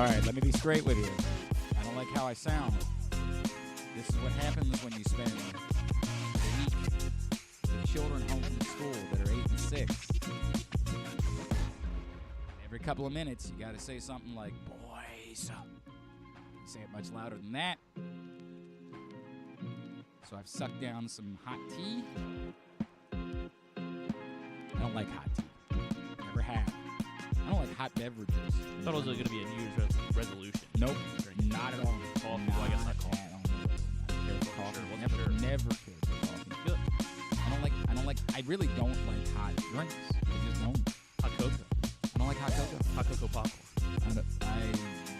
All right, let me be straight with you. I don't like how I sound. This is what happens when you spend a week with children home from school that are 8 and 6. Every couple of minutes, you got to say something like, boys. You say it much louder than that. So I've sucked down some hot tea. I don't like hot tea. Never have. I don't like hot beverages. I thought it was going to be a New Year's resolution. Nope, not at all. Coffee. Well, I guess not coffee. Never cared for coffee. Good. I really don't like hot drinks. I just don't. Hot cocoa. I don't like hot cocoa. Hot cocoa popcorn. I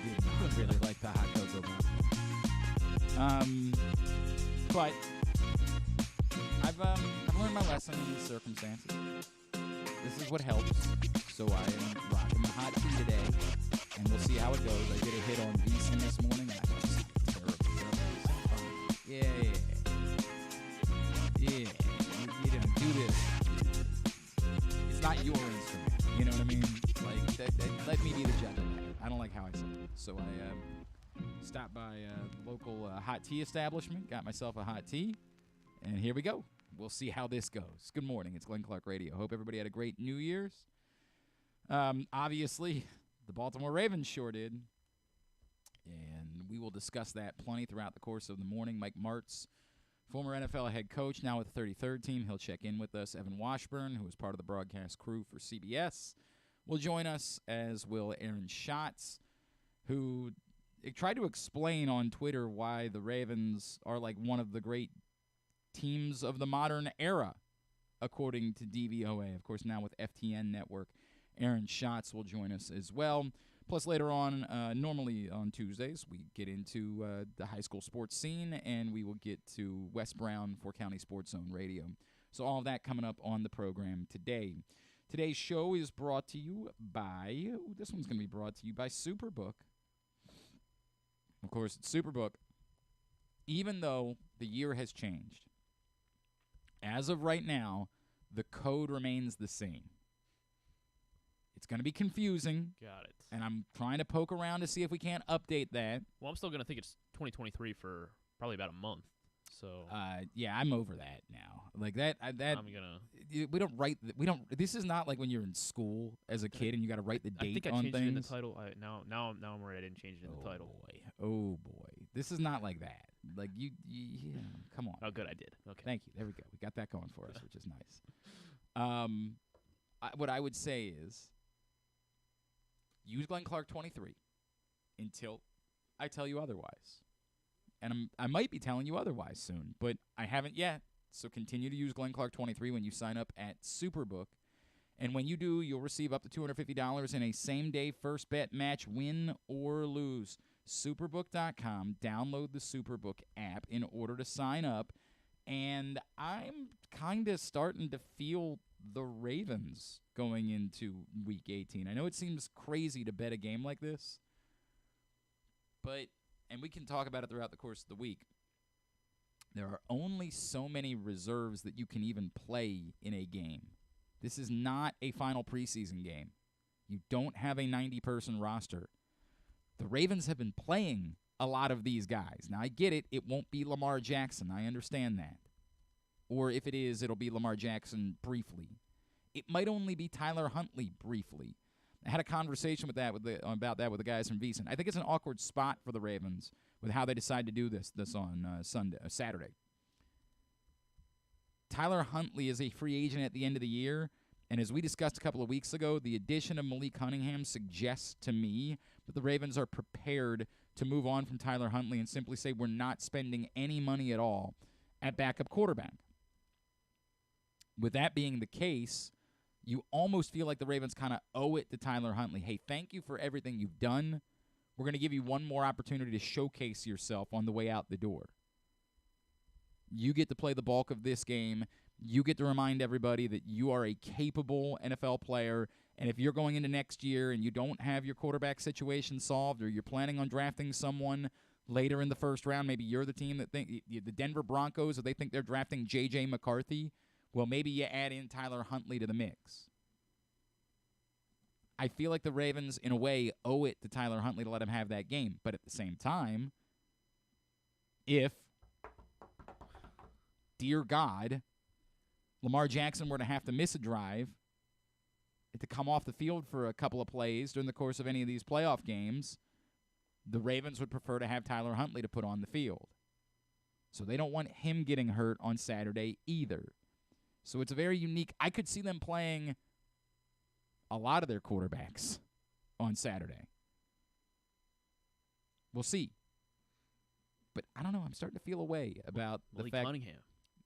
did not really like the hot cocoa popcorn. But I've learned my lesson in these circumstances. This is what helps. So I am rocking the hot tea today, and we'll see how it goes. I did a hit on Vison this morning, and I thought it sounded terrible. Yeah. You don't do this. It's not your instrument. You know what I mean? Like, let me be the judge of that. I don't like how I sound. So I stopped by a local hot tea establishment, got myself a hot tea, and here we go. We'll see how this goes. Good morning. It's Glenn Clark Radio. Hope everybody had a great New Year's. Obviously, the Baltimore Ravens sure did, and we will discuss that plenty throughout the course of the morning. Mike Martz, former NFL head coach, now with the 33rd team. He'll check in with us. Evan Washburn, who is part of the broadcast crew for CBS, will join us, as will Aaron Schatz, who tried to explain on Twitter why the Ravens are like one of the great teams of the modern era, according to DVOA. Of course, now with FTN Network, Aaron Schatz will join us as well. Plus, later on, normally on Tuesdays, we get into the high school sports scene, and we will get to Wes Brown for County Sports Zone Radio. So all of that coming up on the program today. Today's show is brought to you by, this one's going to be brought to you by Superbook. Of course, it's Superbook. Even though the year has changed, as of right now, the code remains the same. It's going to be confusing. Got it. And I'm trying to poke around to see if we can't update that. Well, I'm still going to think it's 2023 for probably about a month. So yeah, I'm over that now. Like that I'm gonna. We don't write. We don't. This is not like when you're in school as a kid and you got to write the date on things. I think I changed it in the title. Now I'm worried I didn't change it in the title. Oh boy, this is not like that. Like you come on. Oh, good, I did. Okay, thank you. There we go. We got that going for us, which is nice. What I would say is, use Glenn Clark 23 until I tell you otherwise. And I might be telling you otherwise soon, but I haven't yet. So continue to use Glenn Clark 23 when you sign up at Superbook. And when you do, you'll receive up to $250 in a same-day first bet match, win or lose. Superbook.com. Download the Superbook app in order to sign up. And I'm kind of starting to feel the Ravens going into Week 18. I know it seems crazy to bet a game like this, but, and we can talk about it throughout the course of the week, there are only so many reserves that you can even play in a game. This is not a final preseason game. You don't have a 90-person roster. The Ravens have been playing a lot of these guys. Now, I get it. It won't be Lamar Jackson. I understand that. Or if it is, it'll be Lamar Jackson briefly. It might only be Tyler Huntley briefly. I had a conversation about that with the guys from Vison. I think it's an awkward spot for the Ravens with how they decide to do this on Saturday. Tyler Huntley is a free agent at the end of the year, and as we discussed a couple of weeks ago, the addition of Malik Cunningham suggests to me that the Ravens are prepared to move on from Tyler Huntley and simply say we're not spending any money at all at backup quarterback. With that being the case, you almost feel like the Ravens kind of owe it to Tyler Huntley. Hey, thank you for everything you've done. We're going to give you one more opportunity to showcase yourself on the way out the door. You get to play the bulk of this game. You get to remind everybody that you are a capable NFL player, and if you're going into next year and you don't have your quarterback situation solved or you're planning on drafting someone later in the first round, maybe you're the team that think the Denver Broncos, or they think they're drafting J.J. McCarthy, well, maybe you add in Tyler Huntley to the mix. I feel like the Ravens, in a way, owe it to Tyler Huntley to let him have that game. But at the same time, if, dear God, Lamar Jackson were to have to miss a drive to come off the field for a couple of plays during the course of any of these playoff games, the Ravens would prefer to have Tyler Huntley to put on the field. So they don't want him getting hurt on Saturday either. So it's a very unique. I could see them playing a lot of their quarterbacks on Saturday. We'll see. But I don't know. I'm starting to feel a way about the fact Cunningham.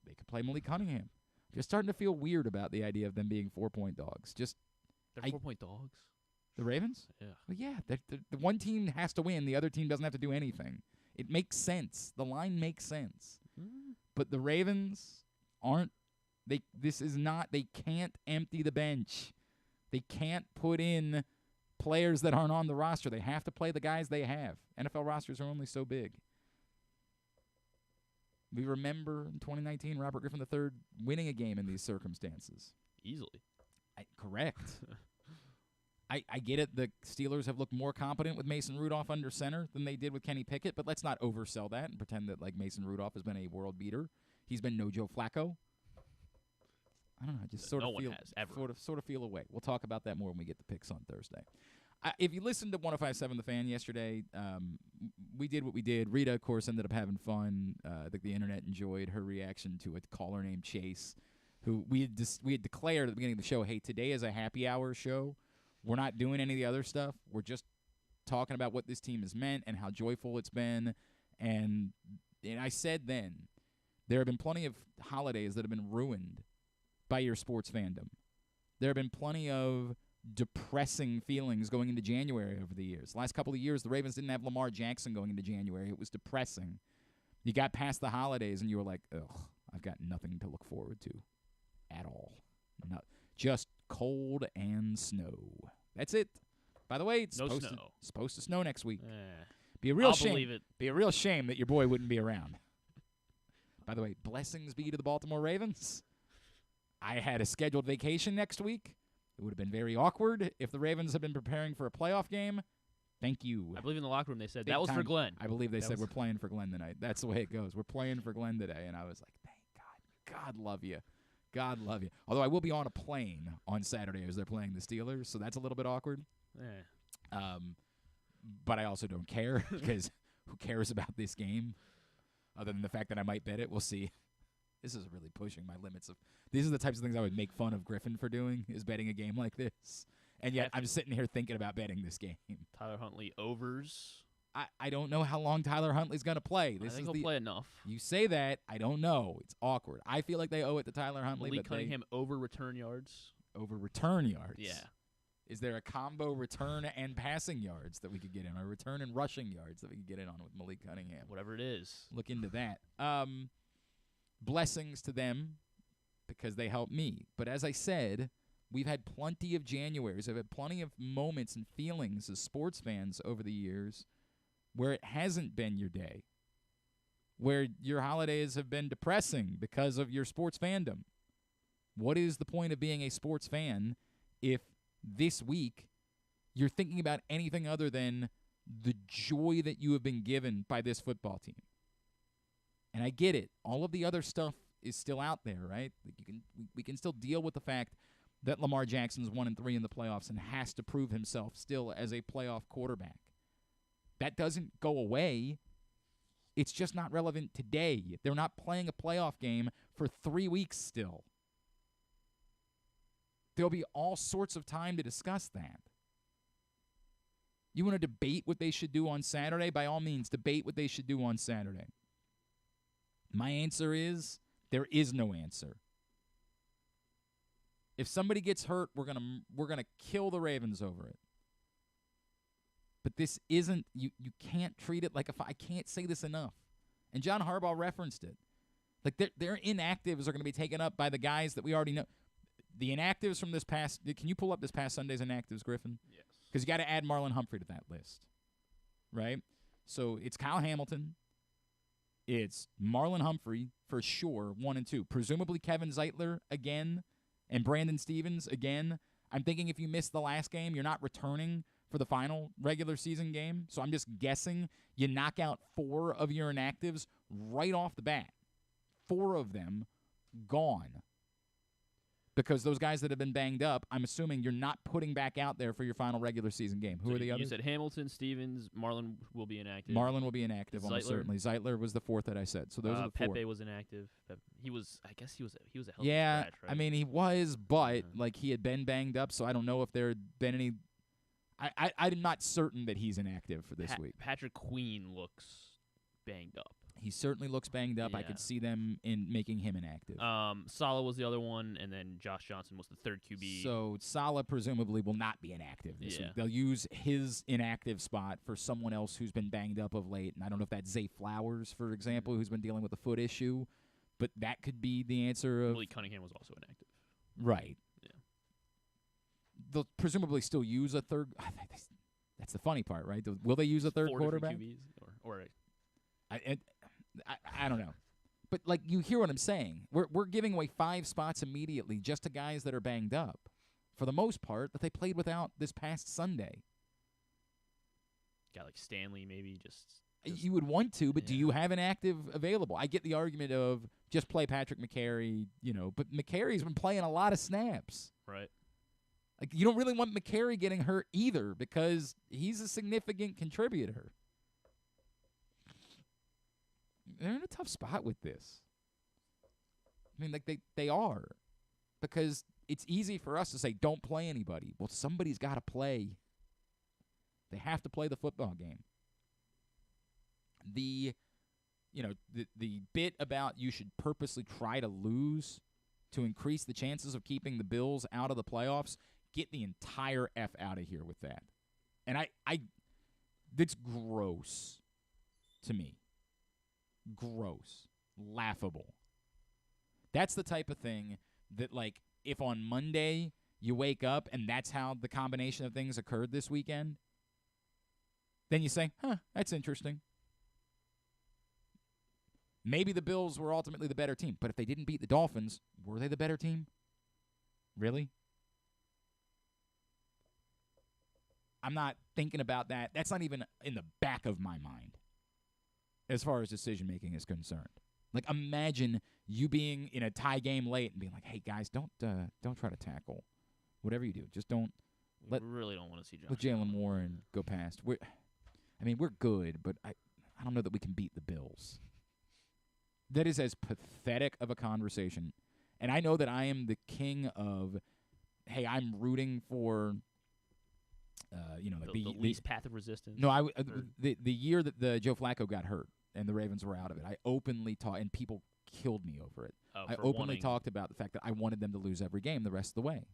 They could play Malik Cunningham. Just starting to feel weird about the idea of them being 4-point dogs. They're 4-point dogs. The Ravens? Yeah. Well, yeah. The one team has to win. The other team doesn't have to do anything. It makes sense. The line makes sense. But the Ravens aren't. They can't empty the bench. They can't put in players that aren't on the roster. They have to play the guys they have. NFL rosters are only so big. We remember in 2019 Robert Griffin III winning a game in these circumstances. Easily. Correct. I get it. The Steelers have looked more competent with Mason Rudolph under center than they did with Kenny Pickett, but let's not oversell that and pretend that like Mason Rudolph has been a world beater. He's been no Joe Flacco. I don't know. I just sort of feel away. We'll talk about that more when we get the picks on Thursday. If you listened to 105.7 The Fan yesterday, we did what we did. Rita, of course, ended up having fun. I think the internet enjoyed her reaction to a caller named Chase, who we had declared at the beginning of the show, hey, today is a happy hour show. We're not doing any of the other stuff. We're just talking about what this team has meant and how joyful it's been. And I said then, there have been plenty of holidays that have been ruined by your sports fandom. There have been plenty of depressing feelings going into January over the years. The last couple of years, the Ravens didn't have Lamar Jackson going into January. It was depressing. You got past the holidays, and you were like, ugh, I've got nothing to look forward to at all. Just cold and snow. That's it. By the way, it's supposed to snow next week. Be a real shame. Believe it. Be a real shame that your boy wouldn't be around. By the way, blessings be to the Baltimore Ravens. I had a scheduled vacation next week. It would have been very awkward if the Ravens had been preparing for a playoff game. Thank you. I believe in the locker room they said Big that was time. for Glenn. I believe they said we're playing for Glenn tonight. That's the way it goes. We're playing for Glenn today. And I was like, thank God. God love you. God love you. Although I will be on a plane on Saturday as they're playing the Steelers, so that's a little bit awkward. But I also don't care because who cares about this game other than the fact that I might bet it? We'll see. This is really pushing my limits. These are the types of things I would make fun of Griffin for doing, is betting a game like this. And yet I'm sitting here thinking about betting this game. Tyler Huntley overs. I don't know how long Tyler Huntley's going to play. I think he'll play enough. You say that. I don't know. It's awkward. I feel like they owe it to Tyler Huntley. Malik Cunningham over return yards. Over return yards? Yeah. Is there a combo return and passing yards that we could get in? Or return and rushing yards that we could get in on with Malik Cunningham? Whatever it is. Look into that. Blessings to them because they helped me. But as I said, we've had plenty of Januaries. I've had plenty of moments and feelings as sports fans over the years where it hasn't been your day, where your holidays have been depressing because of your sports fandom. What is the point of being a sports fan if this week you're thinking about anything other than the joy that you have been given by this football team? And I get it. All of the other stuff is still out there, right? We can still deal with the fact that Lamar Jackson's 1-3 in the playoffs and has to prove himself still as a playoff quarterback. That doesn't go away. It's just not relevant today. They're not playing a playoff game for 3 weeks still. There'll be all sorts of time to discuss that. You want to debate what they should do on Saturday? By all means, debate what they should do on Saturday. My answer is there is no answer. If somebody gets hurt, we're gonna kill the Ravens over it. But this isn't, you can't treat it like I can't say this enough. And John Harbaugh referenced it. Like their inactives are going to be taken up by the guys that we already know. The inactives from this past, can you pull up this past Sunday's inactives, Griffin? Yes. Because you got to add Marlon Humphrey to that list. Right? So it's Kyle Hamilton. It's Marlon Humphrey for sure, 1 and 2. Presumably Kevin Zeitler again and Brandon Stevens again. I'm thinking if you miss the last game, you're not returning for the final regular season game. So I'm just guessing you knock out 4 of your inactives right off the bat. 4 of them gone. Because those guys that have been banged up, I'm assuming you're not putting back out there for your final regular season game. Who are the others? You said Hamilton, Stevens, Marlon will be inactive. Marlon will be inactive, almost certainly. Zeitler was the 4th that I said. So those are the 4. Pepe was inactive. He was a healthy yeah, scratch, right? I mean, he was, but like he had been banged up, so I don't know if there had been any. I'm not certain that he's inactive for this week. Patrick Queen looks banged up. He certainly looks banged up. Yeah. I could see them in making him inactive. Saleh was the other one, and then Josh Johnson was the 3rd QB. So Saleh presumably will not be inactive this week. They'll use his inactive spot for someone else who's been banged up of late. And I don't know if that's Zay Flowers, for example, who's been dealing with a foot issue. But that could be the answer. Willie Cunningham was also inactive. Right. Yeah. They'll presumably still use a third. That's the funny part, right? Will they use a third 4 quarterback? QBs or I don't know. But, like, you hear what I'm saying. We're giving away 5 spots immediately just to guys that are banged up, for the most part, that they played without this past Sunday. Got, like, Stanley maybe just you would want to, but do you have an active available? I get the argument of just play Patrick McCary, but McCary's been playing a lot of snaps. Right. Like, you don't really want McCary getting hurt either because he's a significant contributor. They're in a tough spot with this. I mean, like, they are. Because it's easy for us to say, don't play anybody. Well, somebody's got to play. They have to play the football game. The bit about you should purposely try to lose to increase the chances of keeping the Bills out of the playoffs, get the entire F out of here with that. And that's gross to me. Gross. Laughable. That's the type of thing that, like, if on Monday you wake up and that's how the combination of things occurred this weekend, then you say, that's interesting. Maybe the Bills were ultimately the better team, but if they didn't beat the Dolphins, were they the better team? Really? I'm not thinking about that. That's not even in the back of my mind as far as decision-making is concerned. Like, imagine you being in a tie game late and being like, hey, guys, don't try to tackle. Whatever you do, just don't. We really don't want to see Josh. Let Jalen Warren go past. We're good, but I don't know that we can beat the Bills. That is as pathetic of a conversation. And I know that I am the king of, hey, I'm rooting for, the least path of resistance. No, the year that the Joe Flacco got hurt and the Ravens were out of it, I openly talked, and people killed me over it. I openly talked about the fact that I wanted them to lose every game the rest of the way.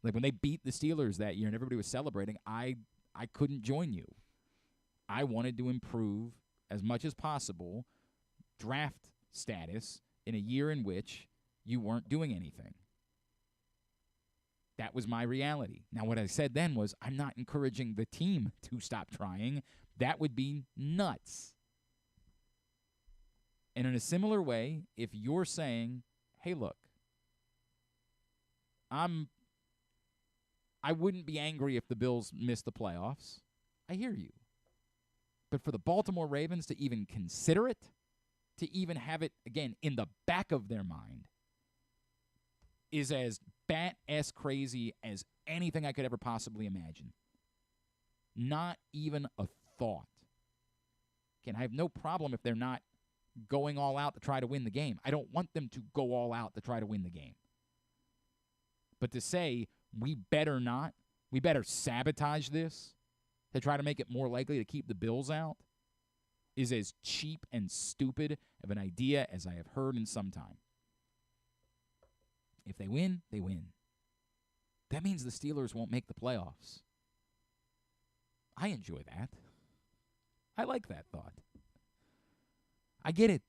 Like, when they beat the Steelers that year and everybody was celebrating, I couldn't join you. I wanted to improve as much as possible draft status in a year in which you weren't doing anything. That was my reality. Now, what I said then was, I'm not encouraging the team to stop trying. That would be nuts. And in a similar way, if you're saying, hey, look, I wouldn't be angry if the Bills missed the playoffs. I hear you. But for the Baltimore Ravens to even consider it, to even have it, again, in the back of their mind, is as bat-ass crazy as anything I could ever possibly imagine. Not even a thought. Again, I have no problem if they're not going all out to try to win the game. I don't want them to go all out to try to win the game. But to say, we better not, we better sabotage this to try to make it more likely to keep the Bills out, is as cheap and stupid of an idea as I have heard in some time. If they win, they win. That means the Steelers won't make the playoffs. I enjoy that. I like that thought. I get it.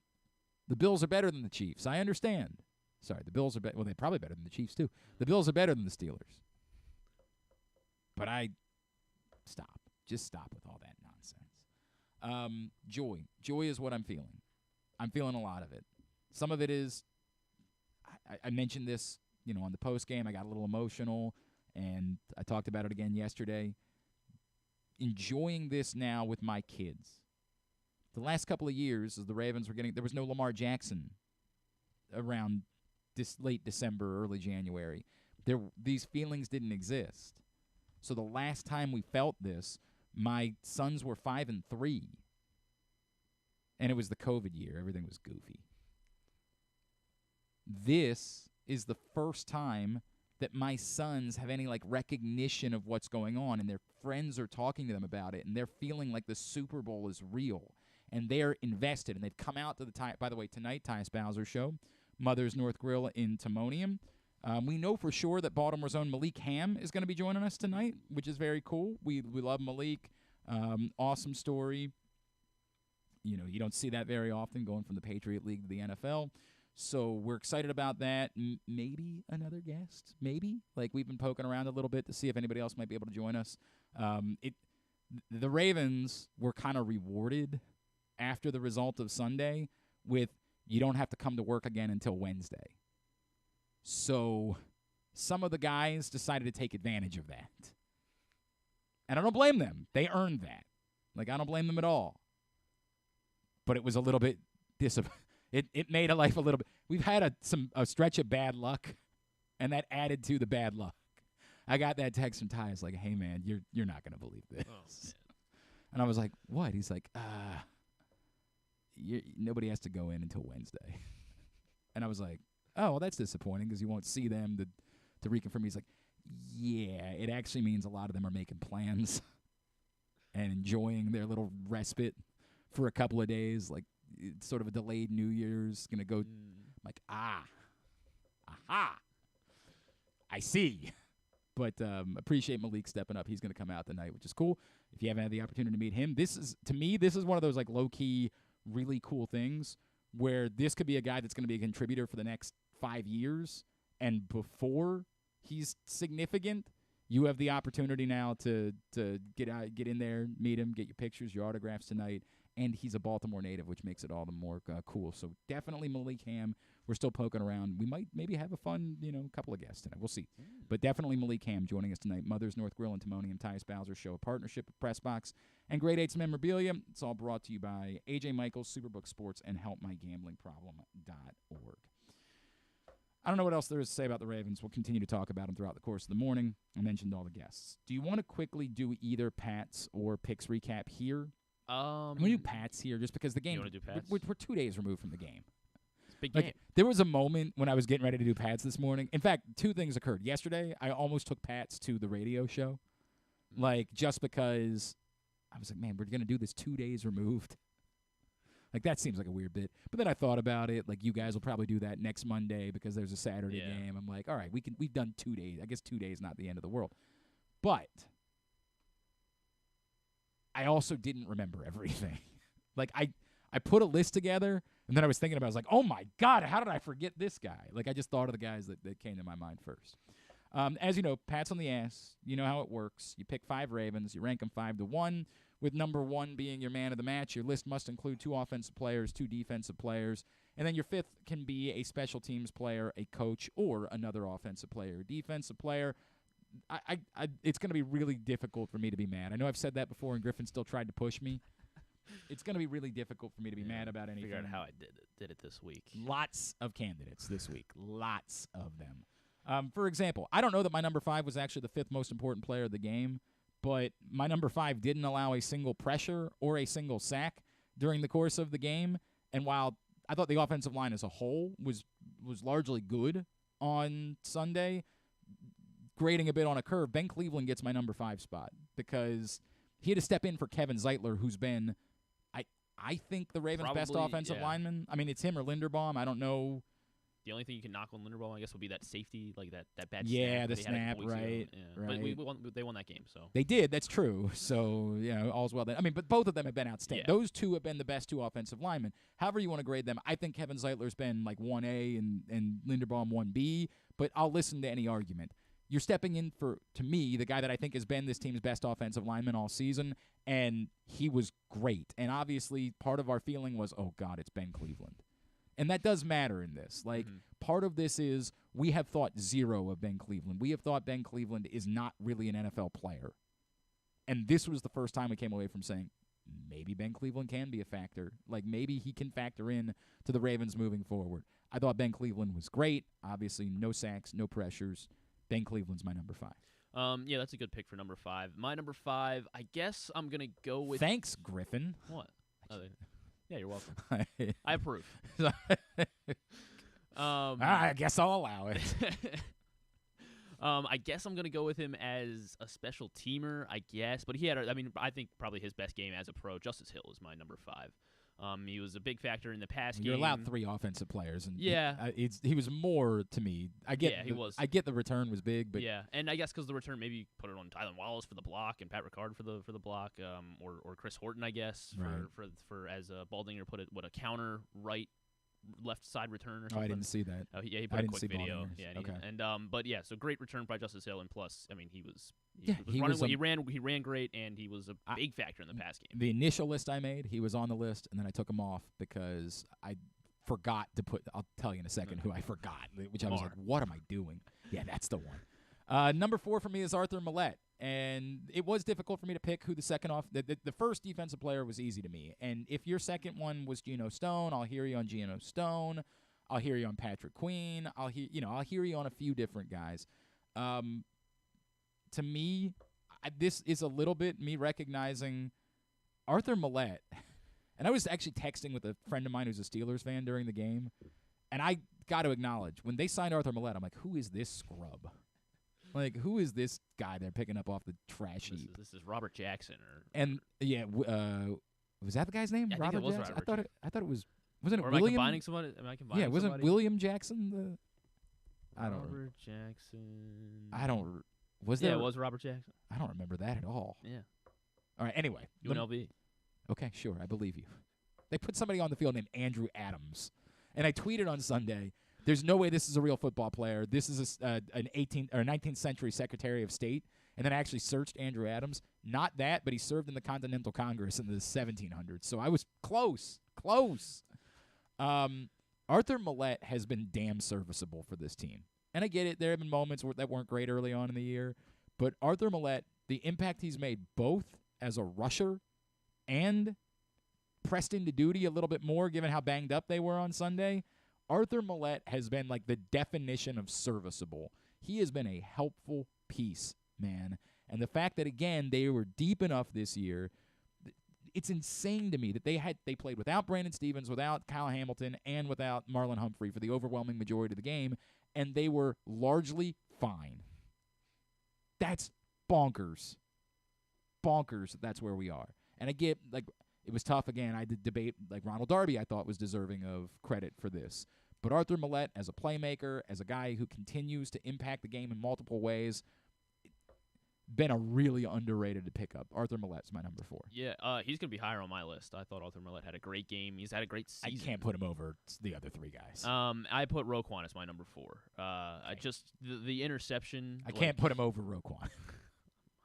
The Bills are better than the Chiefs. I understand. Sorry, the Bills are better. Well, they're probably better than the Chiefs, too. The Bills are better than the Steelers. But stop. Just stop with all that nonsense. Joy. Joy is what I'm feeling. I'm feeling a lot of it. Some of it is, I mentioned this, on the post game. I got a little emotional, and I talked about it again yesterday. Enjoying this now with my kids. The last couple of years, as the Ravens were there was no Lamar Jackson around this late December, early January. These feelings didn't exist. So the last time we felt this, my sons were 5-3, and it was the COVID year. Everything was goofy. This is the first time that my sons have any recognition of what's going on, and their friends are talking to them about it, and they're feeling like the Super Bowl is real, and they're invested, and they've come out to by the way, tonight, Tyus Bowser show, Mother's North Grill in Timonium. We know for sure that Baltimore's own Malik Ham is going to be joining us tonight, which is very cool. We love Malik. Awesome story. You don't see that very often, going from the Patriot League to the NFL. So we're excited about that. Maybe another guest. Maybe. We've been poking around a little bit to see if anybody else might be able to join us. The Ravens were kind of rewarded after the result of Sunday with you don't have to come to work again until Wednesday. So some of the guys decided to take advantage of that. And I don't blame them. They earned that. I don't blame them at all. But it was a little bit It made a life a little bit. We've had a stretch of bad luck, and that added to the bad luck. I got that text from Ty. It's like, hey, man, you're not going to believe this. Oh, and I was like, what? He's like, nobody has to go in until Wednesday. And I was like, oh, well, that's disappointing because you won't see them to reconfirm. He's like, yeah, it actually means a lot of them are making plans and enjoying their little respite for a couple of days, it's sort of a delayed New Year's, going to go, like, aha, I see. But appreciate Malik stepping up. He's going to come out tonight, which is cool. If you haven't had the opportunity to meet him, this is one of those, low-key, really cool things where this could be a guy that's going to be a contributor for the next 5 years, and before he's significant, you have the opportunity now to get in there, meet him, get your pictures, your autographs tonight. And he's a Baltimore native, which makes it all the more cool. So definitely Malik Ham. We're still poking around. We might maybe have a fun, couple of guests tonight. We'll see. But definitely Malik Ham joining us tonight. Mother's North Grill and Timonium, Tyus Bowser Show, a partnership with Pressbox and Grade 8's Memorabilia. It's all brought to you by AJ Michaels, Superbook Sports, and HelpMyGamblingProblem.org. I don't know what else there is to say about the Ravens. We'll continue to talk about them throughout the course of the morning. I mentioned all the guests. Do you want to quickly do either Pats or picks recap here? We do Pats here just because the game. You want to do Pats? We're 2 days removed from the game. It's a big game. There was a moment when I was getting ready to do Pats this morning. In fact, two things occurred. Yesterday, I almost took Pats to the radio show, just because I was like, man, we're going to do this 2 days removed. That seems like a weird bit. But then I thought about it. You guys will probably do that next Monday because there's a Saturday game. I'm like, all right, we've done 2 days. I guess 2 days not the end of the world. But I also didn't remember everything. I put a list together, and then I was thinking about it. I was like, oh, my God, how did I forget this guy? I just thought of the guys that came to my mind first. As you know, Pats on the ass. You know how it works. You pick 5 Ravens. You rank them 5-1, with number 1 being your man of the match. Your list must include 2 offensive players, 2 defensive players, and then your 5th can be a special teams player, a coach, or another offensive player. Defensive player, it's going to be really difficult for me to be mad. I know I've said that before, and Griffin still tried to push me. It's going to be really difficult for me to be mad about anything. Figure out how I did it this week. Lots of candidates this week. Lots of them. For example, I don't know that my number 5 was actually the 5th most important player of the game, but my number 5 didn't allow a single pressure or a single sack during the course of the game. And while I thought the offensive line as a whole was largely good on Sunday, grading a bit on a curve, Ben Cleveland gets my number 5 spot because he had to step in for Kevin Zeitler, who's been, I think, the Ravens' best offensive lineman. I mean, it's him or Linderbaum. I don't know. The only thing you can knock on Linderbaum, I guess, would be that safety, that bad snap. Yeah, the snap, right. Yeah. Right. But they won that game, so. They did, that's true. So, all's well then. I mean, but both of them have been outstanding. Yeah. Those two have been the best 2 offensive linemen. However you want to grade them, I think Kevin Zeitler's been 1A and Linderbaum 1B, but I'll listen to any argument. You're stepping in for, to me, the guy that I think has been this team's best offensive lineman all season, and he was great. And obviously, part of our feeling was, oh, God, it's Ben Cleveland. And that does matter in this. Like, part of this is we have thought zero of Ben Cleveland. We have thought Ben Cleveland is not really an NFL player. And this was the first time we came away from saying, maybe Ben Cleveland can be a factor. Like, maybe he can factor in to the Ravens moving forward. I thought Ben Cleveland was great. Obviously, no sacks, no pressures. Ben Cleveland's my number 5. Yeah, that's a good pick for number 5. My number 5, I guess I'm going to go with... Thanks, Griffin. What? Yeah, you're welcome. I approve. I guess I'll allow it. I guess I'm going to go with him as a special teamer, I guess. But he had, I think probably his best game as a pro. Justice Hill is my number 5. He was a big factor in the pass game. You're allowed 3 offensive players, and yeah, he was more to me. He was. I get the return was big, but yeah, and I guess because the return maybe put it on Tylan Wallace for the block and Pat Ricard for the block, or Chris Horton, I guess, for as Baldinger put it, a counter left side return or something. Oh, I didn't see that. Oh, he put a quick video. Yeah, but yeah, so great return by Justice Hill, and plus, he ran great, and he was a big factor in the pass game. The initial list I made, he was on the list, and then I took him off because I forgot to put. I'll tell you in a second who I forgot, which I was like, what am I doing? Yeah, that's the one. Number 4 for me is Arthur Millette. And it was difficult for me to pick who the second off. The first defensive player was easy to me. And if your second one was Geno Stone, I'll hear you on Geno Stone. I'll hear you on Patrick Queen. I'll hear you on a few different guys. To me, this is a little bit me recognizing Arthur Millette. And I was actually texting with a friend of mine who's a Steelers fan during the game. And I got to acknowledge, when they signed Arthur Millette, I'm like, who is this scrub? Like, who is this guy they're picking up off the trash heap? This is Robert Jackson, was that the guy's name? Yeah, Robert I think it was Jackson. Robert I thought it was. Wasn't it or William? Am I combining somebody? Wasn't William Jackson the? I don't. Robert Jackson. I don't. Was there? Yeah, it was Robert Jackson. I don't remember that at all. Yeah. All right. Anyway. UNLV. Okay, sure. I believe you. They put somebody on the field named Andrew Adams, and I tweeted on Sunday, there's no way this is a real football player. This is an 18th or 19th century Secretary of State. And then I actually searched Andrew Adams. Not that, but he served in the Continental Congress in the 1700s. So I was close. Arthur Millette has been damn serviceable for this team. And I get it. There have been moments that weren't great early on in the year. But Arthur Millette, the impact he's made both as a rusher and pressed into duty a little bit more given how banged up they were on Sunday, Arthur Millette has been like the definition of serviceable. He has been a helpful piece, man. And the fact that, again, they were deep enough this year, it's insane to me that they played without Brandon Stevens, without Kyle Hamilton, and without Marlon Humphrey for the overwhelming majority of the game, and they were largely fine. That's bonkers. That's where we are. And I get, like, it was tough. Again, I did debate, like Ronald Darby, I thought was deserving of credit for this. But Arthur Millette, as a playmaker, as a guy who continues to impact the game in multiple ways, been a really underrated pickup. Arthur Millette's my number 4. Yeah, he's going to be higher on my list. I thought Arthur Millette had a great game. He's had a great season. I can't put him over the other 3 guys. I put Roquan as my number 4. I just the interception. I can't put him over Roquan.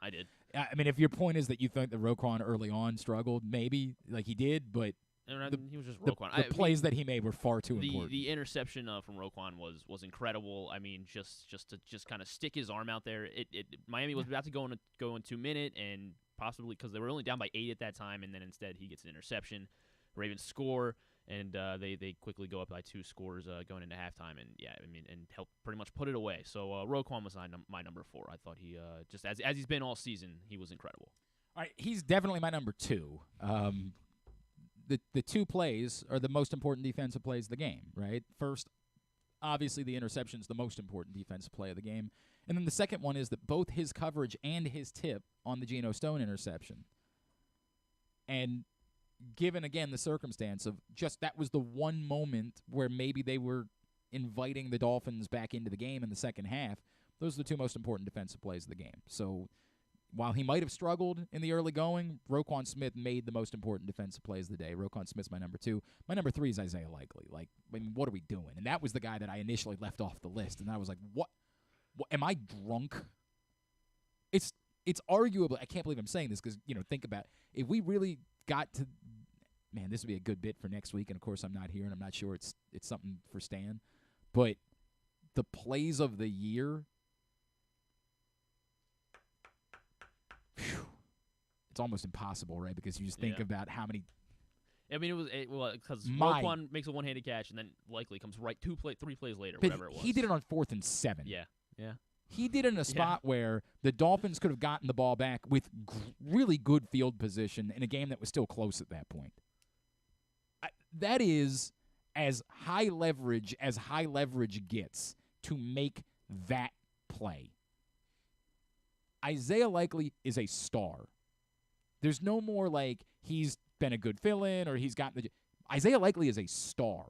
I did. I mean, if your point is that you think that Roquan early on struggled, maybe, like he did, but he was just Roquan. The plays that he made were far too important. The interception from Roquan was incredible. I mean, just to kind of stick his arm out there. Miami was about to go in 2 minute, and possibly because they were only down by 8 at that time, and then instead he gets an interception. Ravens score, and they quickly go up by 2 scores going into halftime, and and help pretty much put it away. So Roquan was my number 4. I thought he just as he's been all season, he was incredible. All right, he's definitely my number 2. The 2 plays are the most important defensive plays of the game, right? First, obviously the interception's the most important defensive play of the game, and then the second one is that both his coverage and his tip on the Geno Stone interception. And given, again, the circumstance of just that was the one moment where maybe they were inviting the Dolphins back into the game in the second half, those are the 2 most important defensive plays of the game. So while he might have struggled in the early going, Roquan Smith made the most important defensive plays of the day. Roquan Smith's my number 2. My number 3 is Isaiah Likely. Like, I mean, what are we doing? And that was the guy that I initially left off the list, and I was like, what am I drunk? It's arguably, I can't believe I'm saying this because, think about it. If we really got to man, this would be a good bit for next week. And, of course, I'm not here, and I'm not sure it's something for Stan. But the plays of the year, it's almost impossible, right? Because you just think about how many. I mean, it was because Roquan makes a one-handed catch and then likely comes right 3 plays later, whatever it was. He did it on 4th and 7. Yeah. He did it in a spot where the Dolphins could have gotten the ball back with really good field position in a game that was still close at that point. That is as high leverage gets to make that play. Isaiah Likely is a star. There's no more like he's been a good fill-in or he's gotten the. Isaiah Likely is a star.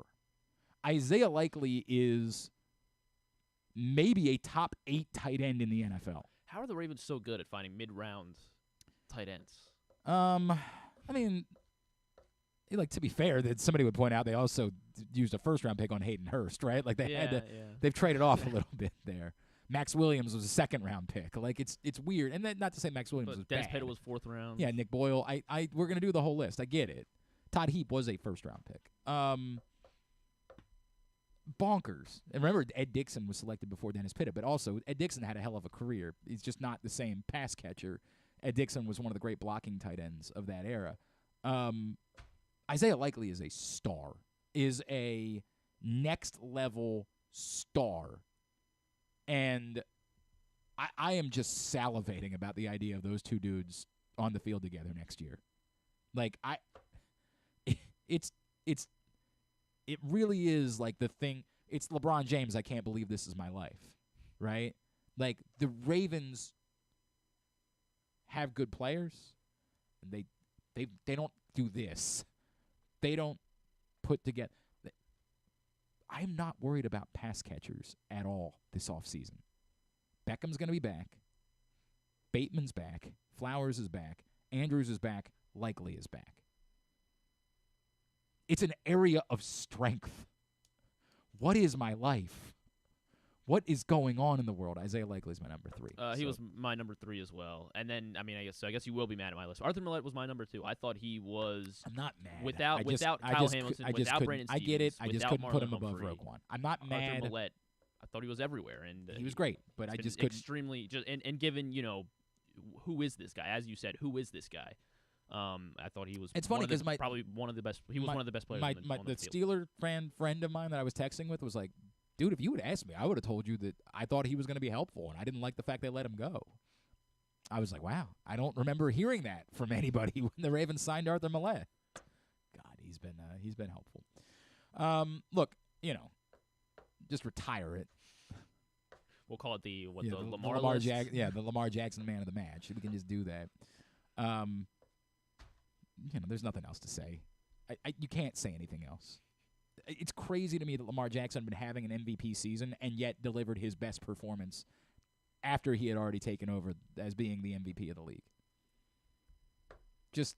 Isaiah Likely is maybe a top 8 tight end in the NFL. How are the Ravens so good at finding mid-round tight ends? I mean, like, to be fair, that somebody would point out they also used a first-round pick on Hayden Hurst, right? Like they've traded off a little bit there. Max Williams was a second-round pick. Like it's weird, and not to say Max Williams was Dennis bad. Pitta was 4th round. Yeah, Nick Boyle. We're gonna do the whole list. I get it. Todd Heap was a first-round pick. Bonkers. And remember, Ed Dixon was selected before Dennis Pitta, but also Ed Dixon had a hell of a career. He's just not the same pass catcher. Ed Dixon was one of the great blocking tight ends of that era. Isaiah Likely is a star, is a next-level star. And I am just salivating about the idea of those two dudes on the field together next year. Like, it really is like the thing. It's LeBron James. I can't believe this is my life, right? Like, the Ravens have good players. And they don't do this. They don't put together. I'm not worried about pass catchers at all this offseason. Beckham's going to be back. Bateman's back. Flowers is back. Andrews is back. Likely is back. It's an area of strength. What is my life? What is going on in the world? Isaiah Likely is my number 3. He was my number 3 as well. And then, I mean, I guess you will be mad at my list. Arthur Millette was my number 2. I thought he was. I'm not mad. Without Kyle Hamilton, without Brandon Stevens, I get it. I just couldn't Marlon put him Humphrey, above Roquan. I'm not mad. Arthur Millette, I thought he was everywhere, and he was great. But I just couldn't. Extremely, and given who is this guy? As you said, who is this guy? I thought he was. It's funny because probably one of the best. He was one of the best players. The Steeler friend of mine that I was texting with was like, dude, if you would ask me, I would have told you that I thought he was going to be helpful, and I didn't like the fact they let him go. I was like, wow, I don't remember hearing that from anybody when the Ravens signed Arthur Millette. God, he's been helpful. Look, just retire it. We'll call it the Lamar Jackson. Yeah, the Lamar Jackson man of the match. We can just do that. There's nothing else to say. You can't say anything else. It's crazy to me that Lamar Jackson had been having an MVP season and yet delivered his best performance after he had already taken over as being the MVP of the league. Just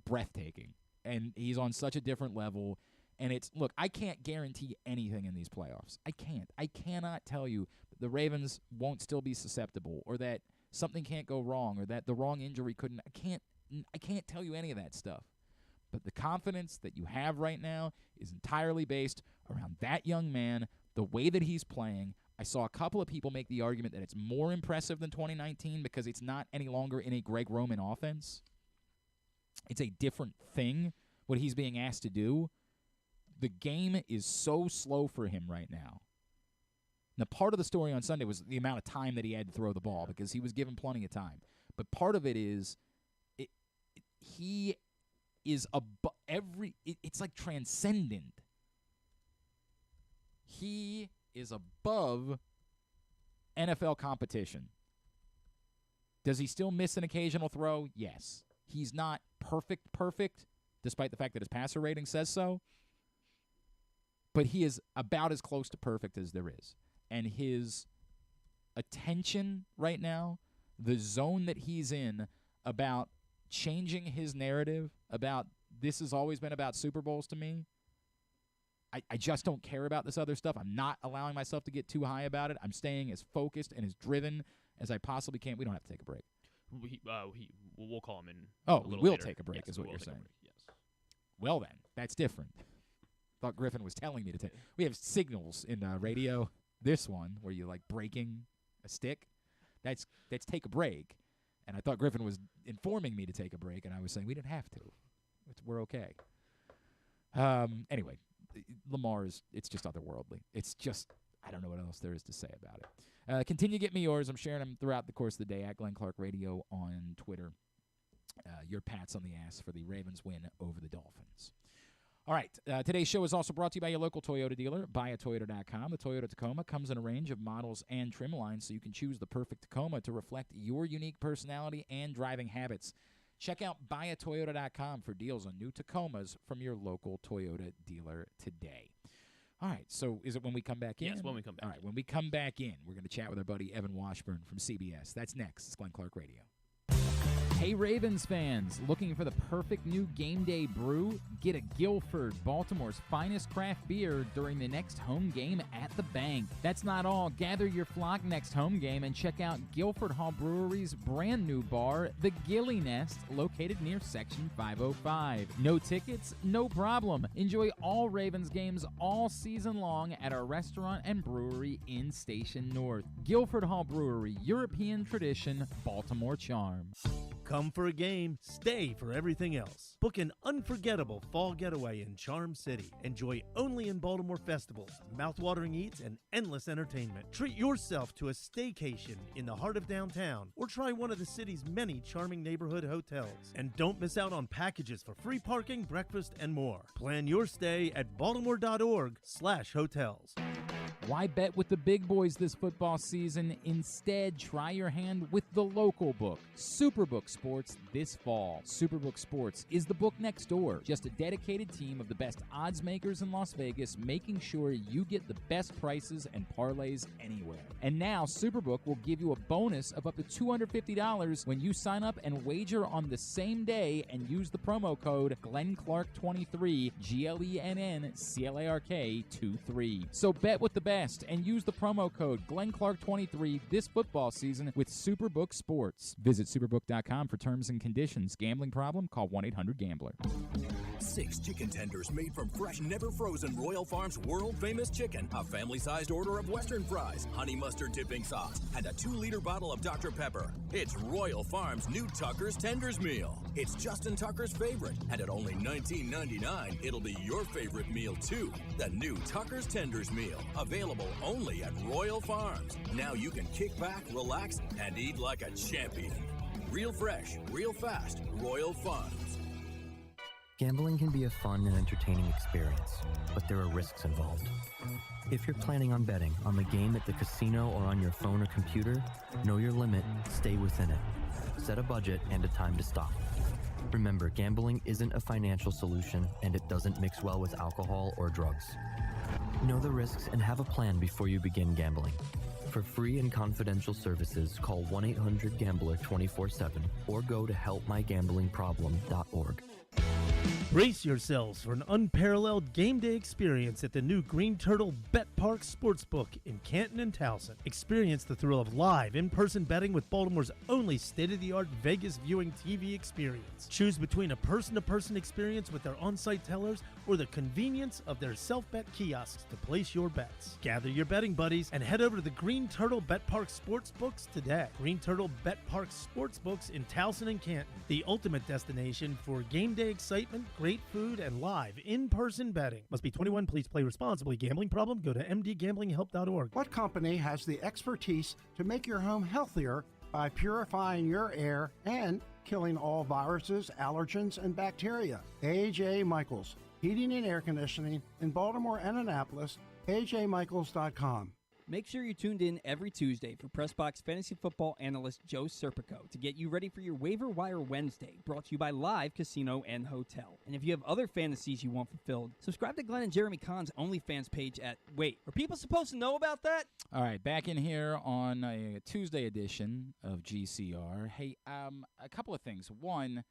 breathtaking. And he's on such a different level. And I can't guarantee anything in these playoffs. I can't. I cannot tell you that the Ravens won't still be susceptible or that something can't go wrong or that the wrong injury couldn't. I can't tell you any of that stuff. But the confidence that you have right now is entirely based around that young man, the way that he's playing. I saw a couple of people make the argument that it's more impressive than 2019 because it's not any longer in a Greg Roman offense. It's a different thing, what he's being asked to do. The game is so slow for him right now. Now, part of the story on Sunday was the amount of time that he had to throw the ball because he was given plenty of time. But part of it is he is it's like transcendent. He is above NFL competition. Does he still miss an occasional throw? Yes. He's not perfect, despite the fact that his passer rating says so. But he is about as close to perfect as there is. And his attention right now, the zone that he's in about changing his narrative about this has always been about Super Bowls to me. I just don't care about this other stuff. I'm not allowing myself to get too high about it. I'm staying as focused and as driven as I possibly can. We don't have to take a break. We'll call him in. Oh, a little we'll later. take a break, Yes, is what you're saying. Yes. Well, then, that's different. Thought Griffin was telling me to take. We have signals in radio. This one, where you like breaking a stick, that's take a break. And I thought Griffin was informing me to take a break, and I was saying we didn't have to. We're okay. Anyway, Lamar it's just otherworldly. It's just, I don't know what else there is to say about it. Continue to get me yours. I'm sharing them throughout the course of the day at Glenn Clark Radio on Twitter. Your pats on the ass for the Ravens win over the Dolphins. All right, today's show is also brought to you by your local Toyota dealer, buyatoyota.com. The Toyota Tacoma comes in a range of models and trim lines, so you can choose the perfect Tacoma to reflect your unique personality and driving habits. Check out buyatoyota.com for deals on new Tacomas from your local Toyota dealer today. All right, so is it when we come back in? Yes, when we come back. All right, when we come back in, we're going to chat with our buddy Evan Washburn from CBS. That's next. It's Glenn Clark Radio. Hey Ravens fans, looking for the perfect new game day brew? Get a Guilford, Baltimore's finest craft beer during the next home game at the bank. That's not all. Gather your flock next home game and check out Guilford Hall Brewery's brand new bar, the Gilly Nest, located near Section 505. No tickets? No problem. Enjoy all Ravens games all season long at our restaurant and brewery in Station North. Guilford Hall Brewery, European tradition, Baltimore charm. Come for a game, stay for everything else. Book an unforgettable fall getaway in Charm City. Enjoy only in Baltimore festivals, mouthwatering eats, and endless entertainment. Treat yourself to a staycation in the heart of downtown, or try one of the city's many charming neighborhood hotels. And don't miss out on packages for free parking, breakfast, and more. Plan your stay at baltimore.org/hotels. Why bet with the big boys this football season? Instead, try your hand with the local book, Superbook Sports, this fall. Superbook Sports is the book next door. Just a dedicated team of the best odds makers in Las Vegas, making sure you get the best prices and parlays anywhere. And now, Superbook will give you a bonus of up to $250 when you sign up and wager on the same day and use the promo code GlennClark23, GLENNCLARK23. So bet with the best and use the promo code GlennClark23 this football season with Superbook Sports. Visit Superbook.com for terms and conditions. Gambling problem? Call 1-800-GAMBLER. 6 chicken tenders made from fresh, never frozen Royal Farms world-famous chicken, a family-sized order of Western fries, honey mustard dipping sauce, and a 2-liter bottle of Dr. Pepper. It's Royal Farms' new Tucker's Tenders Meal. It's Justin Tucker's favorite, and at only $19.99, it'll be your favorite meal, too. The new Tucker's Tenders Meal, available only at Royal Farms. Now you can kick back, relax, and eat like a champion. Real fresh, real fast, Royal Farms. Gambling can be a fun and entertaining experience, but there are risks involved. If you're planning on betting on the game at the casino or on your phone or computer, know your limit, stay within it. Set a budget and a time to stop. Remember, gambling isn't a financial solution, and it doesn't mix well with alcohol or drugs. Know the risks and have a plan before you begin gambling. For free and confidential services, call 1-800-GAMBLER 24/7 or go to helpmygamblingproblem.org. Brace yourselves for an unparalleled game day experience at the new Green Turtle Bet Park Sportsbook in Canton and Towson. Experience the thrill of live in-person betting with Baltimore's only state-of-the-art Vegas viewing TV experience. Choose between a person-to-person experience with their on-site tellers or the convenience of their self-bet kiosks to place your bets. Gather your betting buddies and head over to the Green Turtle Bet Park Sportsbooks today. Green Turtle Bet Park Sportsbooks in Towson and Canton, the ultimate destination for game day excitement, great food, and live in-person betting. Must be 21. Please play responsibly. Gambling problem? Go to mdgamblinghelp.org. What company has the expertise to make your home healthier by purifying your air and killing all viruses, allergens, and bacteria? A.J. Michaels, Heating and Air Conditioning in Baltimore and Annapolis, ajmichaels.com. Make sure you're tuned in every Tuesday for PressBox fantasy football analyst Joe Serpico to get you ready for your Waiver Wire Wednesday, brought to you by Live Casino and Hotel. And if you have other fantasies you want fulfilled, subscribe to Glenn and Jeremy Kahn's OnlyFans page at... Wait, are people supposed to know about that? All right, back in here on a Tuesday edition of GCR. Hey, a couple of things. One,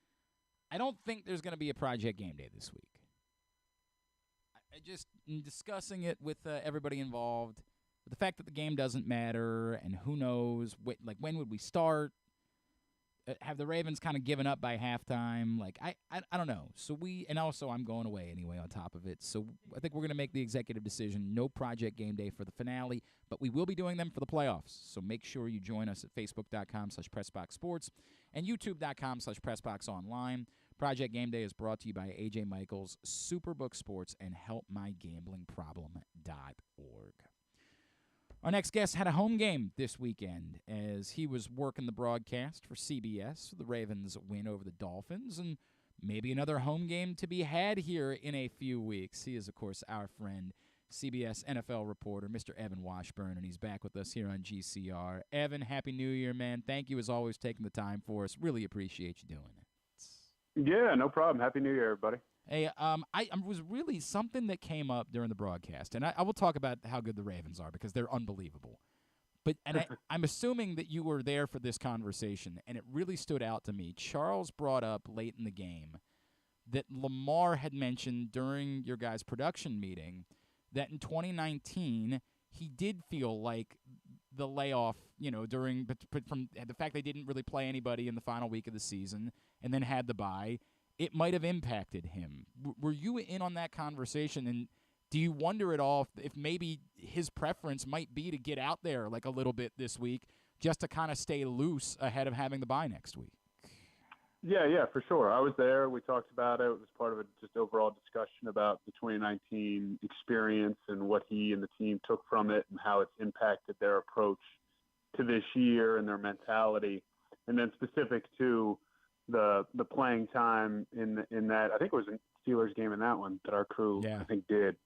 I don't think there's going to be a Project Game Day this week. I just in discussing it with everybody involved. The fact that the game doesn't matter and who knows, when would we start? Have the Ravens kind of given up by halftime? Like, I don't know. So and also I'm going away anyway on top of it. So I think we're going to make the executive decision. No Project Game Day for the finale, but we will be doing them for the playoffs. So make sure you join us at facebook.com/PressBoxSports and youtube.com/PressBoxOnline. Project Game Day is brought to you by AJ Michaels, Superbook Sports, and HelpMyGamblingProblem.org. Our next guest had a home game this weekend as he was working the broadcast for CBS. The Ravens win over the Dolphins, and maybe another home game to be had here in a few weeks. He is, of course, our friend, CBS NFL reporter, Mr. Evan Washburn, and he's back with us here on GCR. Evan, Happy New Year, man. Thank you, as always, taking the time for us. Really appreciate you doing it. Yeah, no problem. Happy New Year, everybody. Hey, I was really something that came up during the broadcast, and I will talk about how good the Ravens are because they're unbelievable. But I'm assuming that you were there for this conversation, and it really stood out to me. Charles brought up late in the game that Lamar had mentioned during your guys' production meeting that in 2019 he did feel like the layoff, during but from the fact they didn't really play anybody in the final week of the season and then had the bye, it might have impacted him. Were you in on that conversation, and do you wonder at all if maybe his preference might be to get out there like a little bit this week just to kind of stay loose ahead of having the bye next week? Yeah, for sure. I was there. We talked about it. It was part of a just overall discussion about the 2019 experience and what he and the team took from it and how it's impacted their approach to this year and their mentality. And then specific to the playing time in that, I think it was a Steelers game in that one that our crew, I think, did.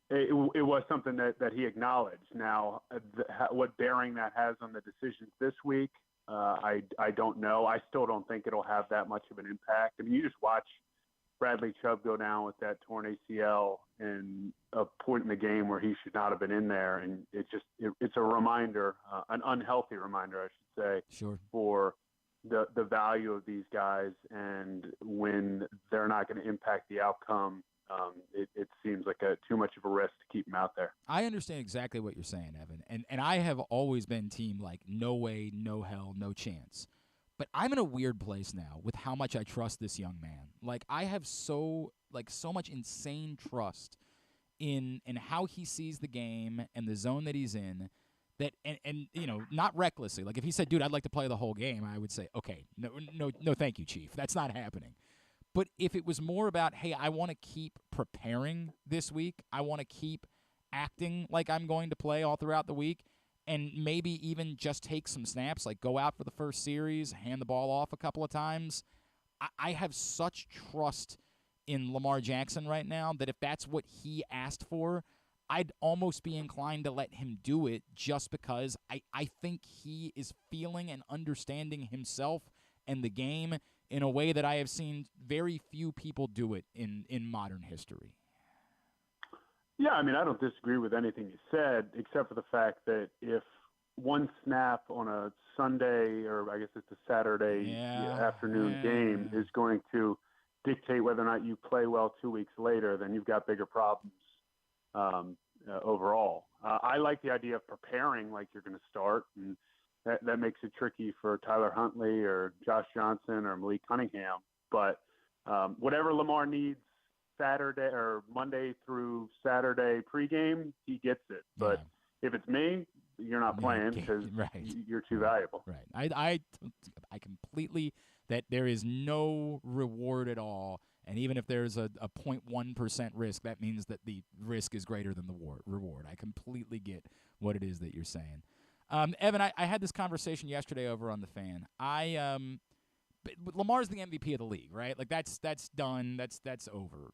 It was something that he acknowledged. Now, what bearing that has on the decisions this week, I don't know. I still don't think it'll have that much of an impact. I mean, you just watch Bradley Chubb go down with that torn ACL in a point in the game where he should not have been in there, and it's a reminder, an unhealthy reminder, I should say, for the value of these guys, and when they're not going to impact the outcome, it seems like too much of a risk to keep them out there. I understand exactly what you're saying, Evan, and I have always been team like no way, no hell, no chance. But I'm in a weird place now with how much I trust this young man. Like, I have so much insane trust in how he sees the game and the zone that he's in. That and not recklessly. Like, if he said, "Dude, I'd like to play the whole game," I would say, "Okay, no, thank you, Chief. That's not happening." But if it was more about, "Hey, I want to keep preparing this week. I want to keep acting like I'm going to play all throughout the week, and maybe even just take some snaps, like go out for the first series, hand the ball off a couple of times," I have such trust in Lamar Jackson right now that if that's what he asked for, I'd almost be inclined to let him do it just because I think he is feeling and understanding himself and the game in a way that I have seen very few people do it in modern history. Yeah, I mean, I don't disagree with anything you said, except for the fact that if one snap on a Sunday, or I guess it's a Saturday afternoon game, is going to dictate whether or not you play well 2 weeks later, then you've got bigger problems overall. I like the idea of preparing like you're going to start, and that makes it tricky for Tyler Huntley or Josh Johnson or Malik Cunningham. But whatever Lamar needs Saturday or Monday through Saturday pregame, he gets it. But if it's me, you're not playing because you're too valuable. Right. I completely that there is no reward at all. And even if there's a 0.1% risk, that means that the risk is greater than the reward. I completely get what it is that you're saying. Evan, I had this conversation yesterday over on The Fan. Lamar's the MVP of the league, right? Like, that's done. That's over.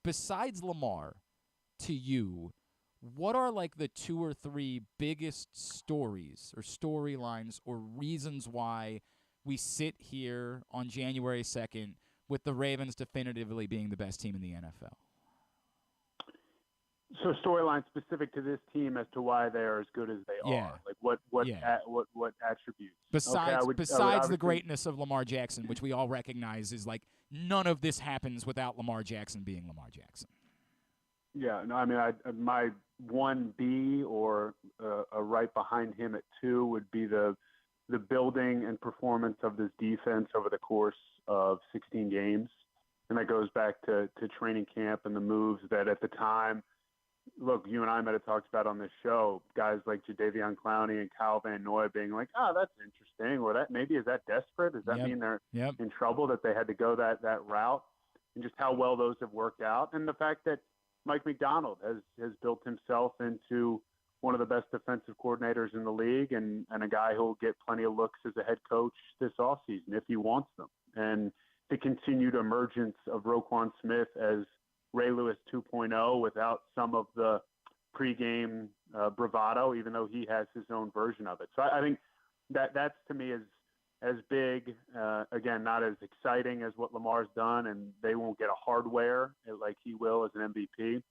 Besides Lamar, to you, what are like the 2 or 3 biggest stories or storylines or reasons why we sit here on January 2nd with the Ravens definitively being the best team in the NFL? So storyline specific to this team as to why they are as good as they are. Like what attributes? Besides the greatness of Lamar Jackson, which we all recognize is like none of this happens without Lamar Jackson being Lamar Jackson. Yeah, no, I mean, my 1B or a right behind him at 2 would be the the building and performance of this defense over the course of 16 games. And that goes back to training camp and the moves that at the time, look, you and I might have talked about on this show, guys like Jadeveon Clowney and Kyle Van Noy being like, oh, that's interesting. Or that maybe, is that desperate? Does that mean they're in trouble that they had to go that route? And just how well those have worked out. And the fact that Mike Macdonald has built himself into one of the best defensive coordinators in the league and a guy who will get plenty of looks as a head coach this offseason if he wants them. And the continued emergence of Roquan Smith as Ray Lewis 2.0 without some of the pregame bravado, even though he has his own version of it. So I think that's to me as big, again, not as exciting as what Lamar's done, and they won't get a hardware like he will as an MVP.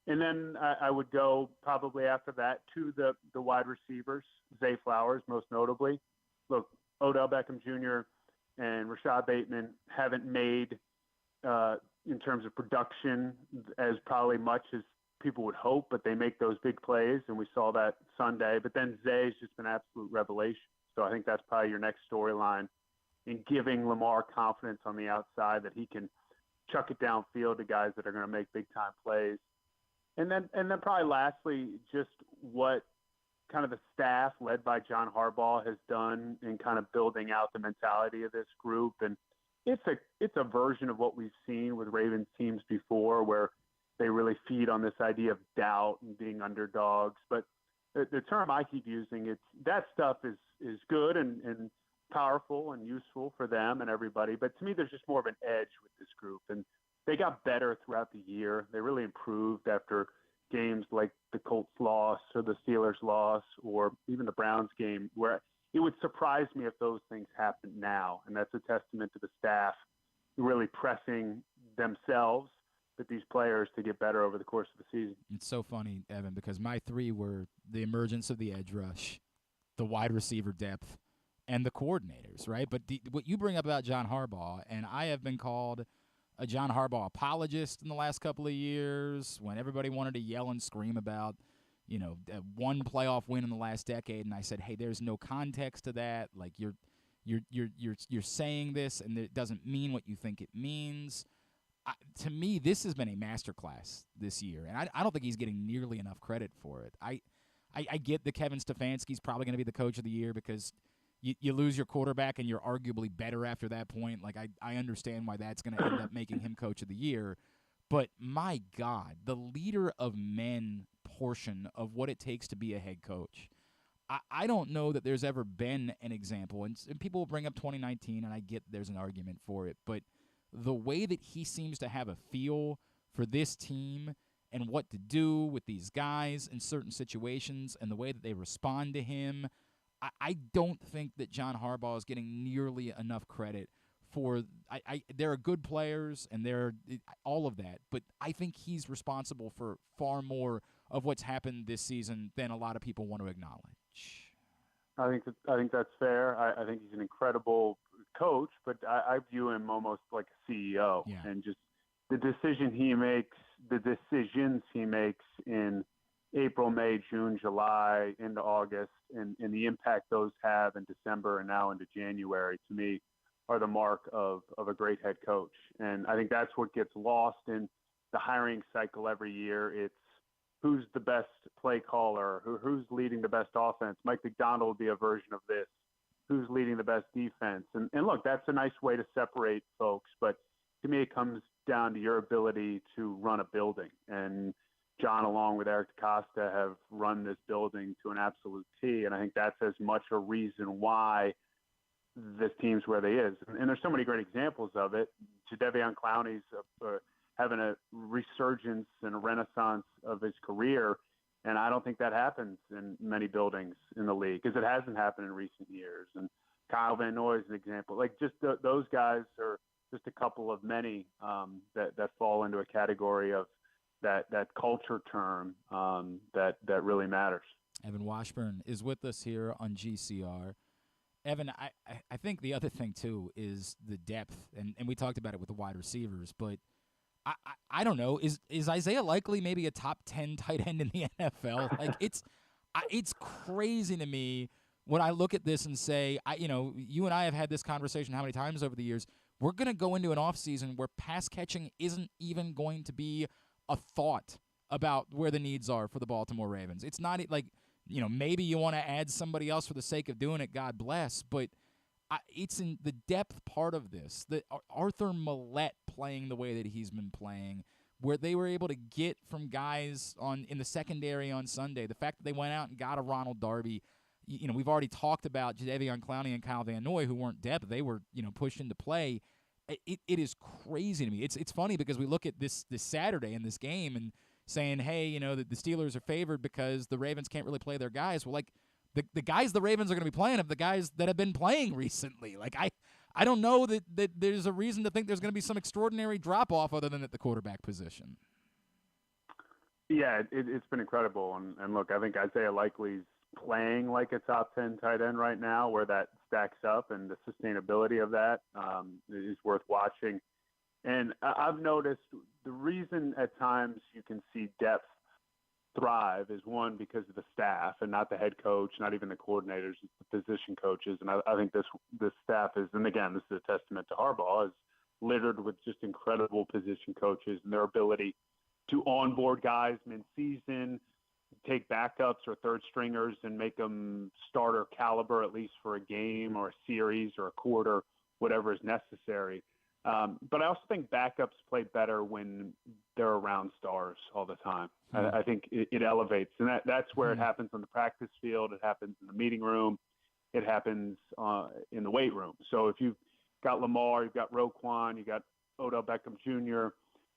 And then I would go probably after that to the wide receivers, Zay Flowers most notably. Look, Odell Beckham Jr. and Rashad Bateman haven't made in terms of production as probably much as people would hope, but they make those big plays, and we saw that Sunday. But then Zay's just been absolute revelation. So I think that's probably your next storyline in giving Lamar confidence on the outside that he can chuck it downfield to guys that are going to make big-time plays. And then probably lastly, just what kind of the staff led by John Harbaugh has done in kind of building out the mentality of this group. And it's a version of what we've seen with Ravens teams before, where they really feed on this idea of doubt and being underdogs. But the term I keep using, that stuff is good and powerful and useful for them and everybody. But to me, there's just more of an edge with this group. And they got better throughout the year. They really improved after games like the Colts loss or the Steelers loss or even the Browns game, where it would surprise me if those things happen now. And that's a testament to the staff really pressing themselves, but these players to get better over the course of the season. It's so funny, Evan, because my three were the emergence of the edge rush, the wide receiver depth, and the coordinators, right? But what you bring up about John Harbaugh, and I have been called a John Harbaugh apologist in the last couple of years when everybody wanted to yell and scream about, one playoff win in the last decade, and I said, hey, there's no context to that. Like you're saying this, and it doesn't mean what you think it means. To me, this has been a masterclass this year, and I don't think he's getting nearly enough credit for it. I get that Kevin Stefanski's probably going to be the coach of the year because you lose your quarterback and you're arguably better after that point. Like, I understand why that's going to end up making him coach of the year. But, my God, the leader of men portion of what it takes to be a head coach. I don't know that there's ever been an example, and people will bring up 2019, and I get there's an argument for it, but the way that he seems to have a feel for this team and what to do with these guys in certain situations and the way that they respond to him, I don't think that John Harbaugh is getting nearly enough credit for there are good players and they're all of that, but I think he's responsible for far more of what's happened this season than a lot of people want to acknowledge. I think that's fair. I think he's an incredible coach, but I view him almost like a CEO, and just the decisions he makes in April, May, June, July, into August, and the impact those have in December and now into January, to me, are the mark of a great head coach. And I think that's what gets lost in the hiring cycle every year. It's who's the best play caller, who's leading the best offense. Mike Macdonald will be a version of this. Who's leading the best defense. And look, that's a nice way to separate folks, but to me it comes down to your ability to run a building. And John, along with Eric DeCosta, have run this building to an absolute T, and I think that's as much a reason why this team's where they is. And there's so many great examples of it. Jadeveon Clowney's having a resurgence and a renaissance of his career, and I don't think that happens in many buildings in the league because it hasn't happened in recent years. And Kyle Van Noy is an example. Like, just those guys are just a couple of many that fall into a category of that culture term that really matters. Evan Washburn is with us here on GCR. Evan, I think the other thing, too, is the depth, and we talked about it with the wide receivers, but I don't know. Is Isaiah Likely maybe a top 10 tight end in the NFL? Like, it's crazy to me when I look at this and say, you and I have had this conversation how many times over the years, we're going to go into an offseason where pass catching isn't even going to be a thought about where the needs are for the Baltimore Ravens. It's not like, maybe you want to add somebody else for the sake of doing it, God bless, but it's in the depth part of this, that Arthur Millette playing the way that he's been playing, where they were able to get from guys in the secondary on Sunday, the fact that they went out and got a Ronald Darby. We've already talked about Jadeveon Clowney and Kyle Van Noy, who weren't depth. They were, pushed into play. It is crazy to me. It's funny because we look at this Saturday in this game and saying, hey, that the Steelers are favored because the Ravens can't really play their guys. Well, like, the guys the Ravens are going to be playing are the guys that have been playing recently. Like, I don't know that there's a reason to think there's going to be some extraordinary drop-off other than at the quarterback position. Yeah, it's been incredible. And look, I think Isaiah Likely's playing like a top 10 tight end right now, where that stacks up, and the sustainability of that is worth watching. And I've noticed the reason at times you can see depth thrive is, one, because of the staff and not the head coach, not even the coordinators, it's the position coaches. And I think this staff is, and again, this is a testament to Harbaugh, is littered with just incredible position coaches and their ability to onboard guys mid-season, take backups or third stringers and make them starter caliber, at least for a game or a series or a quarter, whatever is necessary. But I also think backups play better when they're around stars all the time. I think it elevates, and that's where it happens on the practice field. It happens in the meeting room. It happens in the weight room. So if you've got Lamar, you've got Roquan, you've got Odell Beckham Jr.,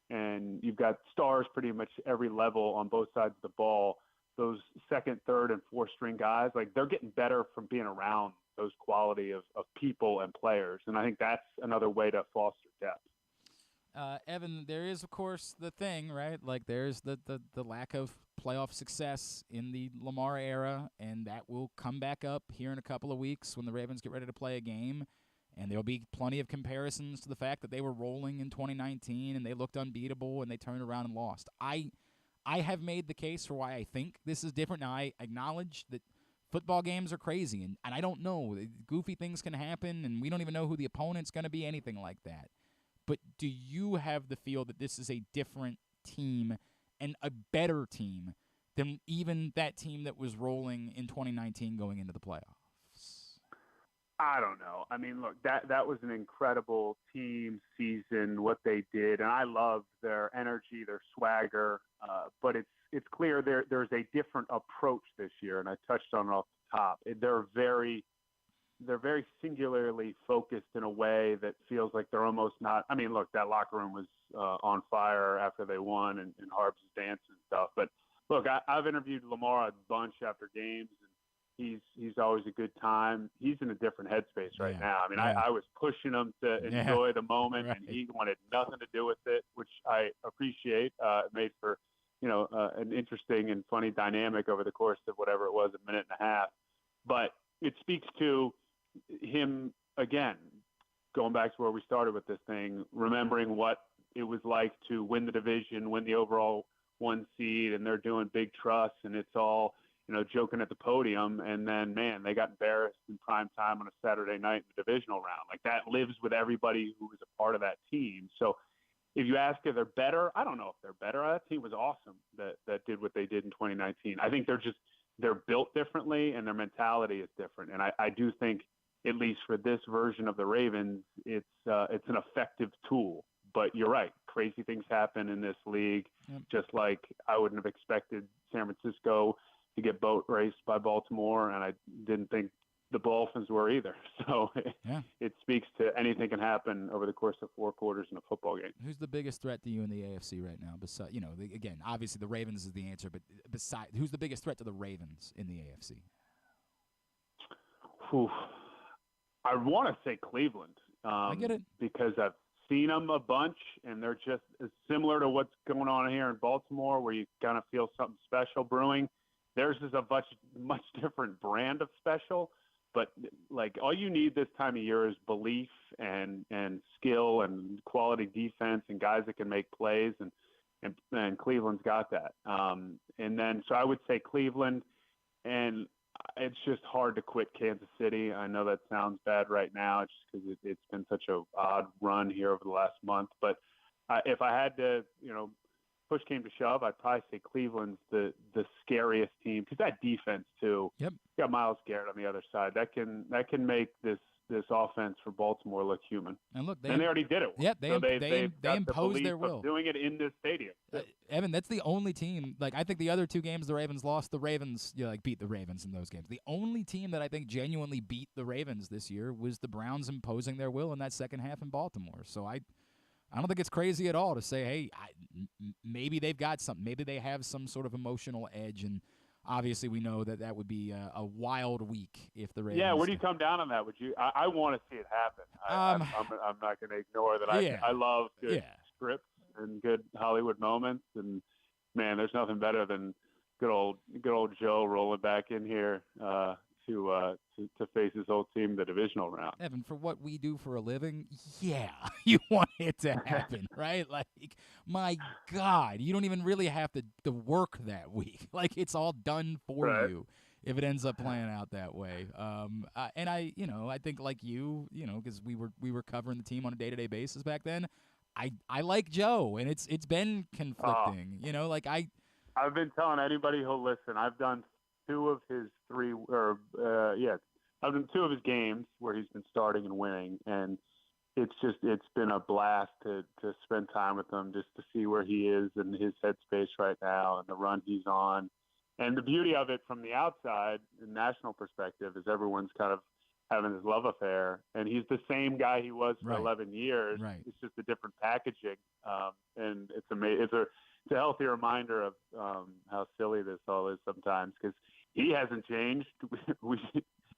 and you've got stars pretty much every level on both sides of the ball, those second, third, and fourth string guys, like, they're getting better from being around those quality of people and players. And I think that's another way to foster depth. Evan, there is, of course, the thing, right? Like, there's the lack of playoff success in the Lamar era, and that will come back up here in a couple of weeks when the Ravens get ready to play a game. And there will be plenty of comparisons to the fact that they were rolling in 2019 and they looked unbeatable and they turned around and lost. I have made the case for why I think this is different. Now, I acknowledge that football games are crazy, and I don't know. Goofy things can happen, and we don't even know who the opponent's going to be, anything like that. But do you have the feel that this is a different team and a better team than even that team that was rolling in 2019 going into the playoffs? I don't know. I mean, look, that was an incredible team season, what they did, and I love their energy, their swagger. But it's clear there's a different approach this year, and I touched on it off the top. They're very singularly focused in a way that feels like they're almost not. I mean, look, that locker room was on fire after they won, and Harbs was dancing and stuff. But look, I've interviewed Lamar a bunch after games, and he's always a good time. He's in a different headspace right now. I mean, I was pushing him to enjoy the moment, and he wanted nothing to do with it, which I appreciate. It made for, an interesting and funny dynamic over the course of whatever it was, a minute and a half. But it speaks to him, again, going back to where we started with this thing, remembering what it was like to win the division, win the overall 1 seed, and they're doing big trusts, and it's all – joking at the podium, and then, man, they got embarrassed in prime time on a Saturday night in the divisional round. Like, that lives with everybody who was a part of that team. So if you ask if they're better, I don't know if they're better. That team was awesome that did what they did in 2019. I think they're built differently, and their mentality is different. And I do think, at least for this version of the Ravens, it's an effective tool. But you're right. Crazy things happen in this league, just like I wouldn't have expected San Francisco to get boat raced by Baltimore, and I didn't think the Dolphins were either. So it speaks to anything can happen over the course of 4 quarters in a football game. Who's the biggest threat to you in the AFC right now? Besides, again, obviously the Ravens is the answer, but who's the biggest threat to the Ravens in the AFC? I want to say Cleveland. I get it. Because I've seen them a bunch, and they're just similar to what's going on here in Baltimore, where you kind of feel something special brewing. Theirs is a much different brand of special, but like all you need this time of year is belief and skill and quality defense and guys that can make plays, and Cleveland's got that. And then so I would say Cleveland, and it's just hard to quit Kansas City. I know that sounds bad right now, just because it's been such a odd run here over the last month. But if I had to, push came to shove, I'd probably say Cleveland's the scariest team, because that defense too. Yep. You got Myles Garrett on the other side. That can make this offense for Baltimore look human. And look, they already did it. Yep, so they imposed their will. Doing it in this stadium. Evan, that's the only team. Like, I think the other two games the Ravens lost, the Ravens beat the Ravens in those games. The only team that I think genuinely beat the Ravens this year was the Browns imposing their will in that second half in Baltimore. So I don't think it's crazy at all to say, hey, maybe they've got something. Maybe they have some sort of emotional edge, and obviously we know that would be a wild week if the Ravens. Yeah, where do you come down on that? Would you? I want to see it happen. I'm not going to ignore that. I love good scripts and good Hollywood moments, and man, there's nothing better than good old Joe rolling back in here to face his old team the divisional round. Evan, for what we do for a living, yeah, you want it to happen, right? Like, my God, you don't even really have to work that week. Like, it's all done for you if it ends up playing out that way. And I think like you, because we were covering the team on a day-to-day basis back then. I like Joe, and it's been conflicting. I've been telling anybody who'll listen. I've done two of his games where he's been starting and winning, and it's been a blast to spend time with him, just to see where he is in his headspace right now and the run he's on. And the beauty of it from the outside, in national perspective, is everyone's kind of having this love affair, and he's the same guy he was for 11 years. Right. It's just a different packaging, and it's amazing. It's a healthy reminder of how silly this all is sometimes, because he hasn't changed.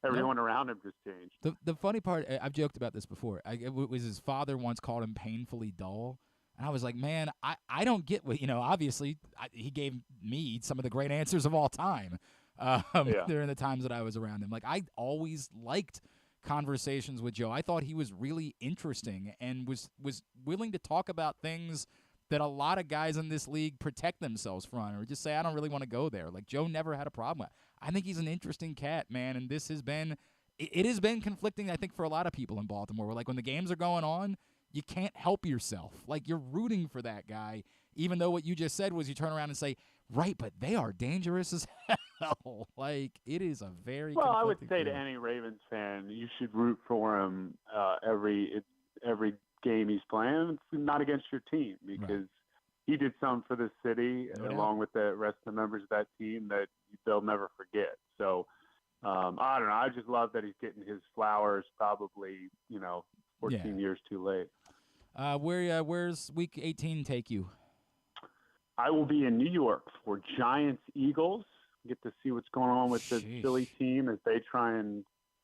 Everyone around him just changed. The funny part, I've joked about this before. It was his father once called him painfully dull. And I was like, man, I don't get what, obviously he gave me some of the great answers of all time during the times that I was around him. Like, I always liked conversations with Joe. I thought he was really interesting and was willing to talk about things that a lot of guys in this league protect themselves from, or just say, I don't really want to go there. Like, Joe never had a problem with. I think he's an interesting cat, man, and this has been conflicting, I think, for a lot of people in Baltimore, where, like, when the games are going on, you can't help yourself. Like, you're rooting for that guy, even though what you just said was you turn around and say, right, but they are dangerous as hell. Like, it is a very well, I would say feeling. To any Ravens fan, you should root for him every game he's playing. It's not against your team, because he did something for the city, along with the rest of the members of that team, that they'll never forget. So I don't know. I just love that he's getting his flowers, probably 14 years too late. Where's Week 18 take you? I will be in New York for Giants-Eagles. Get to see what's going on with the Philly team as they try and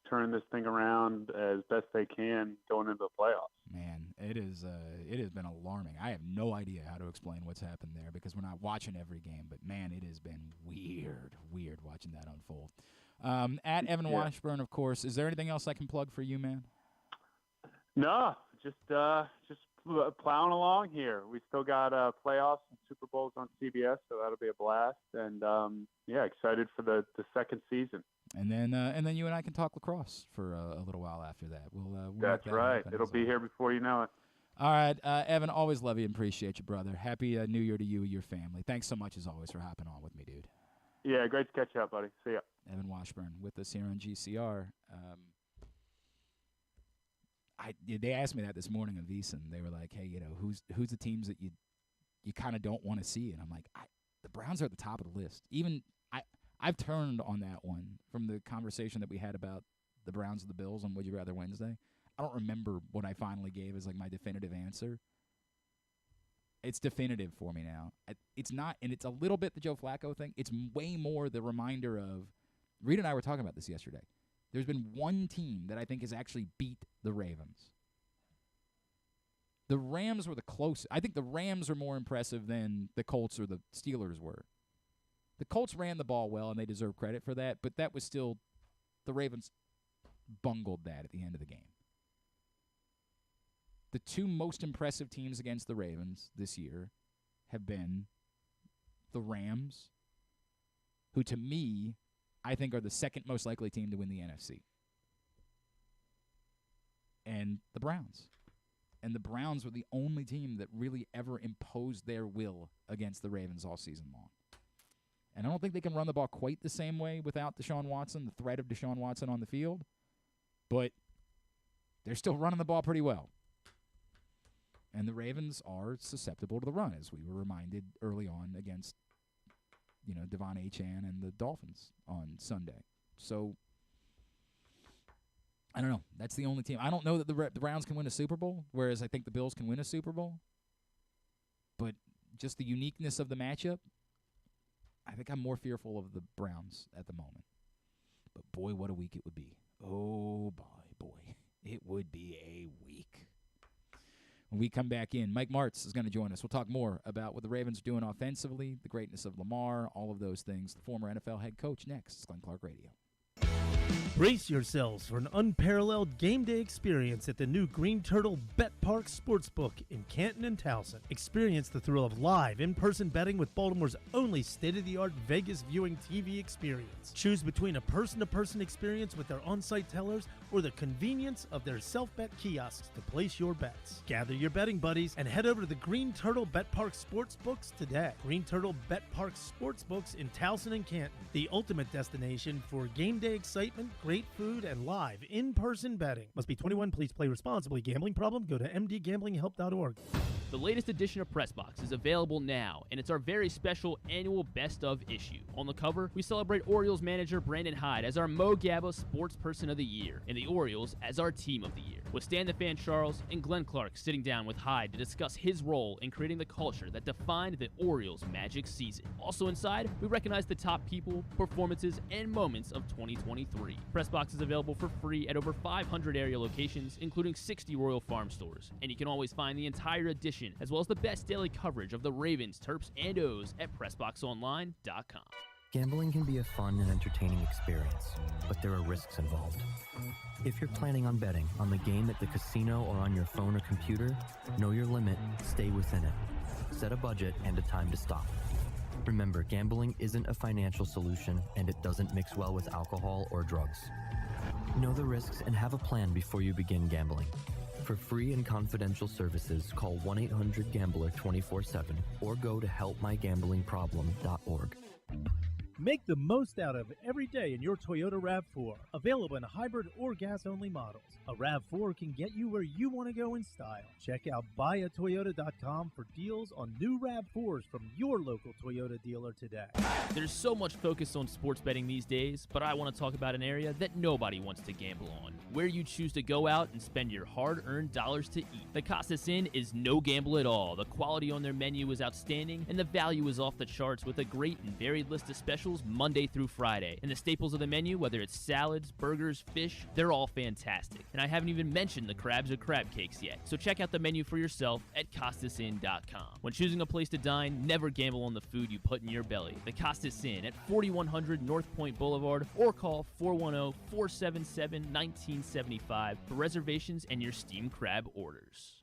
turn this thing around as best they can going into the playoffs. Man, it has been alarming. I have no idea how to explain what's happened there, because we're not watching every game. But man, it has been weird watching that unfold. At Evan Washburn, of course. Is there anything else I can plug for you, man? No, just plowing along here. We still got playoffs and Super Bowls on CBS, so that'll be a blast. And excited for the second season. And then you and I can talk lacrosse for a little while after that. We'll That's right. It'll be here before you know it. All right, Evan, always love you and appreciate you, brother. Happy New Year to you and your family. Thanks so much, as always, for hopping on with me, dude. Yeah, great to catch up, buddy. See ya. Evan Washburn with us here on GCR. They asked me that this morning on VSiN. They were like, hey, who's the teams that you kind of don't want to see? And I'm like, the Browns are at the top of the list. Even I've turned on that one from the conversation that we had about the Browns and the Bills on Would You Rather Wednesday. I don't remember what I finally gave as like my definitive answer. It's definitive for me now. It's not, and it's a little bit the Joe Flacco thing. It's way more the reminder of, Reed and I were talking about this yesterday. There's been one team that I think has actually beat the Ravens. The Rams were the closest. I think the Rams are more impressive than the Colts or the Steelers were. The Colts ran the ball well, and they deserve credit for that, but that was still, the Ravens bungled that at the end of the game. The two most impressive teams against the Ravens this year have been the Rams, who to me I think, are the second most likely team to win the NFC. And the Browns. And the Browns were the only team that really ever imposed their will against the Ravens all season long. And I don't think they can run the ball quite the same way without Deshaun Watson, the threat of Deshaun Watson on the field. But they're still running the ball pretty well. And the Ravens are susceptible to the run, as we were reminded early on against, Devon Achane and the Dolphins on Sunday. So, I don't know. That's the only team. I don't know that the Browns can win a Super Bowl, whereas I think the Bills can win a Super Bowl. But just the uniqueness of the matchup, I think I'm more fearful of the Browns at the moment. But, boy, what a week it would be. Oh, boy. It would be a week. When we come back in, Mike Martz is going to join us. We'll talk more about what the Ravens are doing offensively, the greatness of Lamar, all of those things. The former NFL head coach next. It's Glenn Clark Radio. Brace yourselves for an unparalleled game day experience at the new Green Turtle Bet Park Sportsbook in Canton and Towson. Experience the thrill of live in-person betting with Baltimore's only state-of-the-art Vegas viewing TV experience. Choose between a person-to-person experience with their on-site tellers or the convenience of their self-bet kiosks to place your bets. Gather your betting buddies and head over to the Green Turtle Bet Park Sportsbooks today. Green Turtle Bet Park Sportsbooks in Towson and Canton, the ultimate destination for game day excitement, great food, and live in-person betting. Must be 21. Please play responsibly. Gambling problem? Go to mdgamblinghelp.org. The latest edition of Pressbox is available now, and it's our very special annual Best Of issue. On the cover, we celebrate Orioles manager Brandon Hyde as our Mo Gabba Sports Person of the Year, and the Orioles as our Team of the Year. With Stan the Fan Charles and Glenn Clark sitting down with Hyde to discuss his role in creating the culture that defined the Orioles' magic season. Also inside, we recognize the top people, performances, and moments of 2023. Pressbox is available for free at over 500 area locations, including 60 Royal Farm stores. And you can always find the entire edition, as well as the best daily coverage of the Ravens, Terps, and O's at PressBoxOnline.com. Gambling can be a fun and entertaining experience, but there are risks involved. If you're planning on betting on the game at the casino or on your phone or computer, know your limit, stay within it. Set a budget and a time to stop. Remember, gambling isn't a financial solution, and it doesn't mix well with alcohol or drugs. Know the risks and have a plan before you begin gambling. For free and confidential services, call 1-800-GAMBLER 24/7 or go to helpmygamblingproblem.org. Make the most out of every day in your Toyota RAV4. Available in hybrid or gas-only models. A RAV4 can get you where you want to go in style. Check out buyatoyota.com for deals on new RAV4s from your local Toyota dealer today. There's so much focus on sports betting these days, but I want to talk about an area that nobody wants to gamble on, where you choose to go out and spend your hard-earned dollars to eat. The Costas Inn is no gamble at all. The quality on their menu is outstanding, and the value is off the charts with a great and varied list of specials Monday through Friday. And the staples of the menu, whether it's salads, burgers, fish, they're all fantastic. And I haven't even mentioned the crabs or crab cakes yet. So check out the menu for yourself at CostasInn.com. When choosing a place to dine, never gamble on the food you put in your belly. The Costas Inn at 4100 North Point Boulevard, or call 410-477-1975 for reservations and your steamed crab orders.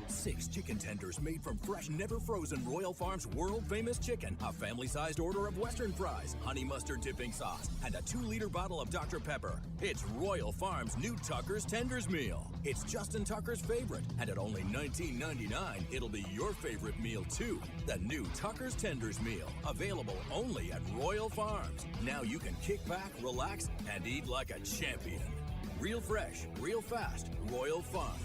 6 chicken tenders made from fresh, never frozen Royal Farms world-famous chicken, a family-sized order of Western fries, honey mustard dipping sauce, and a 2-liter bottle of Dr. Pepper. It's Royal Farms' new Tucker's Tenders Meal. It's Justin Tucker's favorite, and at only $19.99, it'll be your favorite meal, too. The new Tucker's Tenders Meal, available only at Royal Farms. Now you can kick back, relax, and eat like a champion. Real fresh, real fast, Royal Farms.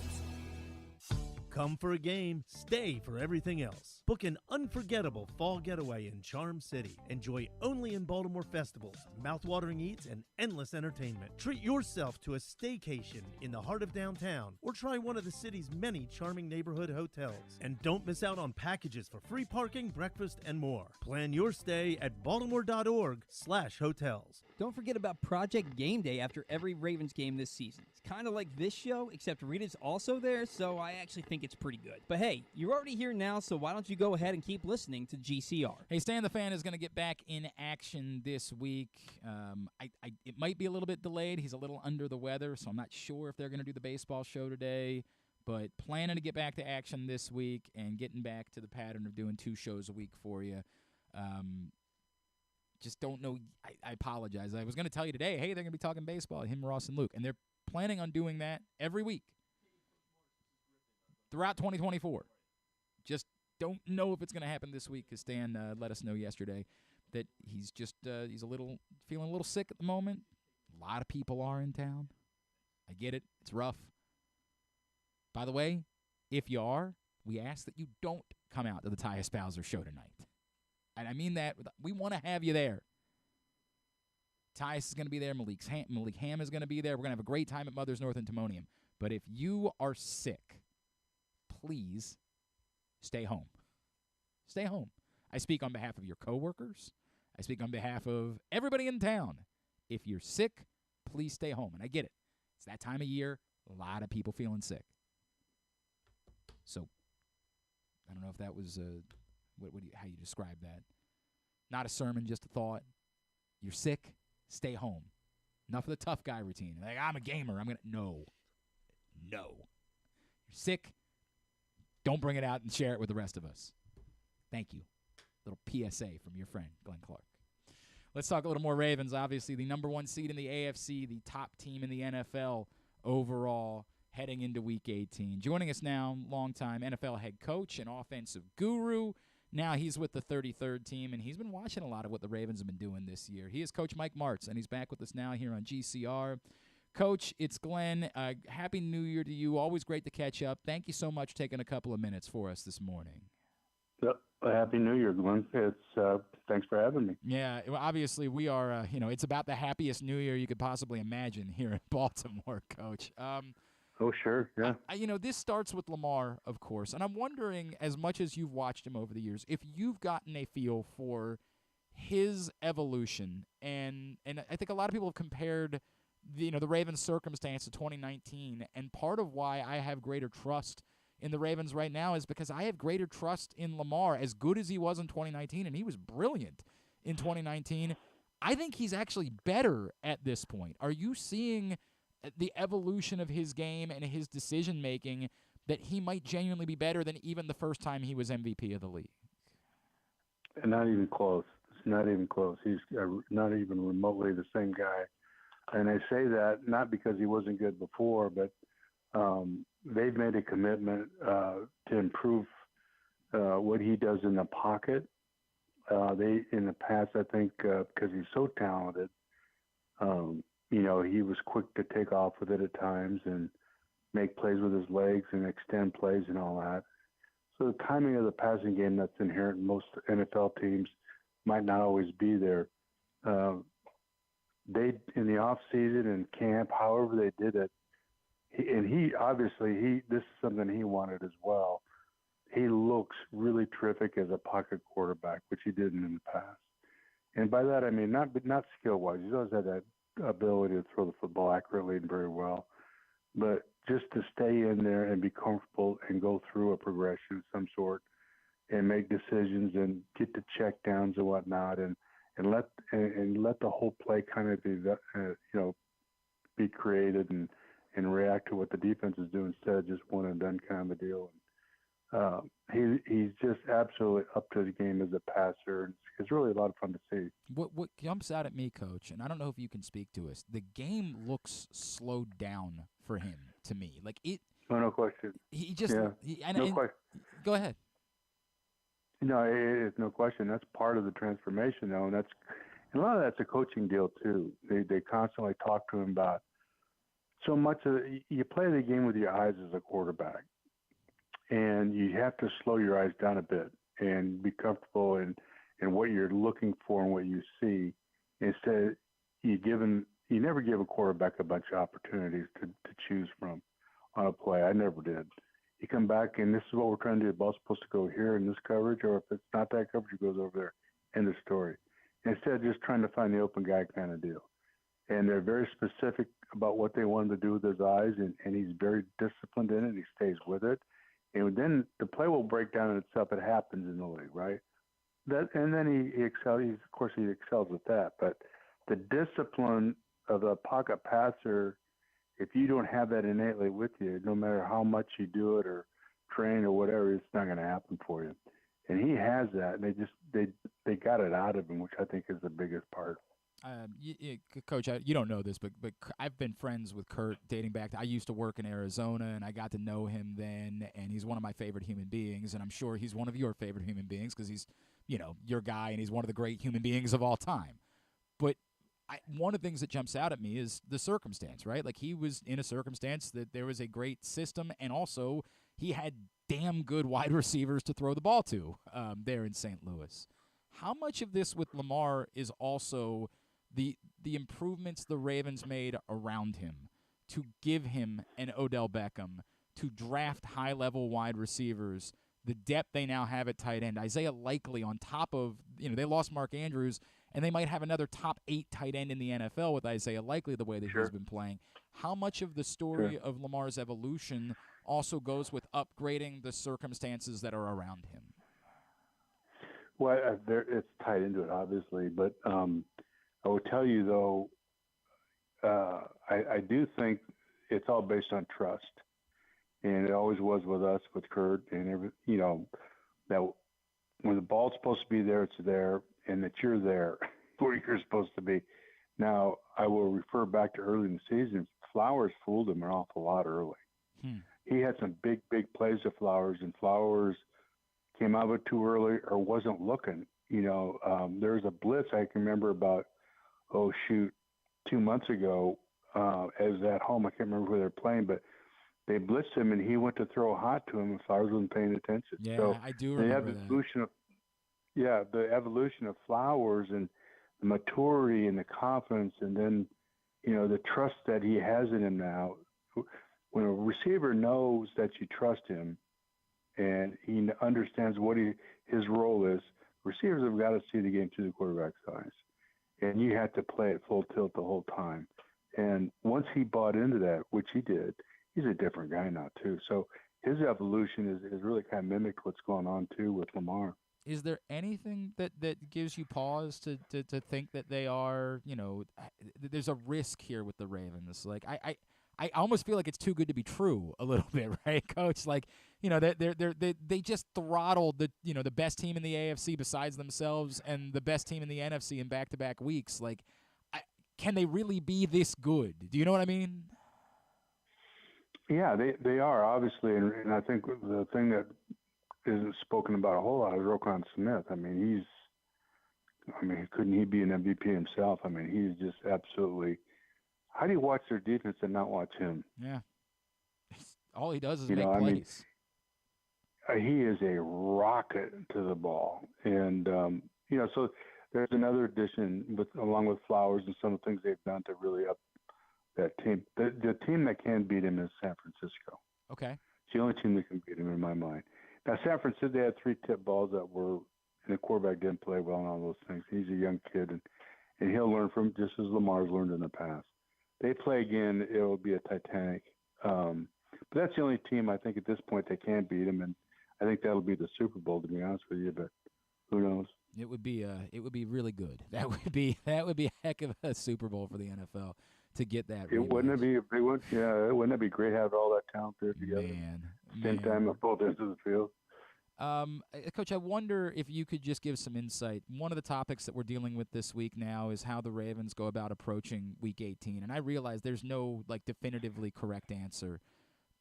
Come for a game, stay for everything else. Book an unforgettable fall getaway in Charm City. Enjoy only in Baltimore festivals, mouthwatering eats, and endless entertainment. Treat yourself to a staycation in the heart of downtown, or try one of the city's many charming neighborhood hotels. And don't miss out on packages for free parking, breakfast, and more. Plan your stay at baltimore.org/hotels. Don't forget about Project Game Day after every Ravens game this season. It's kind of like this show, except Rita's also there, so I actually think it's pretty good. But hey, you're already here now, so why don't you go ahead and keep listening to GCR. Hey, Stan the Fan is going to get back in action this week. It might be a little bit delayed. He's a little under the weather, so I'm not sure if they're going to do the baseball show today. But planning to get back to action this week and getting back to the pattern of doing 2 shows a week for you. just don't know. I apologize. I was going to tell you today, hey, they're going to be talking baseball, him, Ross, and Luke. And they're planning on doing that every week throughout 2024. Just don't know if it's going to happen this week, because Stan let us know yesterday that he's just he's feeling a little sick at the moment. A lot of people are in town. I get it. It's rough. By the way, if you are, we ask that you don't come out to the Tyus Bowser show tonight. And I mean that. We want to have you there. Tyus is going to be there. Malik Ham is going to be there. We're going to have a great time at Mother's North in Timonium. But if you are sick, please stay home. Stay home. I speak on behalf of your coworkers. I speak on behalf of everybody in town. If you're sick, please stay home. And I get it. It's that time of year. A lot of people feeling sick. So, I don't know if that was how you describe that. Not a sermon, just a thought. You're sick, stay home. Enough of the tough guy routine. Like, I'm a gamer. No. You're sick. Don't bring it out and share it with the rest of us. Thank you. Little PSA from your friend, Glenn Clark. Let's talk a little more Ravens. Obviously, the number 1 seed in the AFC, the top team in the NFL overall, heading into Week 18. Joining us now, longtime NFL head coach and offensive guru. Now he's with the 33rd team, and he's been watching a lot of what the Ravens have been doing this year. He is Coach Mike Martz, and he's back with us now here on GCR. Coach, it's Glenn. Happy New Year to you. Always great to catch up. Thank you so much for taking a couple of minutes for us this morning. Yep. Happy New Year, Glenn. Thanks for having me. Yeah, well, obviously we are, it's about the happiest New Year you could possibly imagine here in Baltimore, Coach. Oh, sure, yeah. This starts with Lamar, of course, and I'm wondering, as much as you've watched him over the years, if you've gotten a feel for his evolution, and I think a lot of people have compared the Ravens' circumstance to 2019, and part of why I have greater trust in the Ravens right now is because I have greater trust in Lamar. As good as he was in 2019, and he was brilliant in 2019, I think he's actually better at this point. Are you seeing the evolution of his game and his decision-making that he might genuinely be better than even the first time he was MVP of the league? Not even close. It's not even close. He's not even remotely the same guy. And I say that not because he wasn't good before, but they've made a commitment to improve what he does in the pocket. They, in the past, I think, because he's so talented, he was quick to take off with it at times and make plays with his legs and extend plays and all that. So the timing of the passing game that's inherent in most NFL teams might not always be there. They, in the off season and camp, however they did it, this is something he wanted as well. He looks really terrific as a pocket quarterback, which he didn't in the past. And by that I mean not skill-wise. He's always had that ability to throw the football accurately and very well, but just to stay in there and be comfortable and go through a progression of some sort and make decisions and get to check downs and whatnot, and let the whole play kind of be created and react to what the defense is doing instead of just one and done kind of a deal. He's just absolutely up to the game as a passer. It's really a lot of fun to see. What jumps out at me, Coach, and I don't know if you can speak to us, the game looks slowed down for him to me. Like it. No question. He just. Yeah. No question. Go ahead. No, it's no question. That's part of the transformation, though, and a lot of that's a coaching deal too. They constantly talk to him about so much of it. You play the game with your eyes as a quarterback, and you have to slow your eyes down a bit and be comfortable in what you're looking for and what you see. Instead, you never give a quarterback a bunch of opportunities to choose from on a play. I never did. You come back, and this is what we're trying to do. The ball's supposed to go here in this coverage, or if it's not that coverage, it goes over there. End of story. Instead of just trying to find the open guy kind of deal. And they're very specific about what they want him to do with his eyes, and he's very disciplined in it, and he stays with it. And then the play will break down in itself. It happens in the league, right? And then he excels. Of course, he excels at that. But the discipline of a pocket passer, if you don't have that innately with you, no matter how much you do it or train or whatever, it's not going to happen for you. And he has that. And they they got it out of him, which I think is the biggest part. Coach, you don't know this, but I've been friends with Kurt dating back to, I used to work in Arizona, and I got to know him then, and he's one of my favorite human beings, and I'm sure he's one of your favorite human beings because he's, your guy, and he's one of the great human beings of all time. But one of the things that jumps out at me is the circumstance, right? Like, he was in a circumstance that there was a great system, and also he had damn good wide receivers to throw the ball to there in St. Louis. How much of this with Lamar is also the improvements the Ravens made around him to give him an Odell Beckham, to draft high-level wide receivers, the depth they now have at tight end, Isaiah Likely on top of, they lost Mark Andrews, and they might have another top 8 tight end in the NFL with Isaiah Likely the way that he's been playing. How much of the story of Lamar's evolution also goes with upgrading the circumstances that are around him? Well, it's tied into it, obviously, but I will tell you, though, I do think it's all based on trust, and it always was with us, with Kurt, and that when the ball's supposed to be there, it's there, and that you're there where you're supposed to be. Now, I will refer back to early in the season. Flowers fooled him an awful lot early. He had some big plays of Flowers, and Flowers came out of it too early or wasn't looking. There was a blitz I can remember about, 2 months ago, as at home. I can't remember who they're playing, but they blitzed him, and he went to throw hot to him, and Flowers wasn't paying attention. Yeah, so I do remember the evolution of Flowers and the maturity and the confidence, and then, the trust that he has in him now. When a receiver knows that you trust him and he understands what his role is, receivers have got to see the game through the quarterback's eyes. And you have to play it full tilt the whole time. And once he bought into that, which he did, he's a different guy now, too. So his evolution is really kind of mimicked what's going on, too, with Lamar. Is there anything that gives you pause to think that they are, there's a risk here with the Ravens? Like, I almost feel like it's too good to be true a little bit, right, Coach? Like, they just throttled the best team in the AFC besides themselves and the best team in the NFC in back-to-back weeks. Like, can they really be this good? Do you know what I mean? Yeah, they are, obviously, and I think the thing that isn't spoken about a whole lot is Roquan Smith. Couldn't he be an MVP himself? He's just absolutely. How do you watch their defense and not watch him? Yeah, all he does is make plays. He is a rocket to the ball, and so there's another addition along with Flowers and some of the things they've done to really up that team. The team that can beat him is San Francisco. Okay, it's the only team that can beat him in my mind. Now, San Francisco, they had 3 tip balls that were, and the quarterback didn't play well and all those things. He's a young kid, and he'll learn from just as Lamar's learned in the past. They play again, it will be a Titanic. But that's the only team I think at this point that can beat him, and I think that'll be the Super Bowl, to be honest with you. But who knows? It would be really good. That would be a heck of a Super Bowl for the NFL to get that. Wouldn't it be a big one? Yeah, wouldn't it be great having all that talent there together? Same time at both ends of the field. Coach, I wonder if you could just give some insight. One of the topics that we're dealing with this week now is how the Ravens go about approaching Week 18. And I realize there's no definitively correct answer,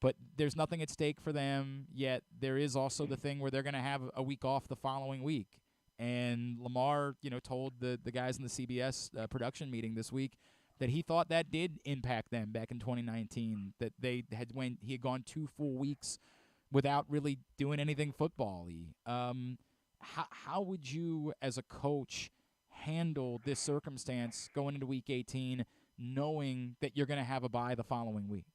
but there's nothing at stake for them, yet there is also the thing where they're going to have a week off the following week. And Lamar, told the guys in the CBS production meeting this week that he thought that did impact them back in 2019, that he had gone 2 full weeks without really doing anything football-y. How would you, as a coach, handle this circumstance going into Week 18, knowing that you're going to have a bye the following week?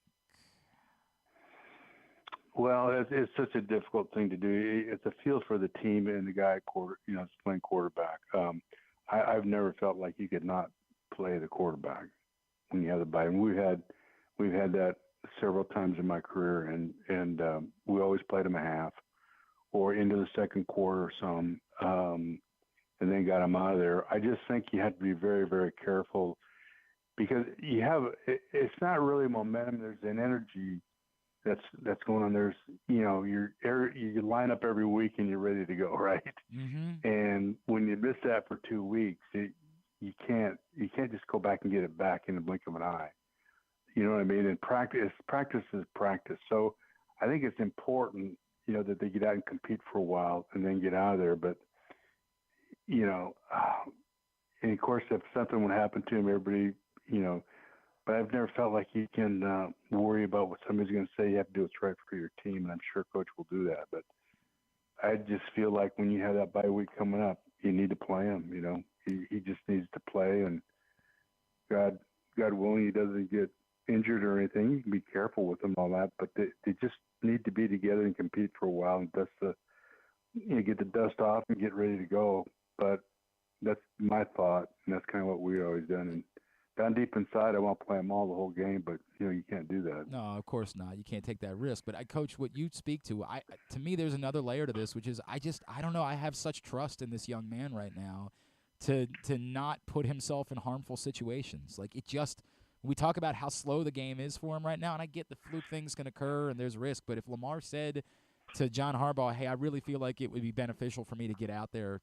Well, it's such a difficult thing to do. It's a feel for the team and the guy, playing quarterback. I've never felt like you could not play the quarterback when you have the bye. And we've had that several times in my career, and we always played them a half or into the second quarter or some, and then got them out of there. I just think you have to be very, very careful because it's not really momentum. There's an energy that's going on. There's, you line up every week and you're ready to go, right? Mm-hmm. And when you miss that for 2 weeks, you can't just go back and get it back in the blink of an eye. You know what I mean? And practice is practice. So I think it's important, that they get out and compete for a while and then get out of there. But, and of course, if something would happen to him, everybody, but I've never felt like you can worry about what somebody's going to say. You have to do what's right for your team, and I'm sure Coach will do that. But I just feel like when you have that bye week coming up, you need to play him. He just needs to play, and God willing, he doesn't get injured or anything. You can be careful with him, all that, but they just need to be together and compete for a while and get the dust off and get ready to go. But that's my thought, and that's kind of what we've always done. And down deep inside, I want to play them all the whole game, but you can't do that. No, of course not. You can't take that risk. But Coach, what you speak to, to me, there's another layer to this, which is I don't know. I have such trust in this young man right now to not put himself in harmful situations. Like we talk about how slow the game is for him right now, and I get the fluke things can occur and there's risk. But if Lamar said to John Harbaugh, hey, I really feel like it would be beneficial for me to get out there,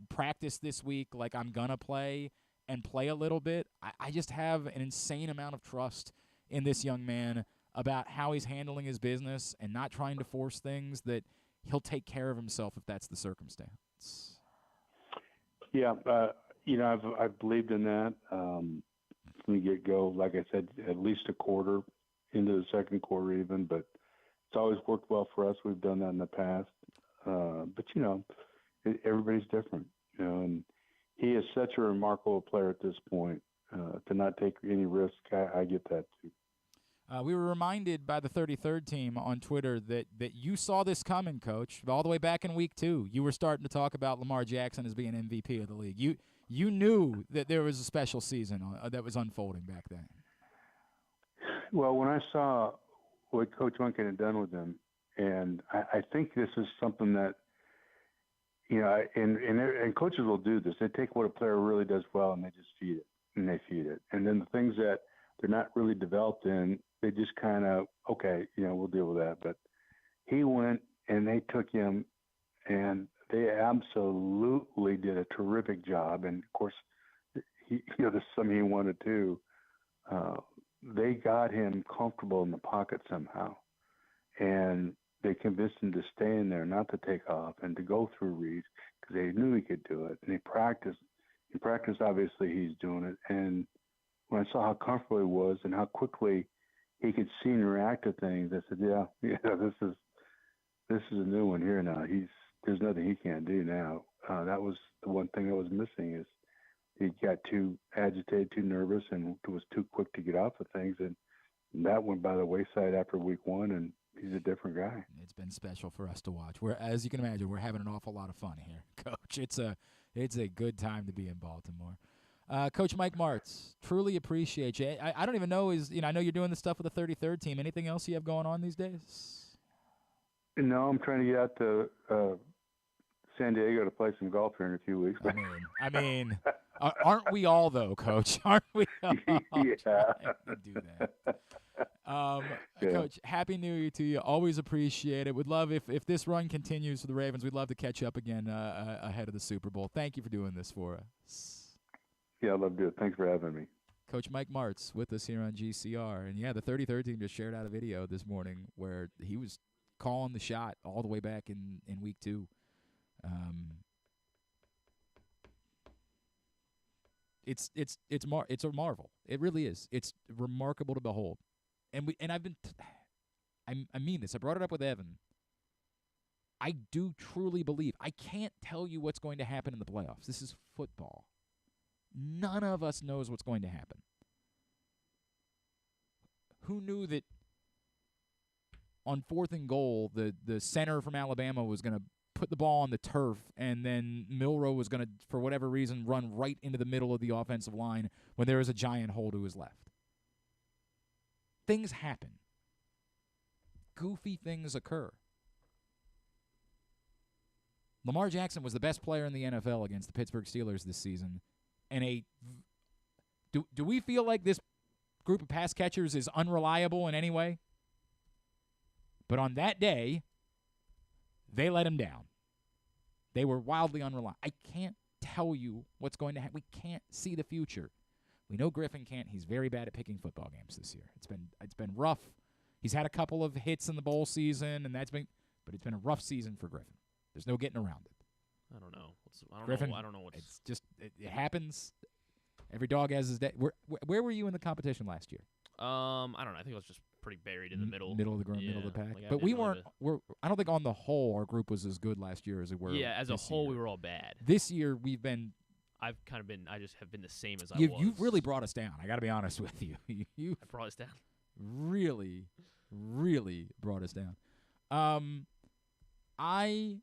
practice this week like I'm gonna play and play a little bit, I just have an insane amount of trust in this young man about how he's handling his business and not trying to force things, that he'll take care of himself if that's the circumstance. Yeah, I've believed in that from the get-go. Like I said, at least a quarter into the second quarter even, but it's always worked well for us. We've done that in the past. But, everybody's different, and he is such a remarkable player at this point. To not take any risk, I get that too. We were reminded by the 33rd team on Twitter that you saw this coming, Coach, all the way back in week 2. You were starting to talk about Lamar Jackson as being MVP of the league. You knew that there was a special season that was unfolding back then. Well, when I saw what Coach Munkin had done with him, and I think this is something that, and coaches will do this. They take what a player really does well and they just feed it, and then the things that they're not really developed in, they just kind of, okay, we'll deal with that. But he went and they took him, and they absolutely did a terrific job. And of course, this is something he wanted to. They got him comfortable in the pocket somehow, and they convinced him to stay in there, not to take off, and to go through reads because they knew he could do it. And he practiced. Obviously, he's doing it. And when I saw how comfortable he was and how quickly he could see and react to things, I said, yeah, this is a new one here now. There's nothing he can't do now. That was the one thing that was missing, is he got too agitated, too nervous, and was too quick to get off of things. And that went by the wayside after week 1, and he's a different guy. It's been special for us to watch. As you can imagine, we're having an awful lot of fun here, Coach. It's a good time to be in Baltimore. Coach Mike Martz, truly appreciate you. I don't even know I know you're doing this stuff with the 33rd team. Anything else you have going on these days? No, I'm trying to get out to San Diego to play some golf here in a few weeks. I mean, aren't we all though, Coach? Aren't we all? Yeah. Do that. Coach, Happy New Year to you. Always appreciate it. Would love if this run continues for the Ravens, we'd love to catch up again ahead of the Super Bowl. Thank you for doing this for us. Yeah, I'd love to do it. Thanks for having me. Coach Mike Martz with us here on GCR. And, the 33rd team just shared out a video this morning where he was calling the shot all the way back in week 2. It's a marvel. It really is. It's remarkable to behold. And I mean this. I brought it up with Evan. I do truly believe. I can't tell you what's going to happen in the playoffs. This is football. None of us knows what's going to happen. Who knew that on 4th and goal, the center from Alabama was going to put the ball on the turf, and then Milroe was going to, for whatever reason, run right into the middle of the offensive line when there was a giant hole to his left? Things happen. Goofy things occur. Lamar Jackson was the best player in the NFL against the Pittsburgh Steelers this season. And do we feel like this group of pass catchers is unreliable in any way? But on that day, they let him down. They were wildly unreliable. I can't tell you what's going to happen. We can't see the future. We know Griffin can't. He's very bad at picking football games this year. It's been rough. He's had a couple of hits in the bowl season, but it's been a rough season for Griffin. There's no getting around it. I don't know. I don't know what's. It's just it happens. Every dog has his day. Where were you in the competition last year? I don't know. I think I was just pretty buried in the middle of the middle of the pack. Like but we weren't. I don't think on the whole our group was as good last year as it were. Yeah, as a whole year. we were all bad. This year we've been. I just have been the same as I was. You've really brought us down. I got to be honest with you. You brought us down. Really, really brought us down. I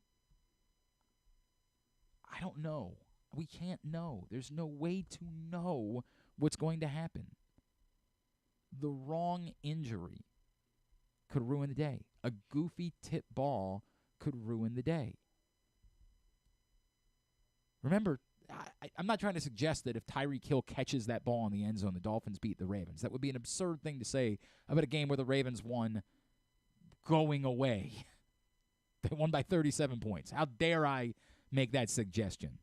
don't know. We can't know. There's no way to know what's going to happen. The wrong injury could ruin the day. A goofy tip ball could ruin the day. Remember, I'm not trying to suggest that if Tyreek Hill catches that ball in the end zone, the Dolphins beat the Ravens. That would be an absurd thing to say about a game where the Ravens won going away. They won by 37 points. How dare I make that suggestion?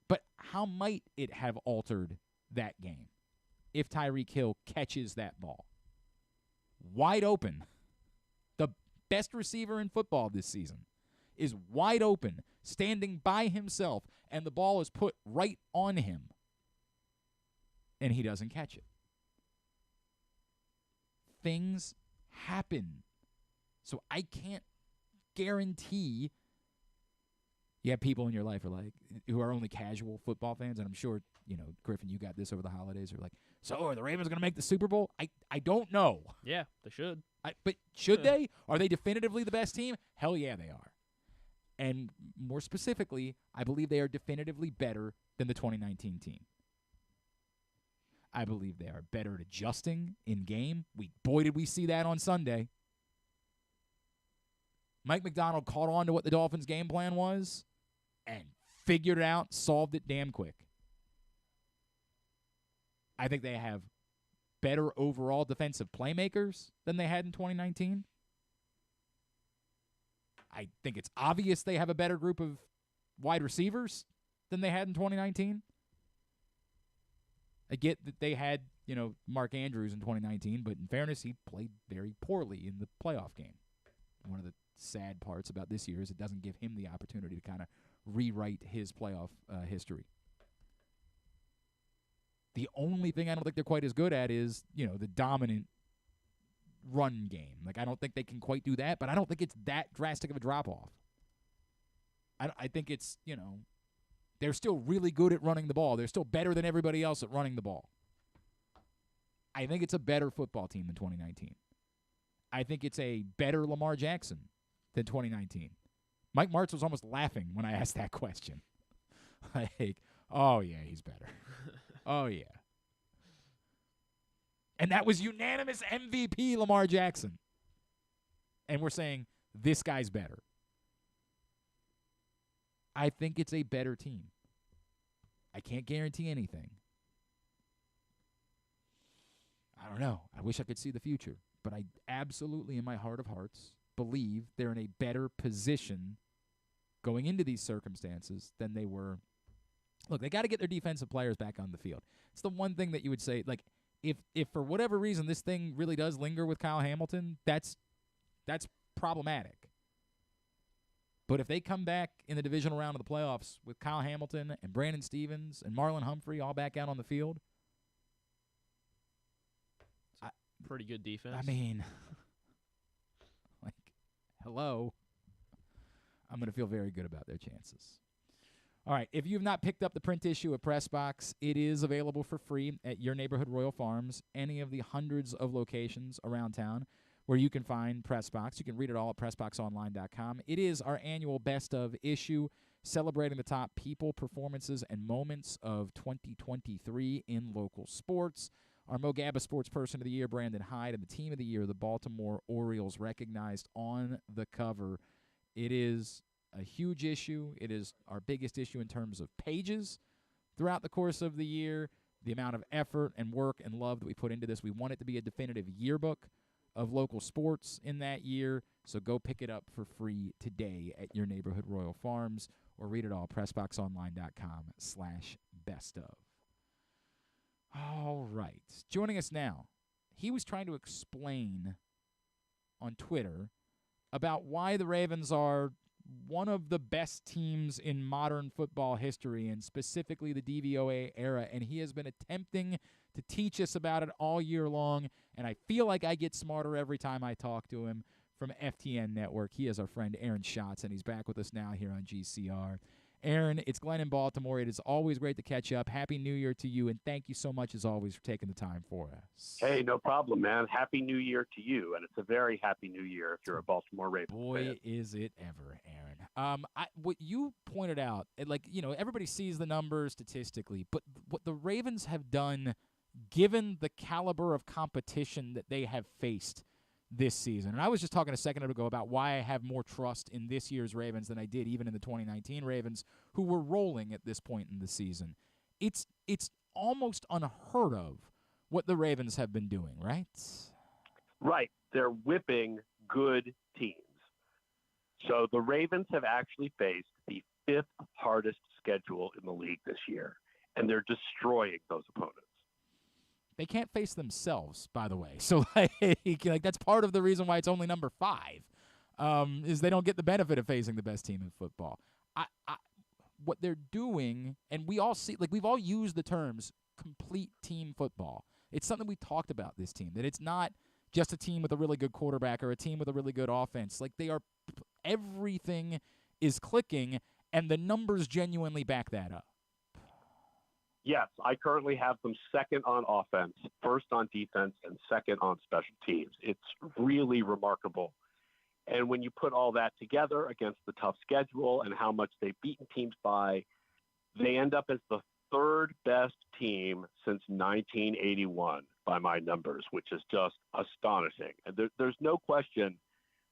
But how might it have altered that game if Tyreek Hill catches that ball? Wide open. The best receiver in football this season is wide open, standing by himself, and the ball is put right on him, and he doesn't catch it. Things happen. So I can't guarantee. You have people in your life who are only casual football fans, and I'm sure, Griffin, you got this over the holidays. Are like, so are the Ravens going to make the Super Bowl? I don't know. Yeah, they should. But should they? Are they definitively the best team? Hell yeah, they are. And more specifically, I believe they are definitively better than the 2019 team. I believe they are better at adjusting in game. Boy, did we see that on Sunday. Mike McDonald caught on to what the Dolphins' game plan was and figured it out, solved it damn quick. I think they have better overall defensive playmakers than they had in 2019. I think it's obvious they have a better group of wide receivers than they had in 2019. I get that they had, Mark Andrews in 2019, but in fairness, he played very poorly in the playoff game. One of the sad parts about this year is it doesn't give him the opportunity to kind of rewrite his playoff history. The only thing I don't think they're quite as good at is, the dominant run game. Like, I don't think they can quite do that, but I don't think it's that drastic of a drop-off. I think it's, they're still really good at running the ball. They're still better than everybody else at running the ball. I think it's a better football team than 2019. I think it's a better Lamar Jackson than 2019. Mike Martz was almost laughing when I asked that question. Like, oh, yeah, he's better. Oh, yeah. And that was unanimous MVP Lamar Jackson. And we're saying this guy's better. I think it's a better team. I can't guarantee anything. I don't know. I wish I could see the future. But I absolutely, in my heart of hearts, believe they're in a better position going into these circumstances than they were. Look, they got to get their defensive players back on the field. It's the one thing that you would say, like, if for whatever reason this thing really does linger with Kyle Hamilton, that's problematic. But if they come back in the divisional round of the playoffs with Kyle Hamilton and Brandon Stevens and Marlon Humphrey all back out on the field, pretty good defense. I mean, like, hello. I'm going to feel very good about their chances. All right, if you've not picked up the print issue of Press Box, it is available for free at your neighborhood Royal Farms, any of the hundreds of locations around town where you can find Press Box. You can read it all at PressBoxOnline.com. It is our annual Best of issue celebrating the top people, performances, and moments of 2023 in local sports. Our Mo Gabba Sports Person of the Year, Brandon Hyde, and the Team of the Year, the Baltimore Orioles, recognized on the cover. It is a huge issue. It is our biggest issue in terms of pages throughout the course of the year, the amount of effort and work and love that we put into this. We want it to be a definitive yearbook of local sports in that year, so go pick it up for free today at your neighborhood Royal Farms or read it all, PressBoxOnline.com/bestof. All right. Joining us now, he was trying to explain on Twitter about why the Ravens are one of the best teams in modern football history, and specifically the DVOA era, and he has been attempting to teach us about it all year long, and I feel like I get smarter every time I talk to him. From FTN Network, he is our friend Aaron Schatz, and he's back with us now here on GCR. Aaron, it's Glenn in Baltimore. It is always great to catch up. Happy New Year to you, and thank you so much, as always, for taking the time for us. Hey, no problem, man. Happy New Year to you, and it's a very happy New Year if you're a Baltimore Ravens Boy, fan. is it ever, Aaron. What you pointed out, everybody sees the numbers statistically, but what the Ravens have done, given the caliber of competition that they have faced this season. And I was just talking a second ago about why I have more trust in this year's Ravens than I did even in the 2019 Ravens, who were rolling at this point in the season. It's almost unheard of what the Ravens have been doing, right? Right. They're whipping good teams. So the Ravens have actually faced the 5th hardest schedule in the league this year, and they're destroying those opponents. They can't face themselves, by the way. So like that's part of the reason why it's only number 5, is they don't get the benefit of facing the best team in football. What they're doing, and we all see, like we've all used the terms complete team football. It's something we talked about this team, that it's not just a team with a really good quarterback or a team with a really good offense. Like everything is clicking, and the numbers genuinely back that up. Yes, I currently have them second on offense, first on defense, and second on special teams. It's really remarkable. And when you put all that together against the tough schedule and how much they've beaten teams by, they end up as the 3rd best team since 1981 by my numbers, which is just astonishing. And there's no question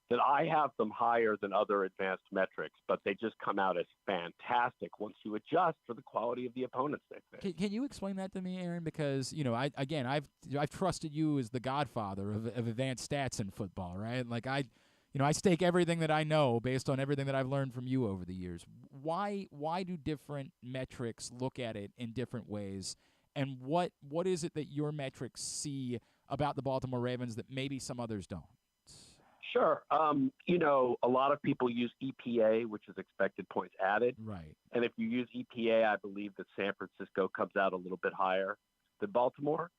that I have them higher than other advanced metrics, but they just come out as fantastic once you adjust for the quality of the opponents they face. Can you explain that to me, Aaron? Because I've trusted you as the godfather of advanced stats in football, right? Like I stake everything that I know based on everything that I've learned from you over the years. Why do different metrics look at it in different ways, and what is it that your metrics see about the Baltimore Ravens that maybe some others don't? Sure. A lot of people use EPA, which is expected points added. Right. And if you use EPA, I believe that San Francisco comes out a little bit higher than Baltimore.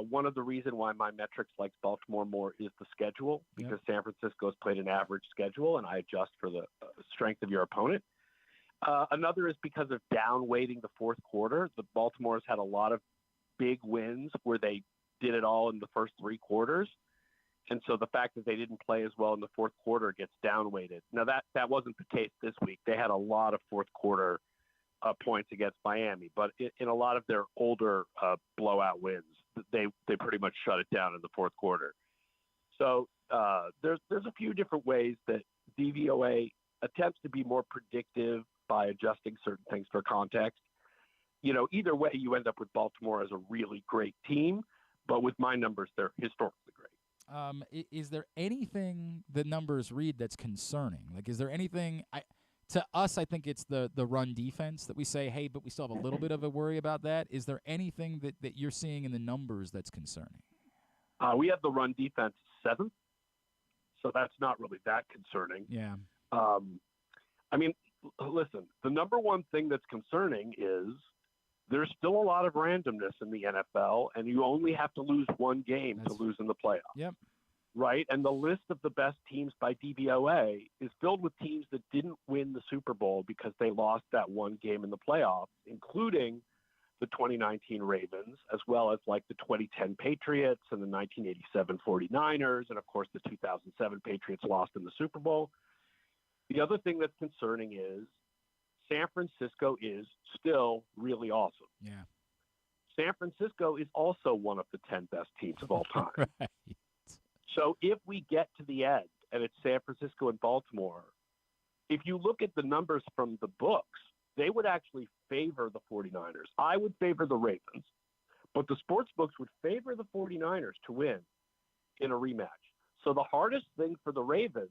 One of the reasons why my metrics likes Baltimore more is the schedule, because San Francisco has played an average schedule, and I adjust for the strength of your opponent. Another is because of down-weighting the fourth quarter. The Baltimore's had a lot of big wins where they did it all in the first 3 quarters. And so the fact that they didn't play as well in the fourth quarter gets down-weighted. Now, that wasn't the case this week. They had a lot of fourth quarter points against Miami, but in a lot of their older blowout wins, they pretty much shut it down in the fourth quarter. So there's a few different ways that DVOA attempts to be more predictive by adjusting certain things for context. Either way, you end up with Baltimore as a really great team, but with my numbers, they're historically great. Is there anything the numbers read that's concerning? Like, is there anything to us? I think it's the run defense that we say, hey, but we still have a little bit of a worry about that. Is there anything that you're seeing in the numbers that's concerning? We have the run defense 7th, so that's not really that concerning. Yeah. Listen, the number one thing that's concerning is there's still a lot of randomness in the NFL, and you only have to lose one game to lose in the playoffs. Yep. Right? And the list of the best teams by DVOA is filled with teams that didn't win the Super Bowl because they lost that one game in the playoffs, including the 2019 Ravens, as well as like the 2010 Patriots and the 1987 49ers, and of course the 2007 Patriots lost in the Super Bowl. The other thing that's concerning is San Francisco is still really awesome. Yeah. San Francisco is also one of the 10 best teams of all time. Right. So if we get to the end and it's San Francisco and Baltimore, if you look at the numbers from the books, they would actually favor the 49ers. I would favor the Ravens, but the sports books would favor the 49ers to win in a rematch. So the hardest thing for the Ravens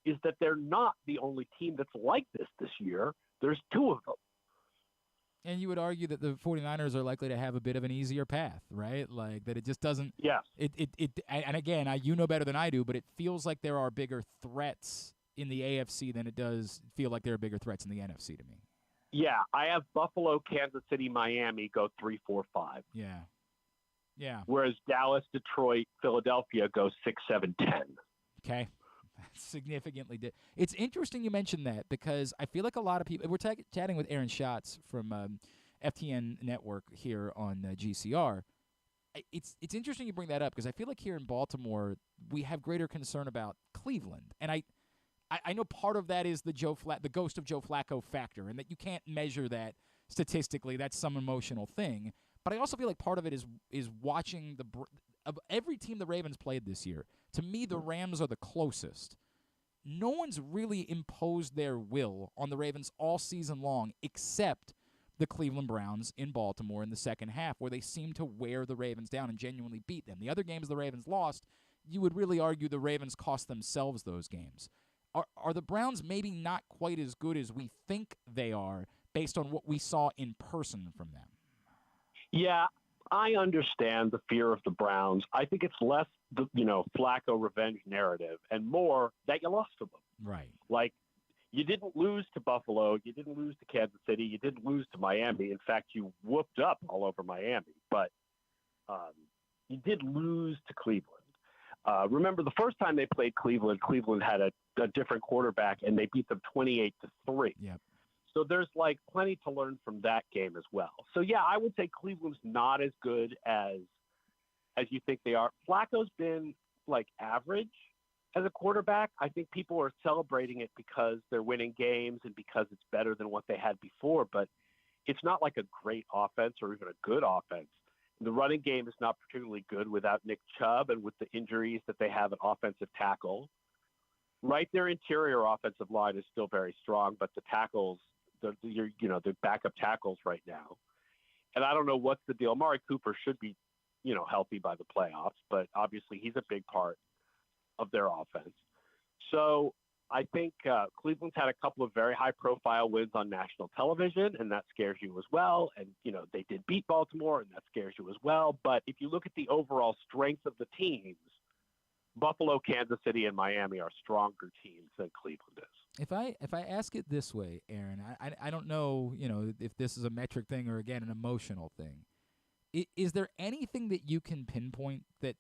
is that they're not the only team that's like this year. There's two of them. And you would argue that the 49ers are likely to have a bit of an easier path, right? Like that it just doesn't. Yes. And again, you know better than I do, but it feels like there are bigger threats in the AFC than it does feel like there are bigger threats in the NFC to me. Yeah, I have Buffalo, Kansas City, Miami go 3, 4, 5. Yeah. Whereas Dallas, Detroit, Philadelphia go 6, 7, 10. Okay. Significantly It's interesting you mentioned that because I feel like a lot of people – we're chatting with Aaron Schatz from FTN Network here on GCR. It's interesting you bring that up because I feel like here in Baltimore we have greater concern about Cleveland. And I know part of that is the ghost of Joe Flacco factor and that you can't measure that statistically. That's some emotional thing. But I also feel like part of it is watching of every team the Ravens played this year. To me, the Rams are the closest. No one's really imposed their will on the Ravens all season long except the Cleveland Browns in Baltimore in the second half, where they seem to wear the Ravens down and genuinely beat them. The other games the Ravens lost, you would really argue the Ravens cost themselves those games. Are the Browns maybe not quite as good as we think they are based on what we saw in person from them? Yeah, I understand the fear of the Browns. I think it's less the Flacco revenge narrative and more that you lost to them. Right. Like, you didn't lose to Buffalo. You didn't lose to Kansas City. You didn't lose to Miami. In fact, you whooped up all over Miami. But you did lose to Cleveland. Remember, the first time they played Cleveland, Cleveland had a different quarterback, and they beat them 28-3. Yep. So there's plenty to learn from that game as well. So yeah, I would say Cleveland's not as good as you think they are. Flacco's been average as a quarterback. I think people are celebrating it because they're winning games and because it's better than what they had before, but it's not like a great offense or even a good offense. The running game is not particularly good without Nick Chubb and with the injuries that they have at offensive tackle. Right, their interior offensive line is still very strong, but the tackles, the backup tackles right now. And I don't know what's the deal. Amari Cooper should be, healthy by the playoffs, but obviously he's a big part of their offense. So I think Cleveland's had a couple of very high-profile wins on national television, and that scares you as well. And, they did beat Baltimore, and that scares you as well. But if you look at the overall strength of the teams, Buffalo, Kansas City, and Miami are stronger teams than Cleveland is. If I ask it this way, Aaron, I don't know, if this is a metric thing or, again, an emotional thing. Is there anything that you can pinpoint that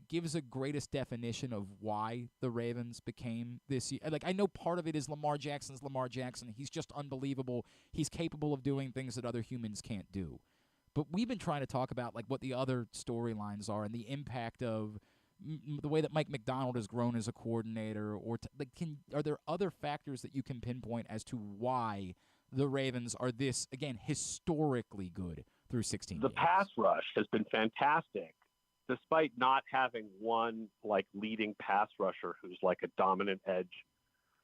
gives a greatest definition of why the Ravens became this year? I know part of it is Lamar Jackson's Lamar Jackson. He's just unbelievable. He's capable of doing things that other humans can't do. But we've been trying to talk about what the other storylines are and the impact of the way that Mike McDonald has grown as a coordinator, or are there other factors that you can pinpoint as to why the Ravens are this, again, historically good through 16 The games? pass rush has been fantastic, despite not having one leading pass rusher who's a dominant edge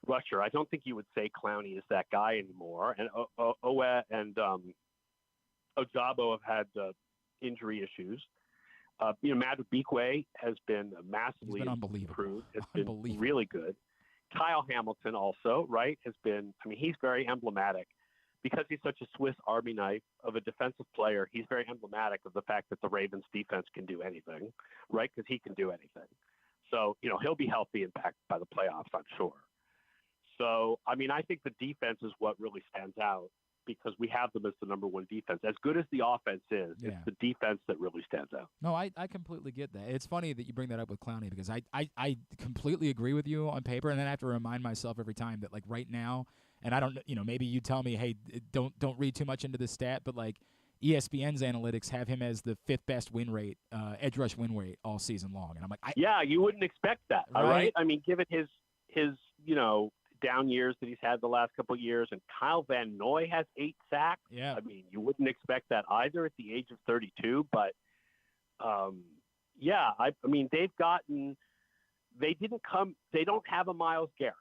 rusher. I don't think you would say Clowney is that guy anymore. And Owe and Ojabo have had injury issues. Matt Beakwe has been massively improved. It's been really good. Kyle Hamilton also, right, has been – he's very emblematic. Because he's such a Swiss Army knife of a defensive player, he's very emblematic of the fact that the Ravens defense can do anything, right, because he can do anything. So, he'll be healthy and back by the playoffs, I'm sure. So, I think the defense is what really stands out because we have them as the number one defense. As good as the offense is, it's the defense that really stands out. No, I completely get that. It's funny that you bring that up with Clowney because I completely agree with you on paper, and then I have to remind myself every time that, right now, and I don't, maybe you tell me, hey, don't read too much into this stat, but, ESPN's analytics have him as the fifth best win rate, edge rush win rate all season long. And I'm like, yeah, you wouldn't expect that, all right? Given his down years that he's had the last couple of years, and Kyle Van Noy has 8 sacks. Yeah. You wouldn't expect that either at the age of 32, but they don't have a Myles Garrett,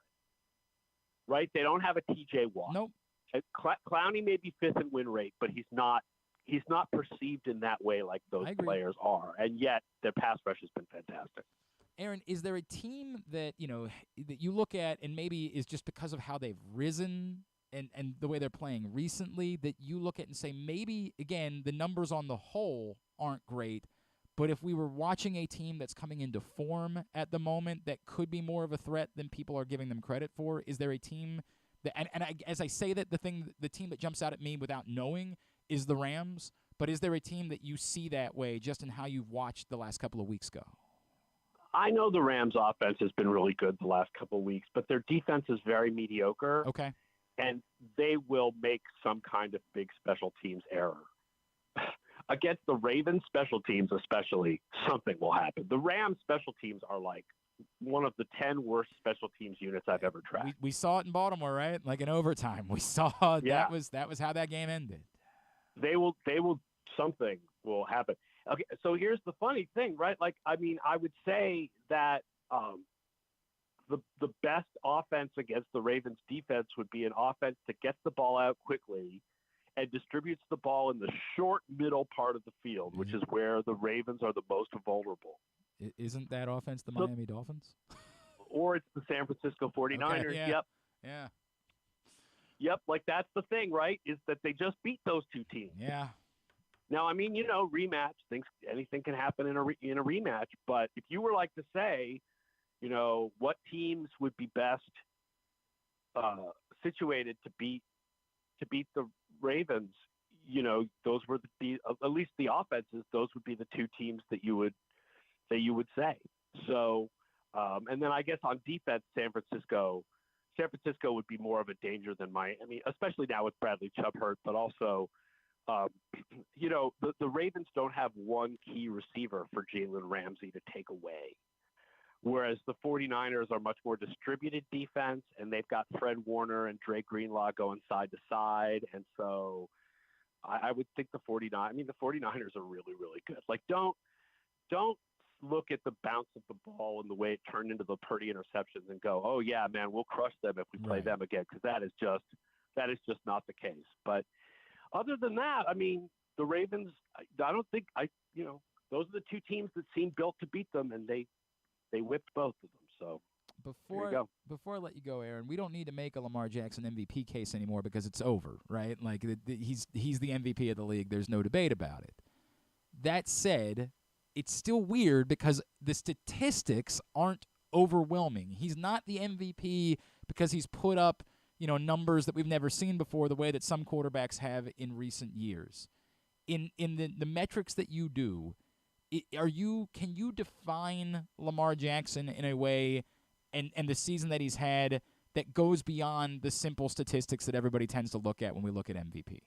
right? They don't have a TJ Watt. Nope. Clowney may be 5th in win rate, but he's not perceived in that way like those players are, and yet their pass rush has been fantastic. Aaron, is there a team that, that you look at and maybe is just because of how they've risen and the way they're playing recently that you look at and say maybe, again, the numbers on the whole aren't great, but if we were watching a team that's coming into form at the moment that could be more of a threat than people are giving them credit for, is there a team that, as I say that, the team that jumps out at me without knowing is the Rams, but is there a team that you see that way just in how you've watched the last couple of weeks go? I know the Rams' offense has been really good the last couple of weeks, but their defense is very mediocre. Okay. And they will make some kind of big special teams error. Against the Ravens special teams especially, something will happen. The Rams special teams are like one of the 10 worst special teams units I've ever tracked. We saw it in Baltimore, right? Like in overtime. We saw that was how that game ended. They will something will happen. Okay, so here's the funny thing, right? Like, I mean, I would say that the best offense against the Ravens defense would be an offense that gets the ball out quickly and distributes the ball in the short middle part of the field, which is where the Ravens are the most vulnerable. Isn't that offense the Miami Dolphins? Or it's the San Francisco 49ers. Okay, Yep. Yeah. Yep, like that's the thing, right, is that they just beat those two teams. Yeah. Now, I mean, rematch, anything can happen in a rematch, but if you were like to say, what teams would be best situated to beat the Ravens, those were at least the offenses, those would be the two teams that you would say. So, and then I guess on defense, San Francisco would be more of a danger than Miami, especially now with Bradley Chubb hurt, but also, the Ravens don't have one key receiver for Jalen Ramsey to take away. Whereas the 49ers are much more distributed defense, and they've got Fred Warner and Dre Greenlaw going side to side. And so I would think the 49ers are really, really good. Like, don't look at the bounce of the ball and the way it turned into the Purdy interceptions and go, oh, yeah, man, we'll crush them if we play them again, because that is just not the case. But other than that, I mean, the Ravens, I don't think those are the two teams that seem built to beat them, and they whipped both of them. So before I let you go, Aaron, we don't need to make a Lamar Jackson MVP case anymore because it's over, right? Like he's the MVP of the league. There's no debate about it. That said, it's still weird because the statistics aren't overwhelming. He's not the MVP because he's put up, numbers that we've never seen before the way that some quarterbacks have in recent years. In the metrics that you do, can you define Lamar Jackson in a way and the season that he's had that goes beyond the simple statistics that everybody tends to look at when we look at MVP?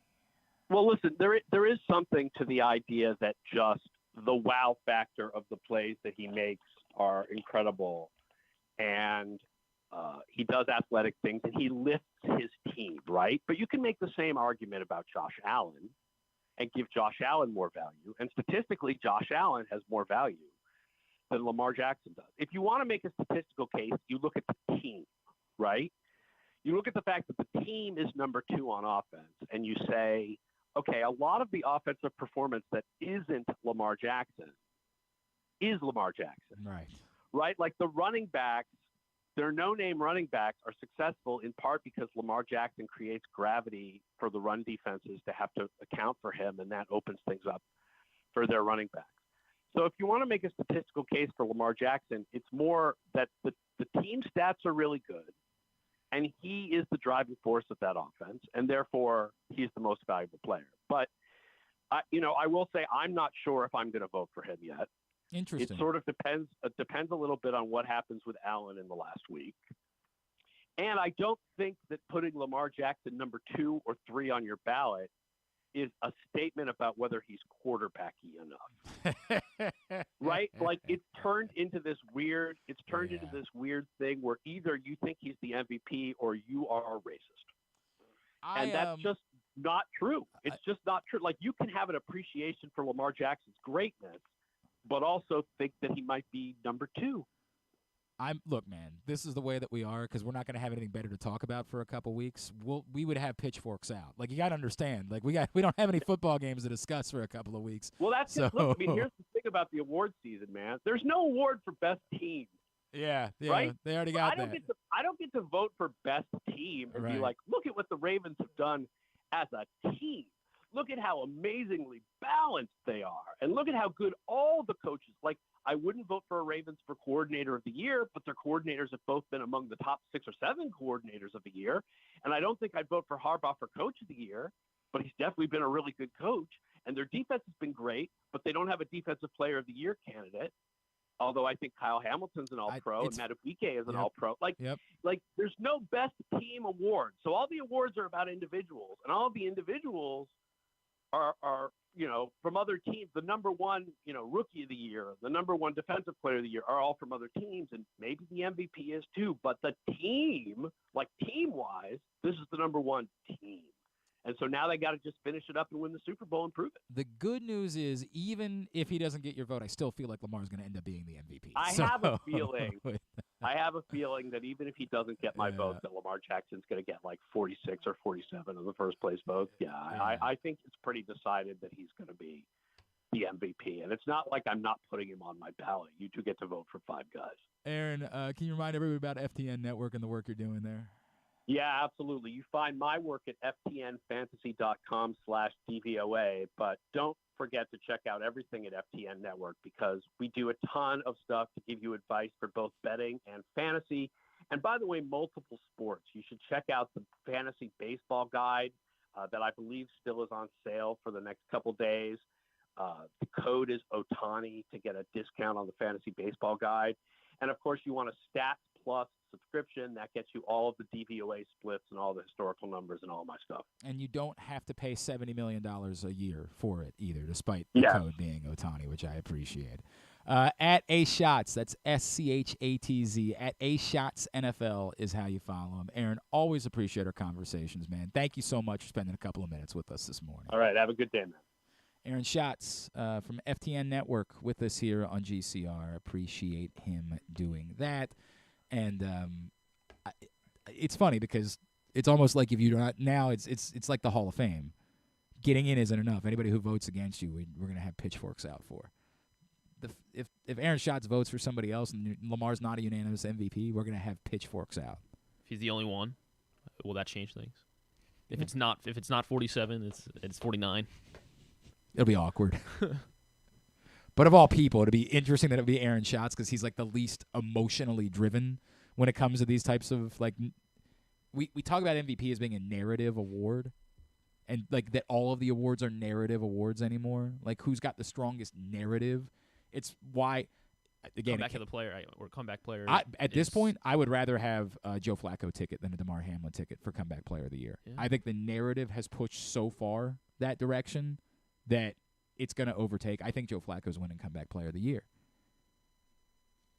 Well, listen, there is something to the idea that just the wow factor of the plays that he makes are incredible, and he does athletic things, and he lifts his team, right? But you can make the same argument about Josh Allen and give Josh Allen more value. And statistically, Josh Allen has more value than Lamar Jackson does. If you want to make a statistical case, you look at the team, right? You look at the fact that the team is number 2 on offense, and you say, okay, a lot of the offensive performance that isn't Lamar Jackson is Lamar Jackson. Right. Right? Like the running backs, their no-name running backs are successful in part because Lamar Jackson creates gravity for the run defenses to have to account for him, and that opens things up for their running backs. So if you want to make a statistical case for Lamar Jackson, it's more that the team stats are really good, and he is the driving force of that offense, and therefore he's the most valuable player. But, I will say I'm not sure if I'm going to vote for him yet. Interesting. It sort of depends. It depends a little bit on what happens with Allen in the last week. And I don't think that putting Lamar Jackson number 2 or 3 on your ballot is a statement about whether he's quarterbacky enough. Right? Like it's turned into this weird thing where either you think he's the MVP or you are a racist. And that's just not true. It's just not true. Like you can have an appreciation for Lamar Jackson's greatness, but also think that he might be number 2. Look, man, this is the way that we are because we're not going to have anything better to talk about for a couple weeks. We would have pitchforks out. Like you got to understand. Like we don't have any football games to discuss for a couple of weeks. Well, that's just, look. I mean, here's the thing about the award season, man. There's no award for best team. Yeah, right? They already got that. I don't get to vote for best team and be like, look at what the Ravens have done as a team. Look at how amazingly balanced they are, and look at how good all the coaches. Like, I wouldn't vote for a Ravens for coordinator of the year, but their coordinators have both been among the top 6 or 7 coordinators of the year. And I don't think I'd vote for Harbaugh for coach of the year, but he's definitely been a really good coach. And their defense has been great, but they don't have a defensive player of the year candidate. Although I think Kyle Hamilton's an all-pro and Madubuike is an all-pro. Like, there's no best team award. So all the awards are about individuals, and all the individuals are from other teams. The number one, rookie of the year, the number one defensive player of the year are all from other teams, and maybe the MVP is too. But the team, like team-wise, this is the number one team. And so now they got to just finish it up and win the Super Bowl and prove it. The good news is, even if he doesn't get your vote, I still feel like Lamar's going to end up being the MVP. I have a feeling that even if he doesn't get my vote, that Lamar Jackson's going to get like 46 or 47 of the first place votes. I think it's pretty decided that he's going to be the MVP. And it's not like I'm not putting him on my ballot. You do get to vote for 5 guys. Aaron, can you remind everybody about FTN Network and the work you're doing there? Yeah, absolutely. You find my work at ftnfantasy.com/DVOA, but don't forget to check out everything at FTN Network because we do a ton of stuff to give you advice for both betting and fantasy. And by the way, multiple sports. You should check out the fantasy baseball guide that I believe still is on sale for the next couple days. The code is Otani to get a discount on the fantasy baseball guide. And of course, you want a Stats Plus subscription that gets you all of the DVOA splits and all the historical numbers and all my stuff. And you don't have to pay $70 million a year for it either, despite the code being Otani, which I appreciate. At A Schatz, that's SCHATZ, at A Schatz NFL is how you follow him. Aaron, always appreciate our conversations, man. Thank you so much for spending a couple of minutes with us this morning. All right, have a good day, man. Aaron Schatz from FTN Network with us here on GCR. Appreciate him doing that. And it's funny because it's almost like if you're not now, it's like the Hall of Fame. Getting in isn't enough. Anybody who votes against you, we're going to have pitchforks out for. If Aaron Schatz votes for somebody else and Lamar's not a unanimous MVP, we're going to have pitchforks out. If he's the only one, will that change things? If it's not 47, it's 49. It'll be awkward. But of all people, it'd be interesting that it would be Aaron Schatz because he's like the least emotionally driven when it comes to these types of like. We talk about MVP as being a narrative award, and like that all of the awards are narrative awards anymore. Like who's got the strongest narrative? It's why. Again, comeback of the player or comeback player. At this point, I would rather have a Joe Flacco ticket than a DeMar Hamlin ticket for comeback player of the year. Yeah. I think the narrative has pushed so far that direction that it's going to overtake. I think Joe Flacco's winning comeback player of the year.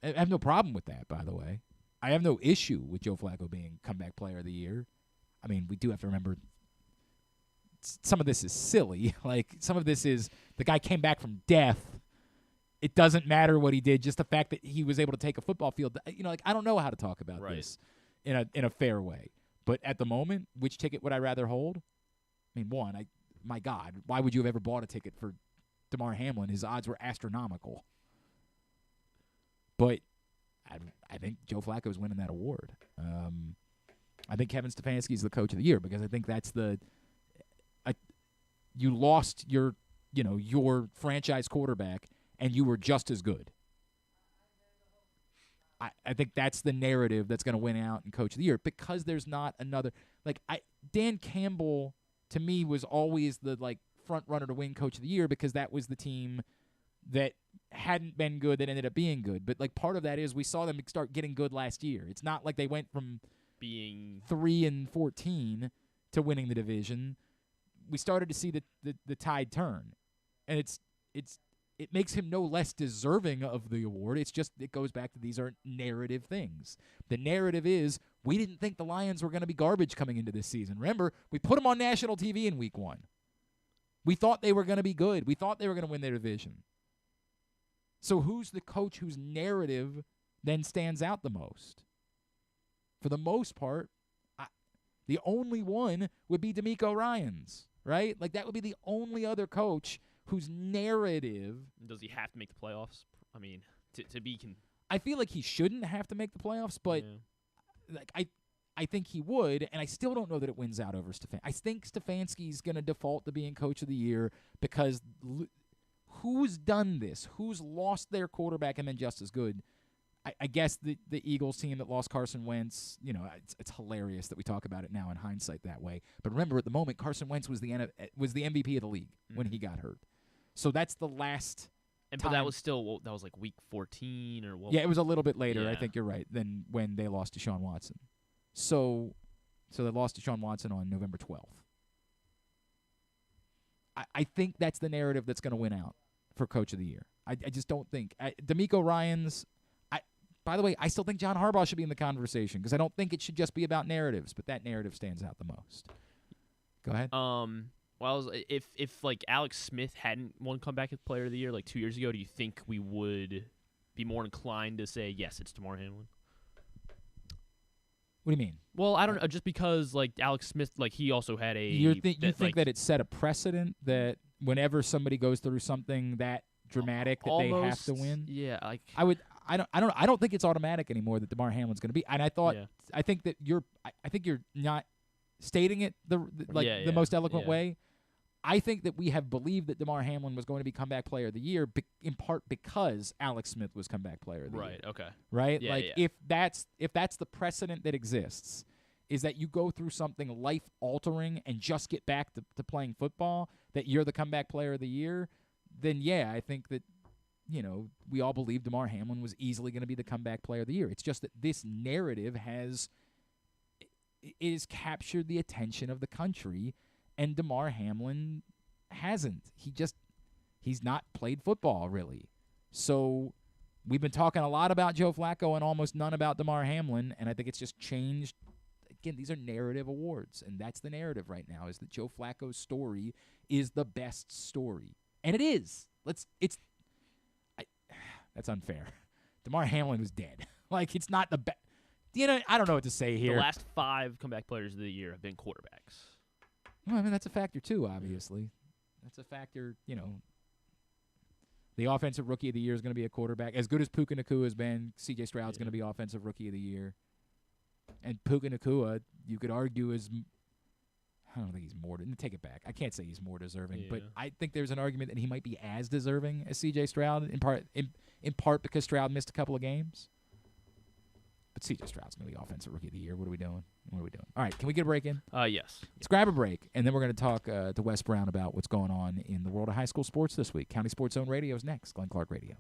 I have no problem with that, by the way. I have no issue with Joe Flacco being comeback player of the year. I mean, we do have to remember some of this is silly. Like, some of this is the guy came back from death. It doesn't matter what he did, just the fact that he was able to take a football field. You know, like, I don't know how to talk about this in a fair way. But at the moment, which ticket would I rather hold? I mean, my God, why would you have ever bought a ticket for DeMar Hamlin? His odds were astronomical. But I think Joe Flacco is winning that award. I think Kevin Stefanski is the coach of the year because I think that's you lost your franchise quarterback and you were just as good. I think that's the narrative that's going to win out in coach of the year because there's not another Dan Campbell to me was always the front runner to win coach of the year because that was the team that hadn't been good that ended up being good. But part of that is we saw them start getting good last year. It's not like they went from being 3-14 to winning the division. We started to see the tide turn. And it makes him no less deserving of the award. It's just it goes back to these are narrative things. The narrative is we didn't think the Lions were going to be garbage coming into this season. Remember, we put them on national TV in week 1. We thought they were going to be good. We thought they were going to win their division. So who's the coach whose narrative then stands out the most? For the most part, the only one would be DeMeco Ryans, right? Like that would be the only other coach whose narrative. Does he have to make the playoffs? I mean, to be. I feel like he shouldn't have to make the playoffs, but like I think he would, and I still don't know that it wins out over Stefanski. I think Stefanski's going to default to being coach of the year because who's done this? Who's lost their quarterback and been just as good? I guess the Eagles team that lost Carson Wentz, it's hilarious that we talk about it now in hindsight that way. But remember, at the moment, Carson Wentz was the MVP of the league when he got hurt. So that's the last But that was still like week 14 or what? Yeah, it was a little bit later, I think you're right, than when they lost to Deshaun Watson. So they lost to Deshaun Watson on November 12th. I think that's the narrative that's going to win out for Coach of the Year. I just don't think. D'Amico Ryans, by the way, I still think John Harbaugh should be in the conversation because I don't think it should just be about narratives, but that narrative stands out the most. Go ahead. Well, if like Alex Smith hadn't won Comeback Player of the Year like 2 years ago, do you think we would be more inclined to say yes, it's Damar Hamlin? What do you mean? Well, I don't know. Just because like Alex Smith, like he also had a. You think that it set a precedent that whenever somebody goes through something that dramatic that almost, they have to win? Yeah, like I don't think it's automatic anymore that Damar Hamlin's going to be. And I think that you're not stating it the most eloquent way. I think that we have believed that Damar Hamlin was going to be Comeback Player of the Year in part because Alex Smith was Comeback Player of the Year. Right, okay. Right? Yeah, if that's the precedent that exists, is that you go through something life-altering and just get back to playing football, that you're the Comeback Player of the Year, then I think that, we all believe Damar Hamlin was easily going to be the Comeback Player of the Year. It's just that this narrative has captured the attention of the country, and Damar Hamlin hasn't. He's not played football, really. So we've been talking a lot about Joe Flacco and almost none about Damar Hamlin, and I think it's just changed. Again, these are narrative awards, and that's the narrative right now, is that Joe Flacco's story is the best story. And it is. That's unfair. Damar Hamlin was dead. It's not the best. I don't know what to say here. The last 5 Comeback Players of the Year have been quarterbacks. Well, I mean, that's a factor, too, obviously. That's a factor, The Offensive Rookie of the Year is going to be a quarterback. As good as Puka Nacua has been, C.J. Stroud's going to be Offensive Rookie of the Year. And Puka Nacua, you could argue, I don't think he's more. Take it back. I can't say he's more deserving, but I think there's an argument that he might be as deserving as C.J. Stroud, in part because Stroud missed a couple of games. But C.J. Stroud's going to be Offensive Rookie of the Year. What are we doing? All right, can we get a break in? Yes. Let's grab a break, and then we're going to talk to Wes Brown about what's going on in the world of high school sports this week. County Sports Zone Radio is next. Glenn Clark Radio.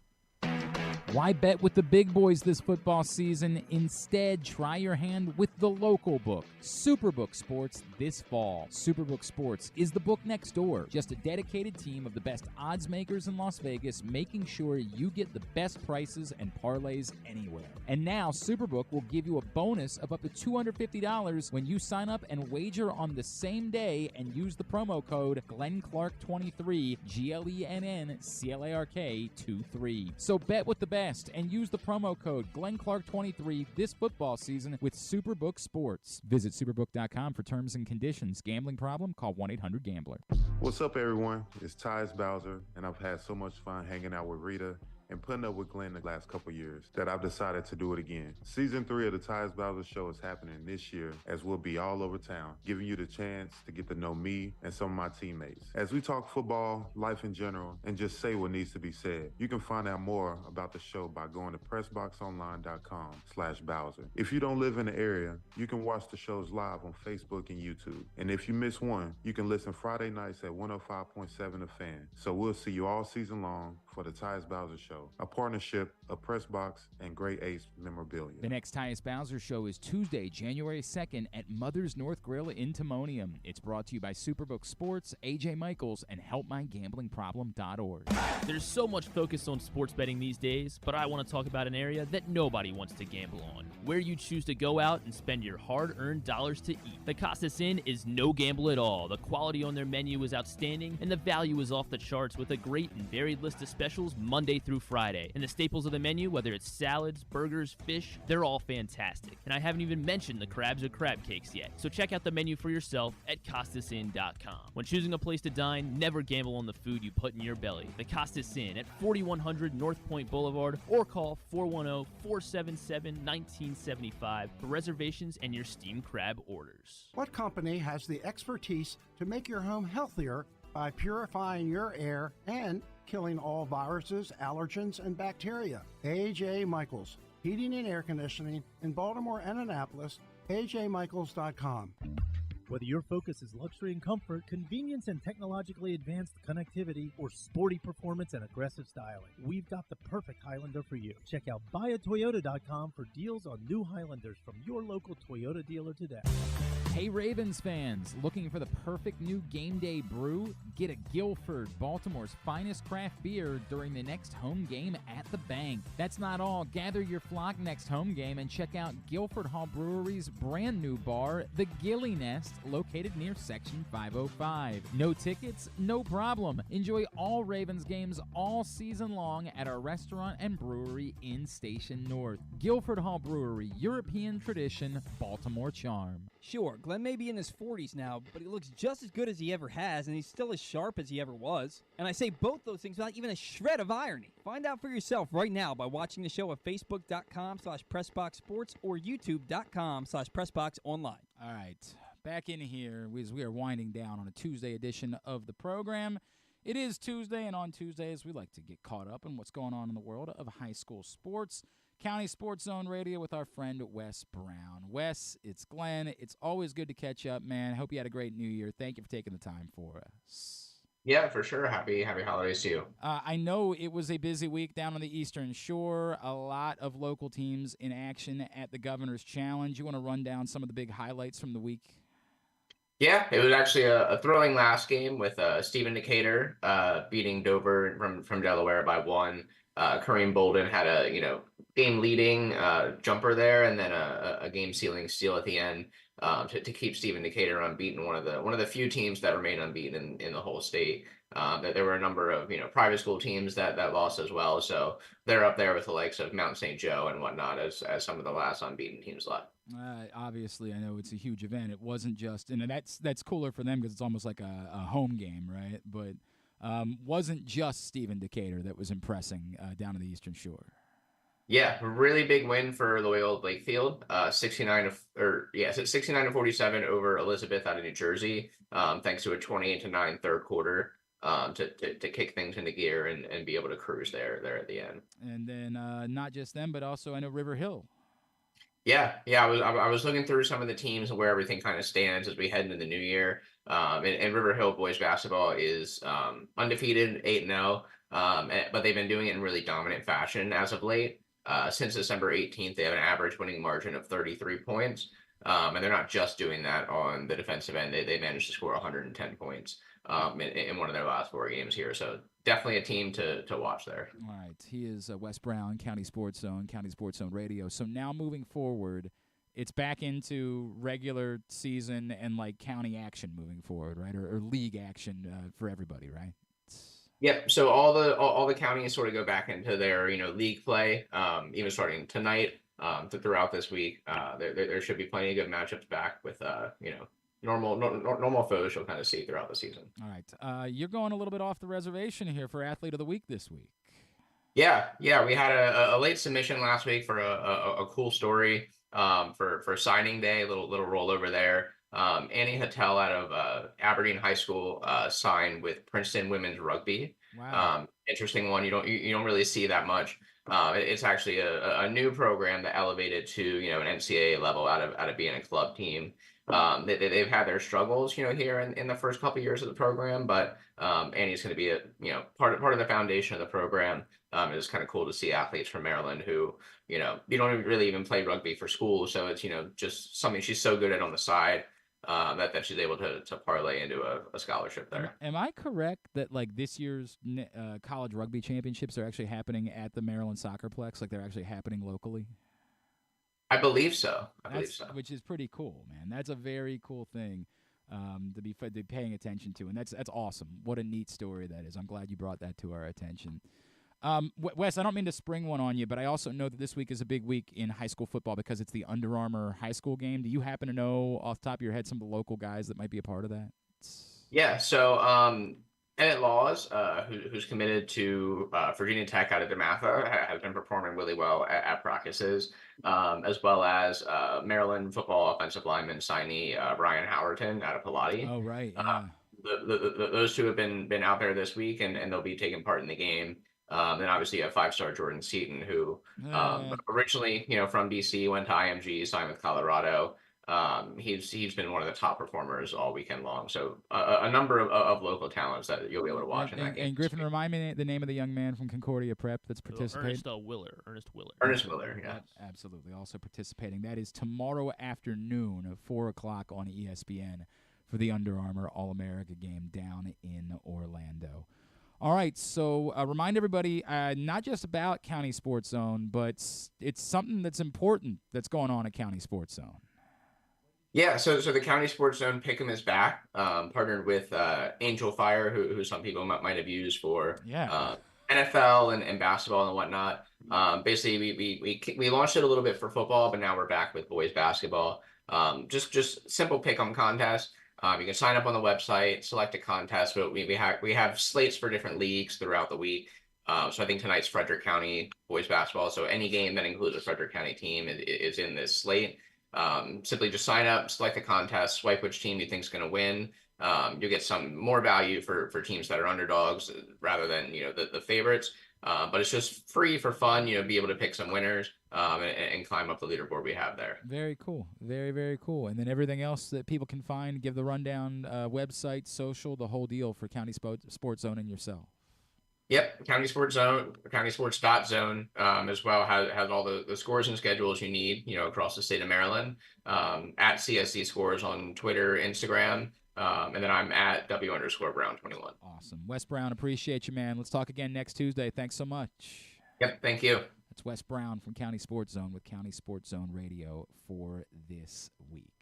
Why bet with the big boys this football season? Instead, try your hand with the local book, Superbook Sports, this fall. Superbook Sports is the book next door. Just a dedicated team of the best odds makers in Las Vegas, making sure you get the best prices and parlays anywhere. And now, Superbook will give you a bonus of up to $250 when you sign up and wager on the same day and use the promo code GlennClark23, GLENNCLARK23. So bet with the best and use the promo code GlennClark23 this football season with Superbook Sports. Visit superbook.com for terms and conditions. Gambling problem? Call 1-800-GAMBLER. What's up, everyone? It's Tyus Bowser, and I've had so much fun hanging out with Rita and putting up with Glenn the last couple years that I've decided to do it again. Season 3 of the Tyus Bowser Show is happening this year, as we'll be all over town, giving you the chance to get to know me and some of my teammates. As we talk football, life in general, and just say what needs to be said. You can find out more about the show by going to PressBoxOnline.com/Bowser. If you don't live in the area, you can watch the shows live on Facebook and YouTube. And if you miss one, you can listen Friday nights at 105.7 The Fan. So we'll see you all season long for the Tyus Bowser Show, a partnership of PressBox and Great Ace Memorabilia. The next Tyus Bowser Show is Tuesday, January 2nd at Mother's North Grill in Timonium. It's brought to you by Superbook Sports, AJ Michaels, and HelpMyGamblingProblem.org. There's so much focus on sports betting these days, but I want to talk about an area that nobody wants to gamble on, where you choose to go out and spend your hard-earned dollars to eat. The Costas Inn is no gamble at all. The quality on their menu is outstanding, and the value is off the charts with a great and varied list of specials Monday through Friday. And the staples of the menu, whether it's salads, burgers, fish, they're all fantastic. And I haven't even mentioned the crabs or crab cakes yet. So check out the menu for yourself at CostasInn.com. When choosing a place to dine, never gamble on the food you put in your belly. The Costas Inn at 4100 North Point Boulevard, or call 410-477-1975 for reservations and your steamed crab orders. What company has the expertise to make your home healthier by purifying your air and killing all viruses, allergens, and bacteria? A.J. Michaels, Heating and Air Conditioning in Baltimore and Annapolis, ajmichaels.com. Whether your focus is luxury and comfort, convenience and technologically advanced connectivity, or sporty performance and aggressive styling, we've got the perfect Highlander for you. Check out buyatoyota.com for deals on new Highlanders from your local Toyota dealer today. Hey Ravens fans, looking for the perfect new game day brew? Get a Guilford, Baltimore's finest craft beer during the next home game at the Bank. That's not all. Gather your flock next home game and check out Guilford Hall Brewery's brand new bar, the Gilly Nest, located near Section 505. No tickets? No problem. Enjoy all Ravens games all season long at our restaurant and brewery in Station North. Guilford Hall Brewery, European tradition, Baltimore charm. Sure, Glenn may be in his 40s now, but he looks just as good as he ever has, and he's still as sharp as he ever was. And I say both those things without even a shred of irony. Find out for yourself right now by watching the show at facebook.com/PressBoxSports or youtube.com/PressBoxOnline. All right, back in here as we are winding down on a Tuesday edition of the program. It is Tuesday, and on Tuesdays we like to get caught up in what's going on in the world of high school sports. County Sports Zone Radio with our friend Wes Brown. Wes, it's Glenn. It's always good to catch up, man. I hope you had a great New Year. Thank you for taking the time for us. Yeah, for sure. Happy holidays to you. I know it was a busy week down on the Eastern Shore. A lot of local teams in action at the Governor's Challenge. You want to run down some of the big highlights from the week? Yeah, it was actually a thrilling last game with Stephen Decatur beating Dover from Delaware by 1. Kareem Bolden had a game-leading jumper there, and then a game-sealing steal at the end to keep Stephen Decatur unbeaten. One of the few teams that remain unbeaten in the whole state. That there were a number of private school teams that lost as well, so they're up there with the likes of Mount St. Joe and whatnot as some of the last unbeaten teams left. Obviously, I know it's a huge event. It wasn't just, and that's cooler for them because it's almost like a home game, right? But wasn't just Stephen Decatur that was impressing down on the Eastern Shore. Yeah, really big win for Loyola Blakefield, 69-47 over Elizabeth out of New Jersey, thanks to a 28-9 third quarter to kick things into gear and be able to cruise there at the end. And then not just them, but also I know River Hill. Yeah, I was looking through some of the teams and where everything kind of stands as we head into the new year. And River Hill boys basketball is undefeated, 8-0, but they've been doing it in really dominant fashion as of late. Since December 18th, they have an average winning margin of 33 points, and they're not just doing that on the defensive end. They managed to score 110 points in one of their last 4 games here. So definitely a team to watch there. All right. He is Wes Brown, County Sports Zone Radio. So now moving forward, it's back into regular season and like county action moving forward, right? Or league action for everybody, right? Yep. So all the counties sort of go back into their league play, even starting tonight throughout this week. There should be plenty of good matchups back with normal foes you'll kind of see throughout the season. All right. You're going a little bit off the reservation here for Athlete of the Week this week. Yeah. We had a late submission last week for a cool story for signing day, a little rollover there. Annie Hattel out of Aberdeen High School signed with Princeton Women's Rugby. Wow. Interesting one. You don't really see that much. It's actually a new program that elevated to an NCAA level out of being a club team. They've had their struggles here in the first couple of years of the program, but Annie's going to be part of the foundation of the program. It's kind of cool to see athletes from Maryland who you don't really even play rugby for school, so it's just something she's so good at on the side. That she's able to parlay into a scholarship there. Am I correct that like this year's college rugby championships are actually happening at the Maryland Soccerplex? Like they're actually happening locally? I believe so. Which is pretty cool, man. That's a very cool thing to be paying attention to, and that's awesome. What a neat story that is. I'm glad you brought that to our attention. Wes, I don't mean to spring one on you, but I also know that this week is a big week in high school football because it's the Under Armour high school game. Do you happen to know off the top of your head some of the local guys that might be a part of that? Yeah, so Emmett Laws, who's committed to Virginia Tech out of DeMatha, has been performing really well at practices, as well as Maryland football offensive lineman signee Ryan Howerton out of Pilati. Oh, right, yeah. Those two have been out there this week, and they'll be taking part in the game. And obviously, a 5-star Jordan Seaton, who originally, from DC, went to IMG, signed with Colorado. He's been one of the top performers all weekend long. So a number of local talents that you'll be able to watch in that game. And Griffin, remind me the name of the young man from Concordia Prep that's participating. Ernest Willer, yeah. Absolutely, also participating. That is tomorrow afternoon at 4 o'clock on ESPN for the Under Armour All-America game down in Orlando. All right, so remind everybody, not just about County Sports Zone, but it's something that's important that's going on at County Sports Zone. Yeah, so the County Sports Zone Pick'em is back, partnered with Angel Fire, who some people might have used for NFL and basketball and whatnot. Basically, we launched it a little bit for football, but now we're back with boys basketball. Just simple Pick'em contest. You can sign up on the website, select a contest, but we have slates for different leagues throughout the week. So I think tonight's Frederick County boys basketball. So any game that includes a Frederick County team is in this slate. Simply just sign up, select a contest, swipe which team you think is going to win. You'll get some more value for teams that are underdogs rather than the favorites. But it's just free for fun. Be able to pick some winners and climb up the leaderboard we have there. Very cool. Very, very cool. And then everything else that people can find, give the rundown, website, social, the whole deal for County Sports Zone and yourself. Yep, County Sports Zone, countysports.zone as well has all the scores and schedules you need, across the state of Maryland. At CSZ Scores on Twitter, Instagram, and then I'm at W_Brown21. Awesome. Wes Brown, appreciate you, man. Let's talk again next Tuesday. Thanks so much. Yep, thank you. That's Wes Brown from County Sports Zone with County Sports Zone Radio for this week.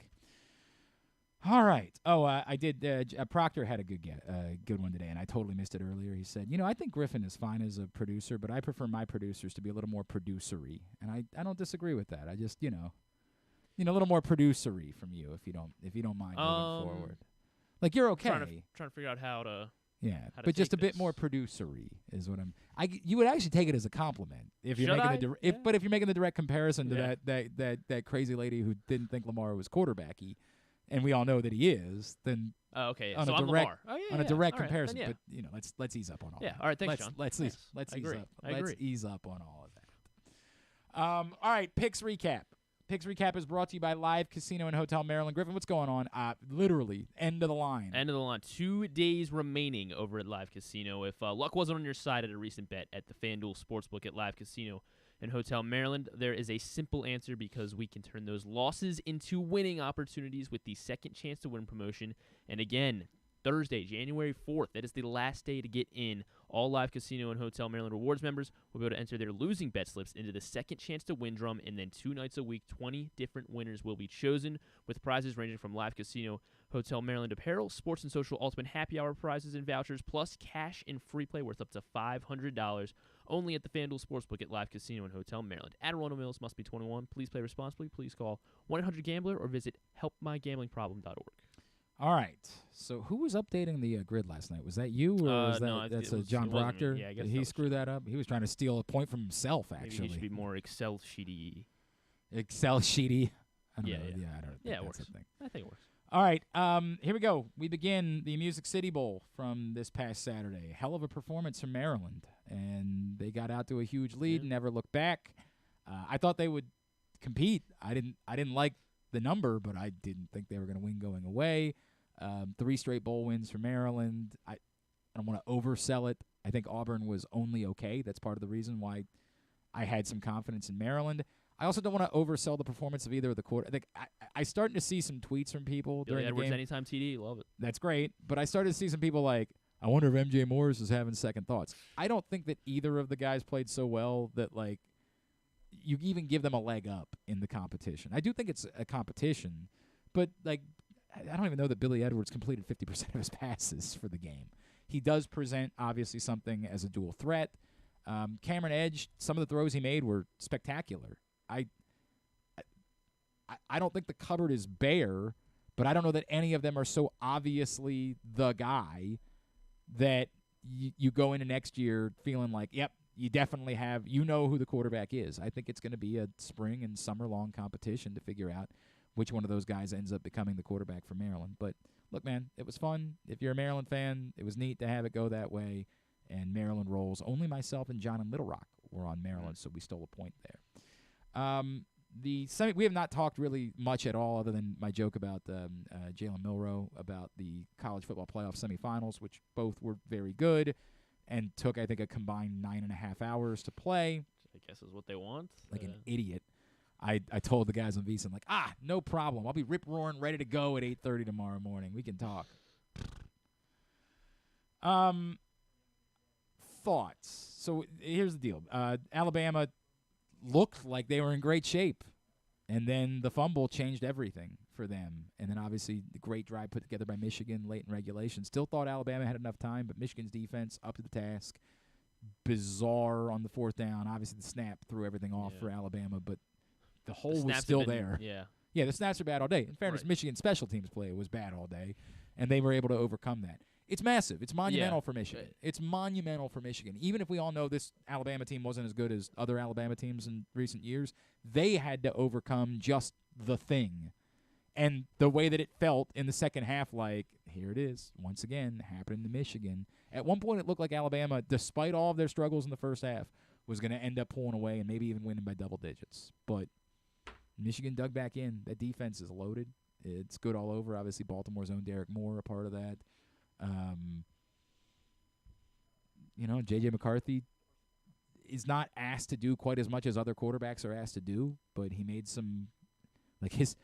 All right. Oh, I did. Proctor had a good one today, and I totally missed it earlier. He said, I think Griffin is fine as a producer, but I prefer my producers to be a little more producery, and I don't disagree with that. I just, a little more producery from you if you don't mind moving forward. Like you're okay. Trying to figure out how to. Yeah, but just a bit more producery is what you would actually take it as a compliment if you're but if you're making the direct comparison to that crazy lady who didn't think Lamar was quarterbacky. And we all know that he is. Then on a I'm direct Lamar. Oh, yeah, on a direct right, comparison. then, But let's ease up on all. Yeah. that. All right. Thanks, John. Let's ease up. I agree. Let's ease up on all of that. All right. Picks recap. Picks recap is brought to you by Live Casino and Hotel Maryland. Griffin, what's going on? Literally end of the line. 2 days remaining over at Live Casino. If luck wasn't on your side at a recent bet at the FanDuel Sportsbook at Live Casino and Hotel Maryland, there is a simple answer because we can turn those losses into winning opportunities with the second chance to win promotion. And again, Thursday, January 4th, that is the last day to get in. All Live Casino and Hotel Maryland Rewards members will be able to enter their losing bet slips into the second chance to win drum, and then 2 nights a week, 20 different winners will be chosen with prizes ranging from Live Casino, Hotel Maryland apparel, sports and social ultimate happy hour prizes and vouchers, plus cash and free play worth up to $500 only at the FanDuel Sportsbook at Live Casino and Hotel Maryland. Adderall Mills must be 21. Please play responsibly. Please call 1-800-GAMBLER or visit helpmygamblingproblem.org. All right. So who was updating the grid last night? Was that you or was that's John Proctor? Yeah, I guess Did he screw that up? He was trying to steal a point from himself, actually. Maybe he should be more Excel sheety. Excel sheety? I don't know. Yeah. I don't think it works. I think it works. All right. Here we go. We begin the Music City Bowl from this past Saturday. Hell of a performance from Maryland. And they got out to a huge lead and never looked back. I thought they would compete. I didn't like the number, but I didn't think they were going to win going away. 3 straight bowl wins for Maryland. I don't want to oversell it. I think Auburn was only okay. That's part of the reason why I had some confidence in Maryland. I also don't want to oversell the performance of either of the quarter. I think I started to see some tweets from people during Edwards the game. Anytime TD, love it. That's great, but I started to see some people like, I wonder if MJ Morris is having second thoughts. I don't think that either of the guys played so well that like you even give them a leg up in the competition. I do think it's a competition, but like I don't even know that Billy Edwards completed 50% of his passes for the game. He does present obviously something as a dual threat. Cameron Edge, some of the throws he made were spectacular. I don't think the cupboard is bare, but I don't know that any of them are so obviously the guy that you go into next year feeling like, yep, you definitely have, who the quarterback is. I think it's going to be a spring and summer-long competition to figure out which one of those guys ends up becoming the quarterback for Maryland. But, look, man, it was fun. If you're a Maryland fan, it was neat to have it go that way. And Maryland rolls. Only myself and John in Little Rock were on Maryland, so we stole a point there. We have not talked really much at all other than my joke about Jalen Milroe, about the college football playoff semifinals, which both were very good and took, I think, a combined 9.5 hours to play. I guess is what they want. Like an idiot. I told the guys on VEASAN, like, no problem. I'll be rip-roaring, ready to go at 8:30 tomorrow morning. We can talk. Thoughts. So here's the deal. Alabama looked like they were in great shape, and then the fumble changed everything for them. And then obviously the great drive put together by Michigan late in regulation. Still thought Alabama had enough time, but Michigan's defense up to the task. Bizarre on the fourth down. Obviously the snap threw everything off for Alabama, but the hole was still there. Yeah, the snaps are bad all day. In fairness, Michigan's special teams play was bad all day, and they were able to overcome that. It's massive. It's monumental for Michigan. It's monumental for Michigan. Even if we all know this Alabama team wasn't as good as other Alabama teams in recent years, they had to overcome just the thing. And the way that it felt in the second half, like, here it is, once again, happening to Michigan. At one point, it looked like Alabama, despite all of their struggles in the first half, was going to end up pulling away and maybe even winning by double digits. But Michigan dug back in. That defense is loaded. It's good all over. Obviously, Baltimore's own Derek Moore, a part of that. J.J. McCarthy is not asked to do quite as much as other quarterbacks are asked to do, but he made some, like, his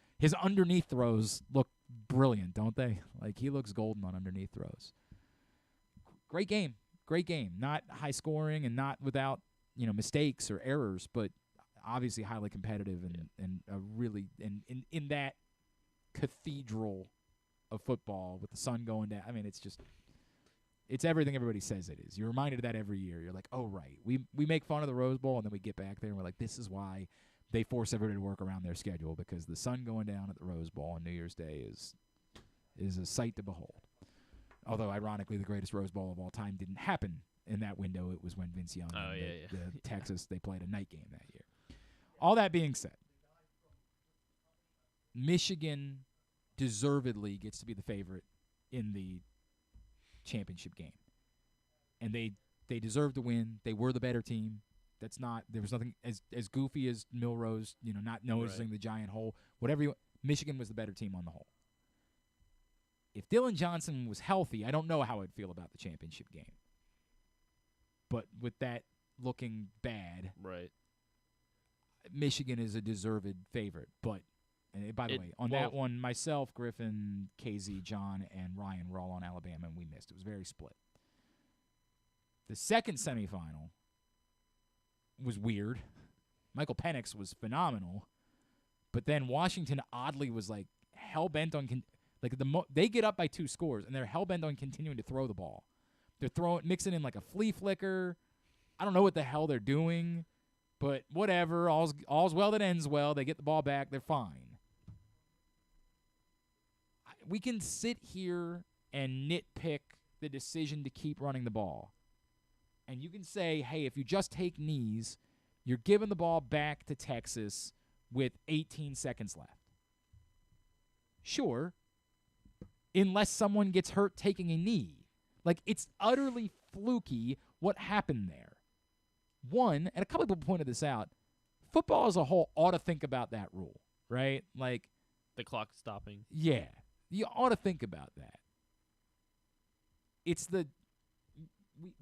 underneath throws look brilliant, don't they? Like, he looks golden on underneath throws. Great game. Not high scoring and not without, mistakes or errors, but obviously highly competitive and really in that cathedral of football with the sun going down. I mean, it's everything everybody says it is. You're reminded of that every year. You're like, oh, right. We make fun of the Rose Bowl, and then we get back there, and we're like, this is why they force everybody to work around their schedule, because the sun going down at the Rose Bowl on New Year's Day is a sight to behold. Although, ironically, the greatest Rose Bowl of all time didn't happen in that window. It was when Vince Young the Texas, they played a night game that year. All that being said, Michigan deservedly gets to be the favorite in the championship game. And they deserve to win. They were the better team. There was nothing as goofy as Milroe's, not noticing the giant hole. Michigan was the better team on the whole. If Dylan Johnson was healthy, I don't know how I'd feel about the championship game. But with that looking bad, Michigan is a deserved favorite. But, and by the way, on that one, myself, Griffin, KZ, John, and Ryan were all on Alabama, and we missed. It was very split. The second semifinal was weird. Michael Penix was phenomenal. But then Washington oddly was like hell-bent on they get up by 2 scores, and they're hell-bent on continuing to throw the ball. They're mixing in like a flea flicker. I don't know what the hell they're doing, but whatever. All's well that ends well. They get the ball back. They're fine. We can sit here and nitpick the decision to keep running the ball. And you can say, hey, if you just take knees, you're giving the ball back to Texas with 18 seconds left. Sure, unless someone gets hurt taking a knee. Like, it's utterly fluky what happened there. One, and a couple people pointed this out, football as a whole ought to think about that rule, right? Like, the clock stopping. Yeah, you ought to think about that. It's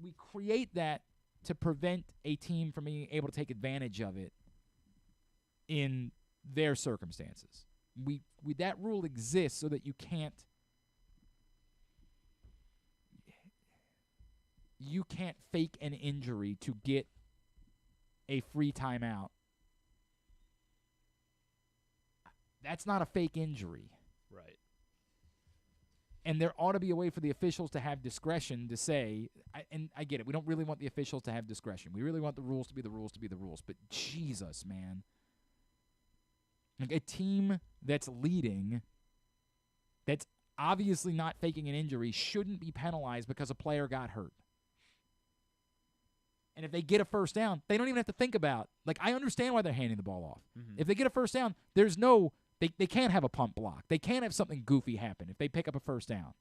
we create that to prevent a team from being able to take advantage of it in their circumstances. That rule exists so that you can't fake an injury to get a free timeout. That's not a fake injury. Right. And there ought to be a way for the officials to have discretion to say, and I get it, we don't really want the officials to have discretion. We really want the rules to be the rules to be the rules. But Jesus, man. Like a team that's leading, that's obviously not faking an injury, shouldn't be penalized because a player got hurt. And if they get a first down, they don't even have to think about, like, I understand why they're handing the ball off. Mm-hmm. If they get a first down, there's no, they can't have a punt block. They can't have something goofy happen if they pick up a first down.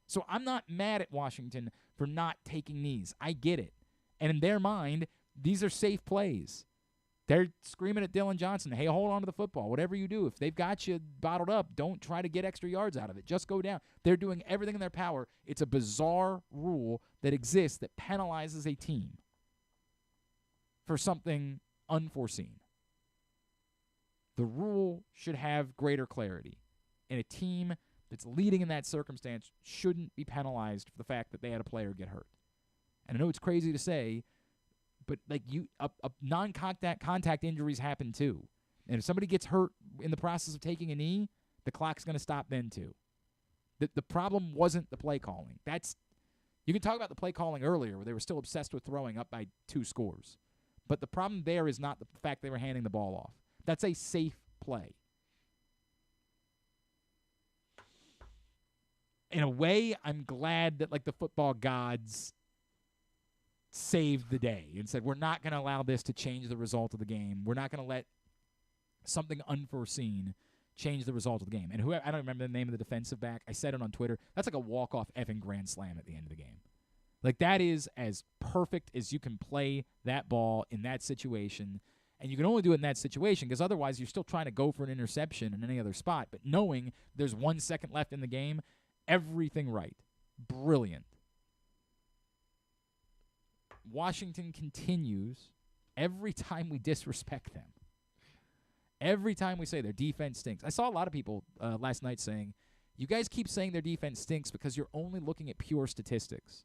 So I'm not mad at Washington for not taking knees. I get it. And in their mind, these are safe plays. They're screaming at Dylan Johnson, hey, hold on to the football. Whatever you do, if they've got you bottled up, don't try to get extra yards out of it. Just go down. They're doing everything in their power. It's a bizarre rule that exists that penalizes a team for something unforeseen. The rule should have greater clarity. And a team that's leading in that circumstance shouldn't be penalized for the fact that they had a player get hurt. And I know it's crazy to say, but like non-contact injuries happen too. And if somebody gets hurt in the process of taking a knee, the clock's going to stop then too. The problem wasn't the play calling. You can talk about the play calling earlier where they were still obsessed with throwing up by 2 scores. But the problem there is not the fact they were handing the ball off. That's a safe play. In a way, I'm glad that like the football gods saved the day and said, we're not going to allow this to change the result of the game. We're not going to let something unforeseen change the result of the game. And I don't remember the name of the defensive back. I said it on Twitter. That's like a walk-off effing grand slam at the end of the game. Like, that is as perfect as you can play that ball in that situation. And you can only do it in that situation because otherwise you're still trying to go for an interception in any other spot. But knowing there's 1 second left in the game, everything right. Brilliant. Washington continues every time we disrespect them. Every time we say their defense stinks. I saw a lot of people last night saying, you guys keep saying their defense stinks because you're only looking at pure statistics.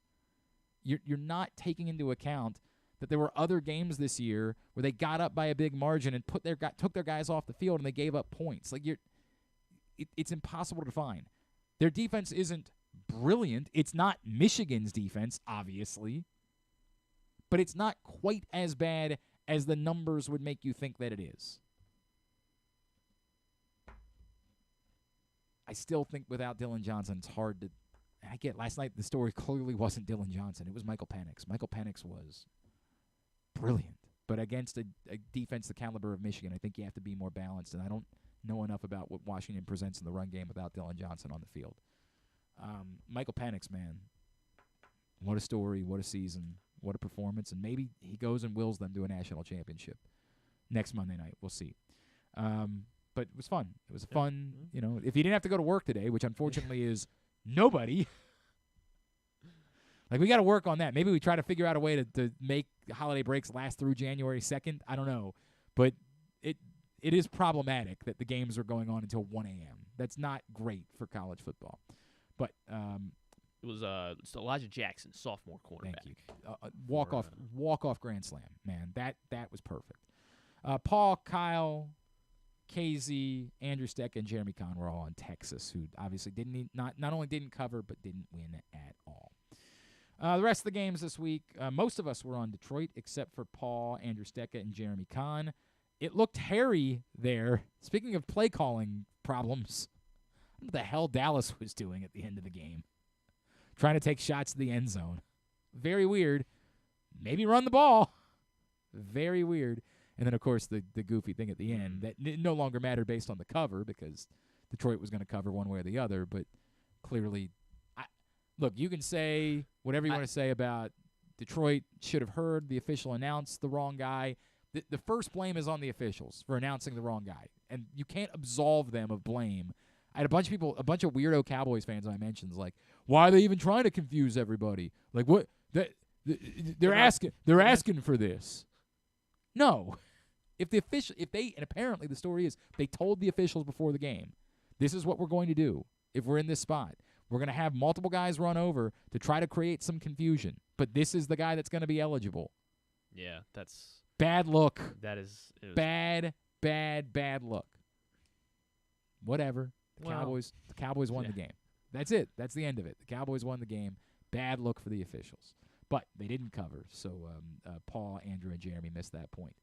You're not taking into account that there were other games this year where they got up by a big margin and took their guys off the field and they gave up points. Like it's impossible to find. Their defense isn't brilliant. It's not Michigan's defense, obviously, but it's not quite as bad as the numbers would make you think that it is. I still think without Dylan Johnson, it's hard to. I get last night the story clearly wasn't Dylan Johnson. It was Michael Penix. Michael Penix was brilliant. But against a defense the caliber of Michigan, I think you have to be more balanced. And I don't know enough about what Washington presents in the run game without Dylan Johnson on the field. Michael Penix, man, what a story, what a season, what a performance. And maybe he goes and wills them to a national championship next Monday night. We'll see. But it was fun. It was fun, if he didn't have to go to work today, which unfortunately is nobody. Like, we got to work on that. Maybe we try to figure out a way to make holiday breaks last through January 2nd. I don't know. But it is problematic that the games are going on until 1 a.m. That's not great for college football. But it was it's Elijah Jackson, sophomore quarterback. Thank you. Walk-off grand slam, man. That was perfect. Paul, Kyle, KZ, Andrew Steck, and Jeremy Kahn were all on Texas, who obviously not only didn't cover, but didn't win at all. The rest of the games this week, most of us were on Detroit, except for Paul, Andrew Steck, and Jeremy Kahn. It looked hairy there. Speaking of play calling problems, I don't know what the hell Dallas was doing at the end of the game. Trying to take shots to the end zone. Very weird. Maybe run the ball. Very weird. And then, of course, the goofy thing at the end that no longer mattered based on the cover because Detroit was going to cover one way or the other. But clearly, look, you can say whatever you want to say about Detroit should have heard the official announce the wrong guy. The first blame is on the officials for announcing the wrong guy. And you can't absolve them of blame. I had a bunch of weirdo Cowboys fans I mentioned, like, why are they even trying to confuse everybody? Like, what? They're asking for this. No. And apparently the story is they told the officials before the game, this is what we're going to do if we're in this spot. We're going to have multiple guys run over to try to create some confusion, but this is the guy that's going to be eligible. Yeah, that's bad look. That is bad look. Whatever. The Cowboys won the game. That's it. That's the end of it. The Cowboys won the game. Bad look for the officials. But they didn't cover, so Paul, Andrew, and Jeremy missed that point.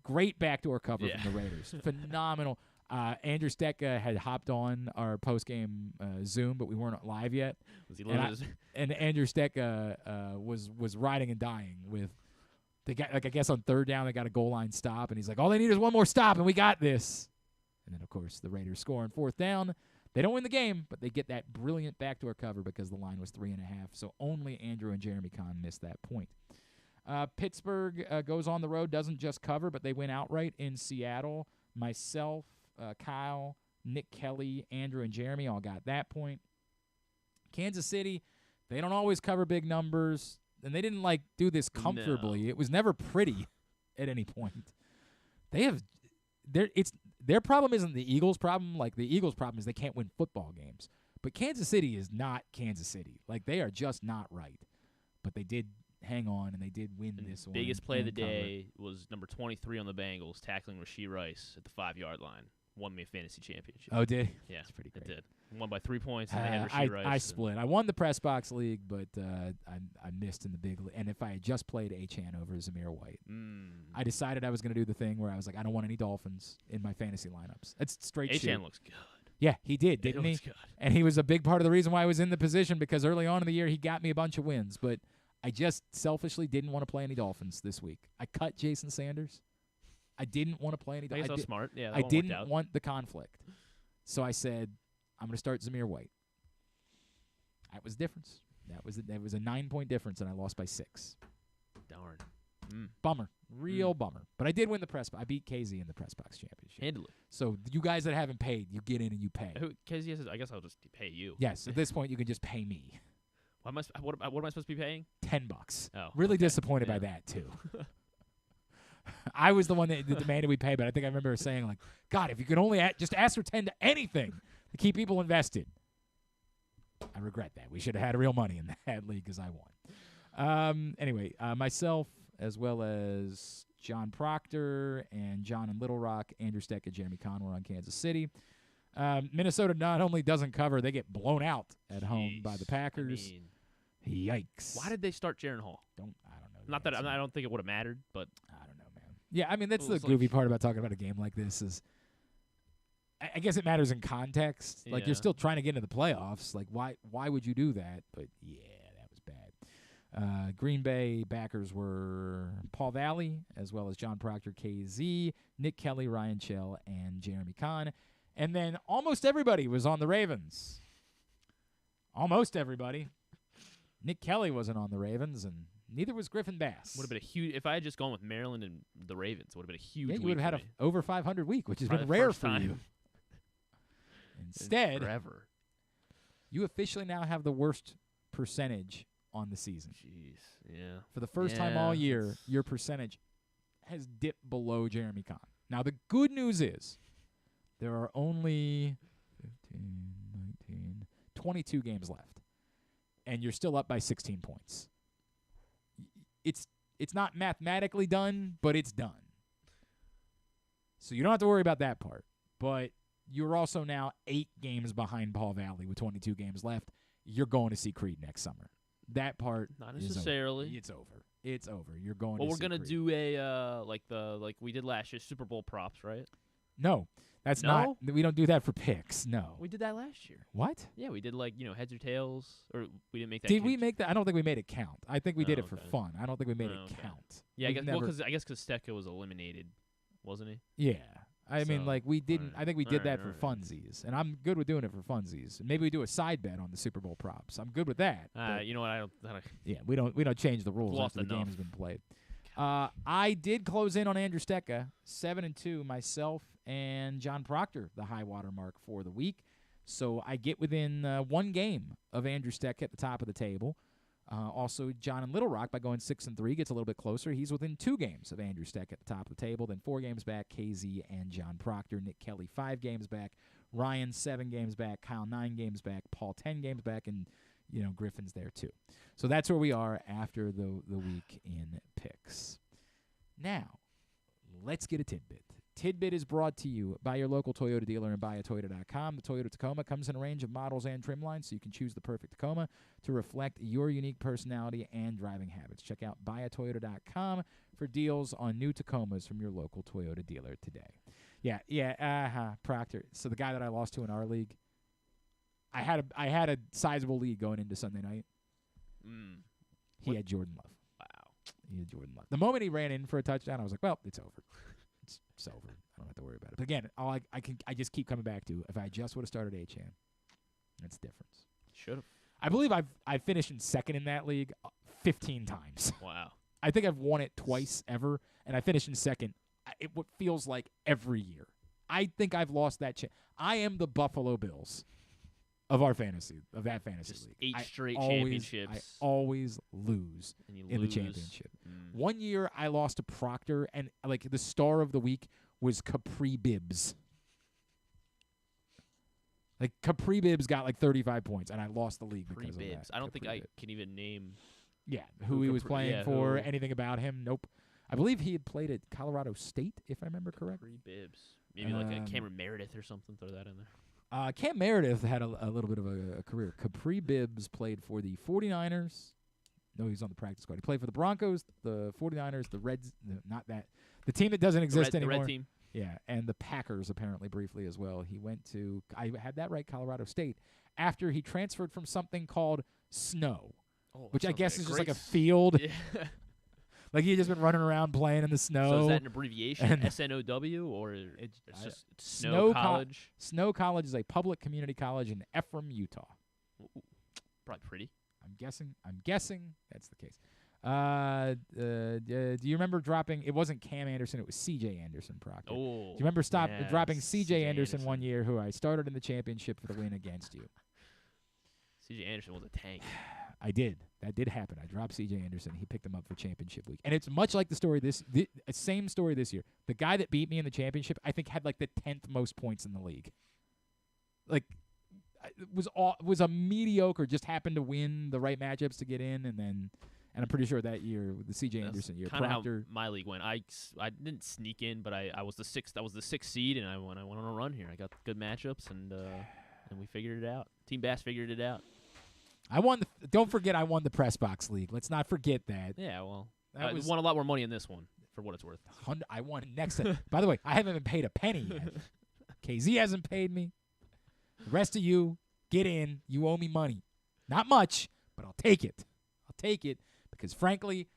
Great backdoor cover from the Raiders. Phenomenal. Andrew Stecca had hopped on our post-game Zoom, but we weren't live yet. Was he and Andrew Stecca was riding and dying with – they got, I guess on third down they got a goal line stop, and he's like, all they need is one more stop, and we got this. And then, of course, the Raiders score on fourth down. They don't win the game, but they get that brilliant backdoor cover because the line was 3.5. So only Andrew and Jeremy Kahn missed that point. Pittsburgh goes on the road, doesn't just cover, but they win outright in Seattle. Myself, Kyle, Nick Kelly, Andrew, and Jeremy all got that point. Kansas City, they don't always cover big numbers, and they didn't do this comfortably. No. It was never pretty at any point. Their problem isn't the Eagles' problem. The Eagles' problem is they can't win football games. But Kansas City is not Kansas City. They are just not right. But they did hang on, and they did win this one. Biggest play of the day was number 23 on the Bengals, tackling Rashee Rice at the 5-yard line. Won me a fantasy championship. Oh, did he? Yeah, that's pretty great. It did. Won by 3 points, and they had Rashee Rice. I split. I won the press box league, but I missed in the big league. And if I had just played Achane over Zamir White, I decided I was going to do the thing where I was like, I don't want any Dolphins in my fantasy lineups. It's straight shoot. Achane looks good. Yeah, he did, didn't he? Looks good. And he was a big part of the reason why I was in the position, because early on in the year he got me a bunch of wins. But I just selfishly didn't want to play any Dolphins this week. I cut Jason Sanders. I didn't want to play any Dolphins. I guess that's smart. Yeah, I didn't want the conflict. So I said, I'm going to start Zamir White. That was the difference. That was a 9-point difference, and I lost by 6. Darn. Bummer. Real bummer. But I did win the press box. I beat KZ in the press box championship. Handily. So you guys that haven't paid, you get in and you pay. KZ says, I guess I'll just pay you. Yes. At this point, you can just pay me. What am I supposed to be paying? $10. Oh, really disappointed by that, too. I was the one that demanded we pay, but I think I remember saying, God, if you could only just ascertain anything to keep people invested. I regret that. We should have had real money in that league because I won. Anyway, myself, as well as John Proctor and John in Little Rock, Andrew Steck and Jeremy Conway on Kansas City. Minnesota not only doesn't cover, they get blown out at home by the Packers. Yikes. Why did they start Jaron Hall? I don't know. Not that I don't think it would have mattered, but I don't know, man. Yeah, that's the goofy part about talking about a game like this is I guess it matters in context. Yeah. You're still trying to get into the playoffs. Why would you do that? But yeah, that was bad. Green Bay backers were Paul Valley, as well as John Proctor, KZ, Nick Kelly, Ryan Chell, and Jeremy Kahn. And then almost everybody was on the Ravens. Almost everybody. Nick Kelly wasn't on the Ravens, and neither was Griffin Bass. Would have been a huge. If I had just gone with Maryland and the Ravens, it would have been a huge. Yeah, you would have had over 500 week, which has been Probably rare first for time you. Instead, forever. You officially now have the worst percentage on the season. Jeez, yeah. For the first time all year, your percentage has dipped below Jeremy Kahn. Now, the good news is there are only 15, 19, 22 games left, and you're still up by 16 points. It's not mathematically done, but it's done. So you don't have to worry about that part. But you're also now 8 games behind Paul Valley with 22 games left. You're going to see Creed next summer. That part not necessarily. It's over. It's over. You're going. Well, to we're see gonna Creed. do a like we did last year, Super Bowl props, right? No, that's No? not. We don't do that for picks. No. We did that last year. What? Yeah, we did heads or tails, or we didn't make that. Did we make that? I don't think we made it count. I think we did it for okay. fun. I don't think we made it Okay. count. Yeah, We've never- I guess because Stecca was eliminated, wasn't he? Yeah. I mean, So, we didn't. alright. I think we did that Alright, for funsies, and I'm good with doing it for funsies. Maybe we do a side bet on the Super Bowl props. I'm good with that. but You know what? I don't. yeah, we don't change the rules Lost after the game enough. has been played. I did close in on Andrew Stecca, 7-2, myself and John Proctor, the high water mark for the week. So I get within 1 game of Andrew Stecca at the top of the table. Also, John in Little Rock, by going 6-3, gets a little bit closer. He's within 2 games of Andrew Stecca at the top of the table. Then 4 games back, KZ and John Proctor. Nick Kelly, 5 games back. Ryan, 7 games back. Kyle, 9 games back. Paul, 10 games back. And, Griffin's there too. So that's where we are after the week in picks. Now, let's get a tidbit. Tidbit is brought to you by your local Toyota dealer and buyatoyota.com. The Toyota Tacoma comes in a range of models and trim lines, so you can choose the perfect Tacoma to reflect your unique personality and driving habits. Check out buyatoyota.com for deals on new Tacomas from your local Toyota dealer today. Proctor. So the guy that I lost to in our league, I had a sizable lead going into Sunday night. He had Jordan Love. Wow. He had Jordan Love. The moment he ran in for a touchdown, I was like, well, it's over. It's over. I don't have to worry about it. But again, I just keep coming back to, if I just would have started Achane, that's the difference. Should have. I believe I've finished in second in that league 15 times. Wow. I think I've won it twice ever, and I finished in second. It feels like every year. I think I've lost that chance. I am the Buffalo Bills of that fantasy league. 8 straight championships. I always lose in the championship. One year I lost to Proctor, and like the star of the week was Capri Bibbs. Like Capri Bibbs got like 35 points, and I lost the league because of that. I don't think I can even name. Yeah, who he was playing for, anything about him. Nope. I believe he had played at Colorado State, if I remember correctly. Capri Bibbs. Maybe like a Cameron Meredith or something. Throw that in there. Cam Meredith had a little bit of a career. Capri Bibbs played for the 49ers. No, he's on the practice squad. He played for the Broncos, the 49ers, the Reds. Not that. The team that doesn't exist anymore. The red team. Yeah, and the Packers apparently briefly as well. He went to, I had that right, Colorado State, after he transferred from something called Snow, which I guess is just like a field. Yeah. Like he had just been running around playing in the snow. So is that an abbreviation, SNOW, or it's just Snow College? Snow College is a public community college in Ephraim, Utah. Ooh, probably pretty. I'm guessing that's the case. Do you remember dropping? It wasn't Cam Anderson. It was C.J. Anderson, Proctor. Oh, do you remember dropping C.J. Anderson one year, who I started in the championship for the win against you? C.J. Anderson was a tank. I did. That did happen. I dropped C.J. Anderson. He picked him up for championship week. And it's much like the story same story this year. The guy that beat me in the championship, I think, had like the 10th most points in the league. Like, it was a mediocre, just happened to win the right matchups to get in, and I'm pretty sure that year, the C.J. Anderson year, kind of how my league went. I didn't sneak in, but I was the sixth. I was the 6th seed, and I went on a run here. I got good matchups, and we figured it out. Team Bass figured it out. I won. Don't forget, I won the Press Box League. Let's not forget that. Yeah, well, I won a lot more money in this one, for what it's worth. I won next. By the way, I haven't been paid a penny yet. KZ hasn't paid me. The rest of you, get in. You owe me money. Not much, but I'll take it. I'll take it because, frankly,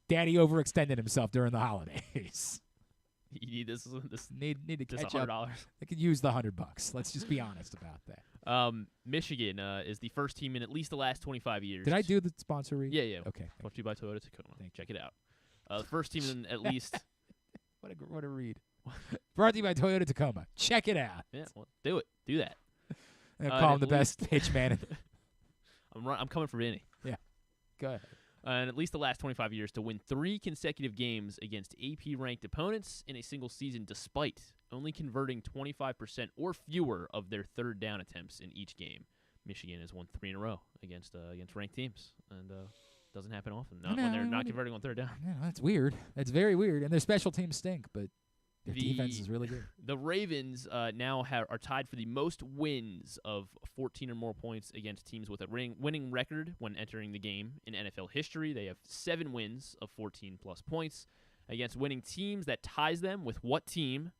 Daddy overextended himself during the holidays. You need this need to catch $100. up. I could use the $100. Let's just be honest about that. Michigan is the first team in at least the last 25 years. Did I do the sponsor read? Yeah. Okay. Brought to you by Toyota Tacoma. Check it out. The first team in at least. What a read. Brought to you by Toyota Tacoma. Check it out. Yeah, well, do it. Do that. Call him the best pitch man. I'm coming for Vinny. Yeah. Go ahead. And at least the last 25 years to win 3 consecutive games against AP-ranked opponents in a single season, despite only converting 25% or fewer of their third down attempts in each game. Michigan has won 3 in a row against ranked teams, and doesn't happen often. Not when they're not converting on third down. Yeah, that's weird. That's very weird. And their special teams stink, but their defense is really good. The Ravens now are tied for the most wins of 14 or more points against teams with a winning record when entering the game in NFL history. They have 7 wins of 14-plus points against winning teams. That ties them with what team?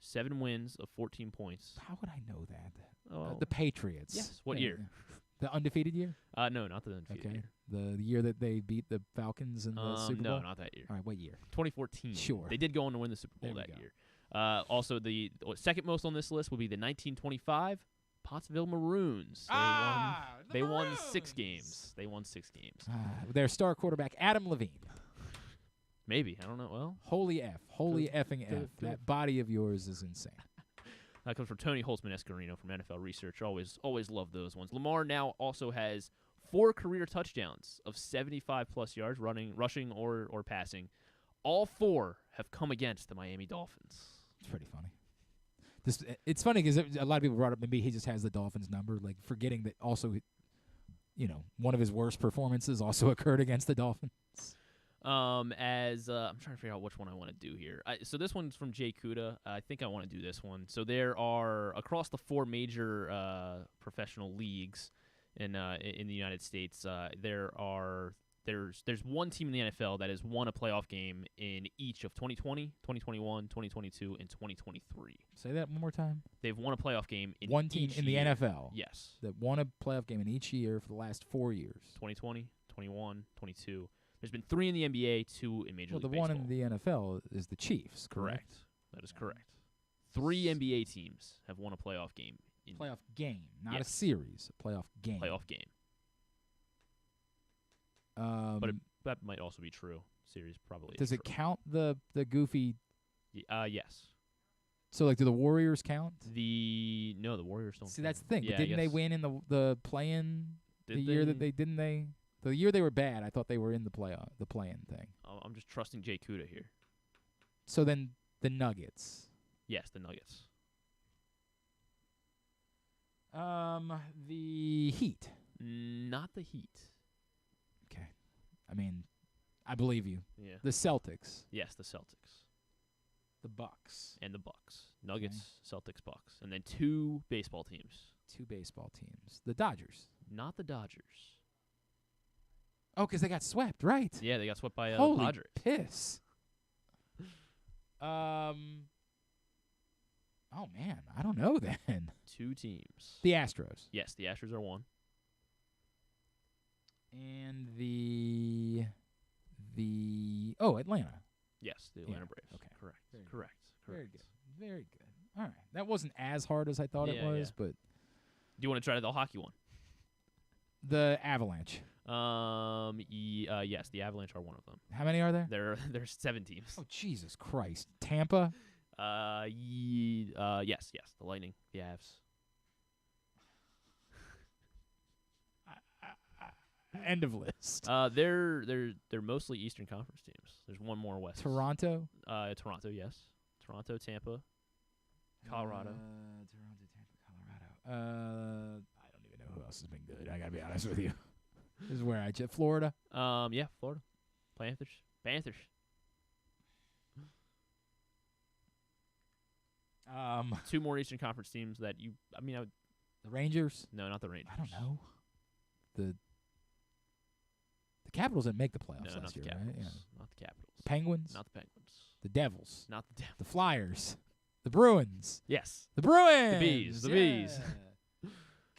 7 wins of 14 points. How would I know that? Oh. The Patriots. Yes. What year? The undefeated year? No, not the undefeated year. The year that they beat the Falcons in the Super Bowl? No, not that year. All right, what year? 2014. Sure. They did go on to win the Super Bowl that year. Also, the second most on this list would be the 1925 Pottsville Maroons. They won 6 games. Their star quarterback, Adam Levine. Maybe. I don't know. Well, holy effing F. That body of yours is insane. That comes from Tony Holtzman-Escarino from NFL Research. Always love those ones. Lamar now also has 4 career touchdowns of 75-plus yards, rushing or passing. All 4 have come against the Miami Dolphins. It's pretty funny. It's funny because a lot of people brought up maybe he just has the Dolphins number, like forgetting that also, one of his worst performances also occurred against the Dolphins. As I'm trying to figure out which one I want to do here. So this one's from Jay Kuda. I think I want to do this one. So there are across the 4 major professional leagues in the United States. There's one team in the NFL that has won a playoff game in each of 2020, 2021, 2022, and 2023. Say that one more time. They've won a playoff game in one team in the year. NFL. Yes. That won a playoff game in each year for the last 4 years. 2020, 21, 22. There's been 3 in the NBA, 2 in Major League Baseball. Well, the one in the NFL is the Chiefs, correct? That is correct. 3 NBA teams have won a playoff game. Playoff game, not a series. A playoff game. Playoff game. But that might also be true. Series probably does is it count the goofy? Yes. So, like, do the Warriors count? The Warriors don't. See, that's the thing. Yeah, Didn't they win in the play-in year that they didn't they? The year they were bad, I thought they were in the play-in thing. I'm just trusting Jay Kuda here. So then the Nuggets. Yes, the Nuggets. The Heat. Not the Heat. Okay. I mean, I believe you. Yeah. The Celtics. Yes, the Celtics. The Bucks. And the Bucks. Nuggets, Celtics, Bucks. And then 2 baseball teams. 2 baseball teams. The Dodgers. Not the Dodgers. Oh, because they got swept, right? Yeah, they got swept by the Holy Padres. Piss. Oh, man. I don't know then. 2 teams. The Astros. Yes, the Astros are 1. And the Atlanta. Yes, the Atlanta Braves. Okay. Correct. Very Correct. Very good. Very good. All right. That wasn't as hard as I thought it was, but. Do you want to try the hockey one? The Avalanche. Yes, the Avalanche are one of them. How many are there? There's 7 teams. Oh, Jesus Christ. Tampa? Yes, the Lightning, the Avs. End of list. They're mostly Eastern Conference teams. There's one more West. Toronto? Toronto, yes. Toronto, Tampa, Colorado. Toronto, Tampa, Colorado. I don't even know who else has been good. I gotta be honest with you. This is where Florida. Yeah, Florida. Panthers. 2 more Eastern Conference teams that the Rangers? No, not the Rangers. I don't know. The Capitals didn't make the playoffs No, last year, not the Capitals. right? Yeah. Not the Capitals. The Penguins? Not the Penguins. The Devils? Not the Devils. The Flyers? The Bruins? Yes. The Bruins! The Bees. The Bees.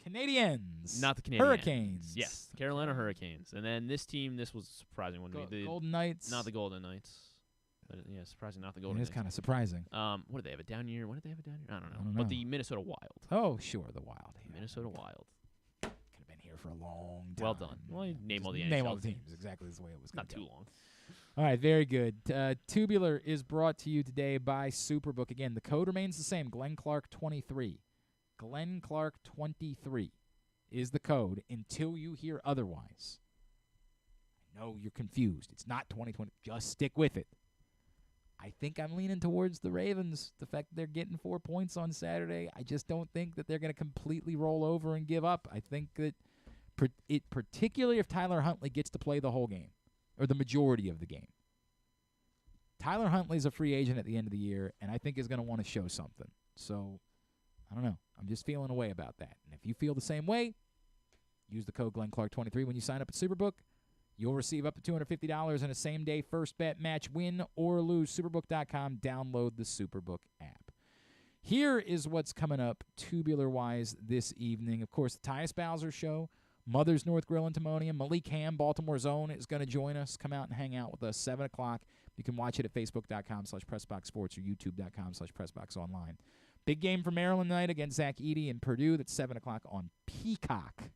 Canadians? Not the Canadians. Hurricanes? Yes, the Carolina Hurricanes. And then this team, this was a surprising one to me. The Golden Knights? Not the Golden Knights. Yeah, surprising, not the Golden It Knights. is kind of surprising. What did they have, a down year? What did they have a down year? I don't know. But the Minnesota Wild. Oh, sure, the Wild. Yeah. Minnesota Wild. Could have been here for a long time. Well done. Well, you name all the Name NHL all the teams. Exactly the way it was. Not too long. All right, very good. Tubular is brought to you today by Superbook. Again, the code remains the same, Glenn Clark 23. Glenn Clark 23 is the code until you hear otherwise. I know you're confused. It's not 2020. Just stick with it. I think I'm leaning towards the Ravens. The fact that they're getting 4 points on Saturday, I just don't think that they're going to completely roll over and give up. I think that particularly if Tyler Huntley gets to play the whole game or the majority of the game. Tyler Huntley's a free agent at the end of the year, and I think is going to want to show something. So, I don't know. I'm just feeling a way about that. And if you feel the same way, use the code GlennClark23 when you sign up at Superbook. You'll receive up to $250 in a same-day first bet match, win or lose. Superbook.com. Download the Superbook app. Here is what's coming up tubular-wise this evening. Of course, the Tyus Bowser Show, Mother's North Grill and Timonium. Malik Ham, Baltimore's own, is going to join us. Come out and hang out with us, 7 o'clock. You can watch it at Facebook.com/PressBoxSports or YouTube.com/PressBoxOnline. Big game for Maryland tonight against Zach Edey and Purdue. That's 7 o'clock on Peacock.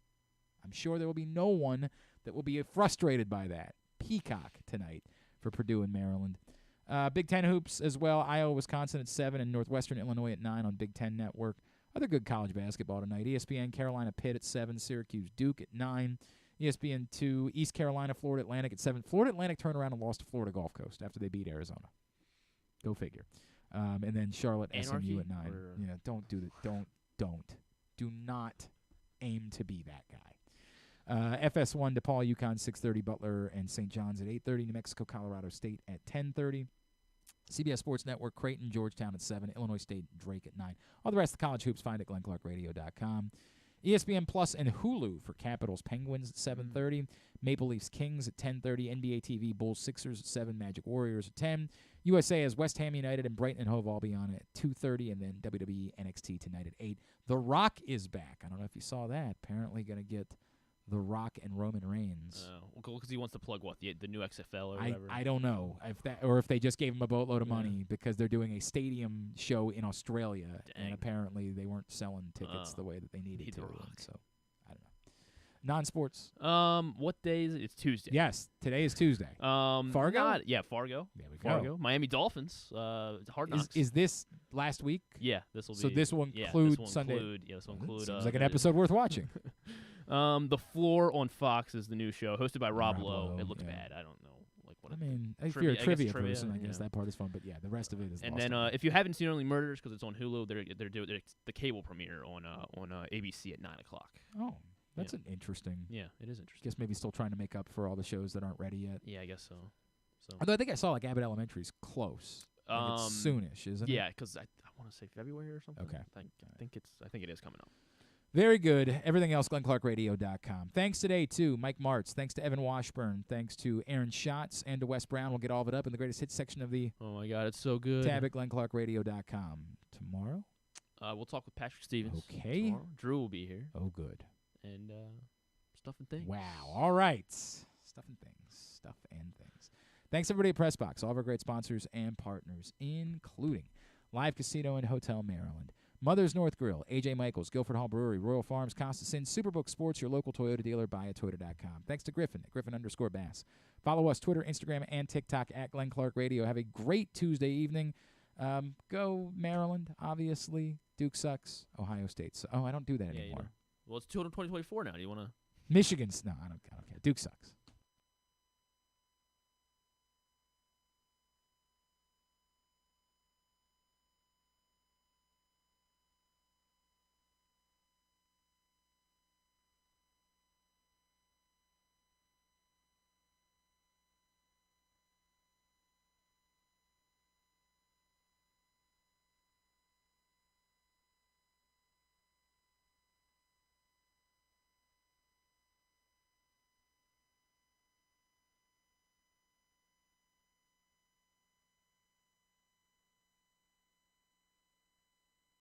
I'm sure there will be no one that will be frustrated by that. Peacock tonight for Purdue and Maryland. Big Ten hoops as well. Iowa, Wisconsin at 7 and Northwestern Illinois at 9 on Big Ten Network. Other good college basketball tonight. ESPN Carolina Pitt at 7, Syracuse Duke at 9. ESPN 2, East Carolina Florida Atlantic at 7. Florida Atlantic turned around and lost to Florida Gulf Coast after they beat Arizona. Go figure. And then Charlotte SMU at 9. Don't do that. Do not aim to be that guy. FS1, DePaul, UConn, 6:30. Butler and St. John's at 8:30. New Mexico, Colorado State at 10:30. CBS Sports Network, Creighton, Georgetown at 7. Illinois State, Drake at 9. All the rest of the college hoops find at glennclarkradio.com. ESPN Plus and Hulu for Capitals, Penguins at 7:30. Maple Leafs, Kings at 10:30. NBA TV, Bulls, Sixers at 7. Magic Warriors at 10. USA has West Ham United and Brighton and Hove Albion at 2:30. And then WWE NXT tonight at 8. The Rock is back. I don't know if you saw that. Apparently going to get The Rock and Roman Reigns. Because he wants to plug what, the new XFL or whatever? I don't know if they just gave him a boatload of money because they're doing a stadium show in Australia, and apparently they weren't selling tickets the way that they needed to. So I don't know. Non-sports. What day is it? It's Tuesday. Yes, today is Tuesday. Fargo. Fargo. There we Fargo. go. Miami Dolphins. Hard Knocks. Is this last week? Yeah, this will be. So this will include Sunday. This will include. Seems like an episode worth watching. The Floor on Fox is the new show hosted by Rob Lowe. It looks bad. I don't know. If you're a trivia person, I guess that part is fun. But yeah, the rest of it is. And then if you haven't seen Early Murders because it's on Hulu, they're doing the cable premiere on ABC at 9:00. Oh, that's an interesting. Yeah, it is interesting. Guess maybe still trying to make up for all the shows that aren't ready yet. Yeah, I guess so. Although I think I saw like Abbott Elementary's close. Like it's soonish, isn't it? Yeah, because I want to say February or something. Okay. I think it is coming up. Very good. Everything else, glennclarkradio.com. Thanks today to Mike Martz. Thanks to Evan Washburn. Thanks to Aaron Schatz and to Wes Brown. We'll get all of it up in the greatest hits section of the Oh, my God. It's so good. tab at glennclarkradio.com. Tomorrow? We'll talk with Patrick Stevens. Okay. Tomorrow. Drew will be here. Oh, good. And stuff and things. Wow. All right. Stuff and things. Thanks, everybody at PressBox. All of our great sponsors and partners, including Live Casino and Hotel Maryland, Mother's North Grill, AJ Michaels, Guilford Hall Brewery, Royal Farms, Costa Sin, Superbook Sports, your local Toyota dealer, buyatoyota.com. Thanks to Griffin at Griffin_Bass. Follow us, Twitter, Instagram, and TikTok at Glenn Clark Radio. Have a great Tuesday evening. Go Maryland, obviously. Duke sucks. Ohio State. I don't do that anymore. Well, it's 2024 now. Do you want to? Michigan's. No, I don't care. Duke sucks.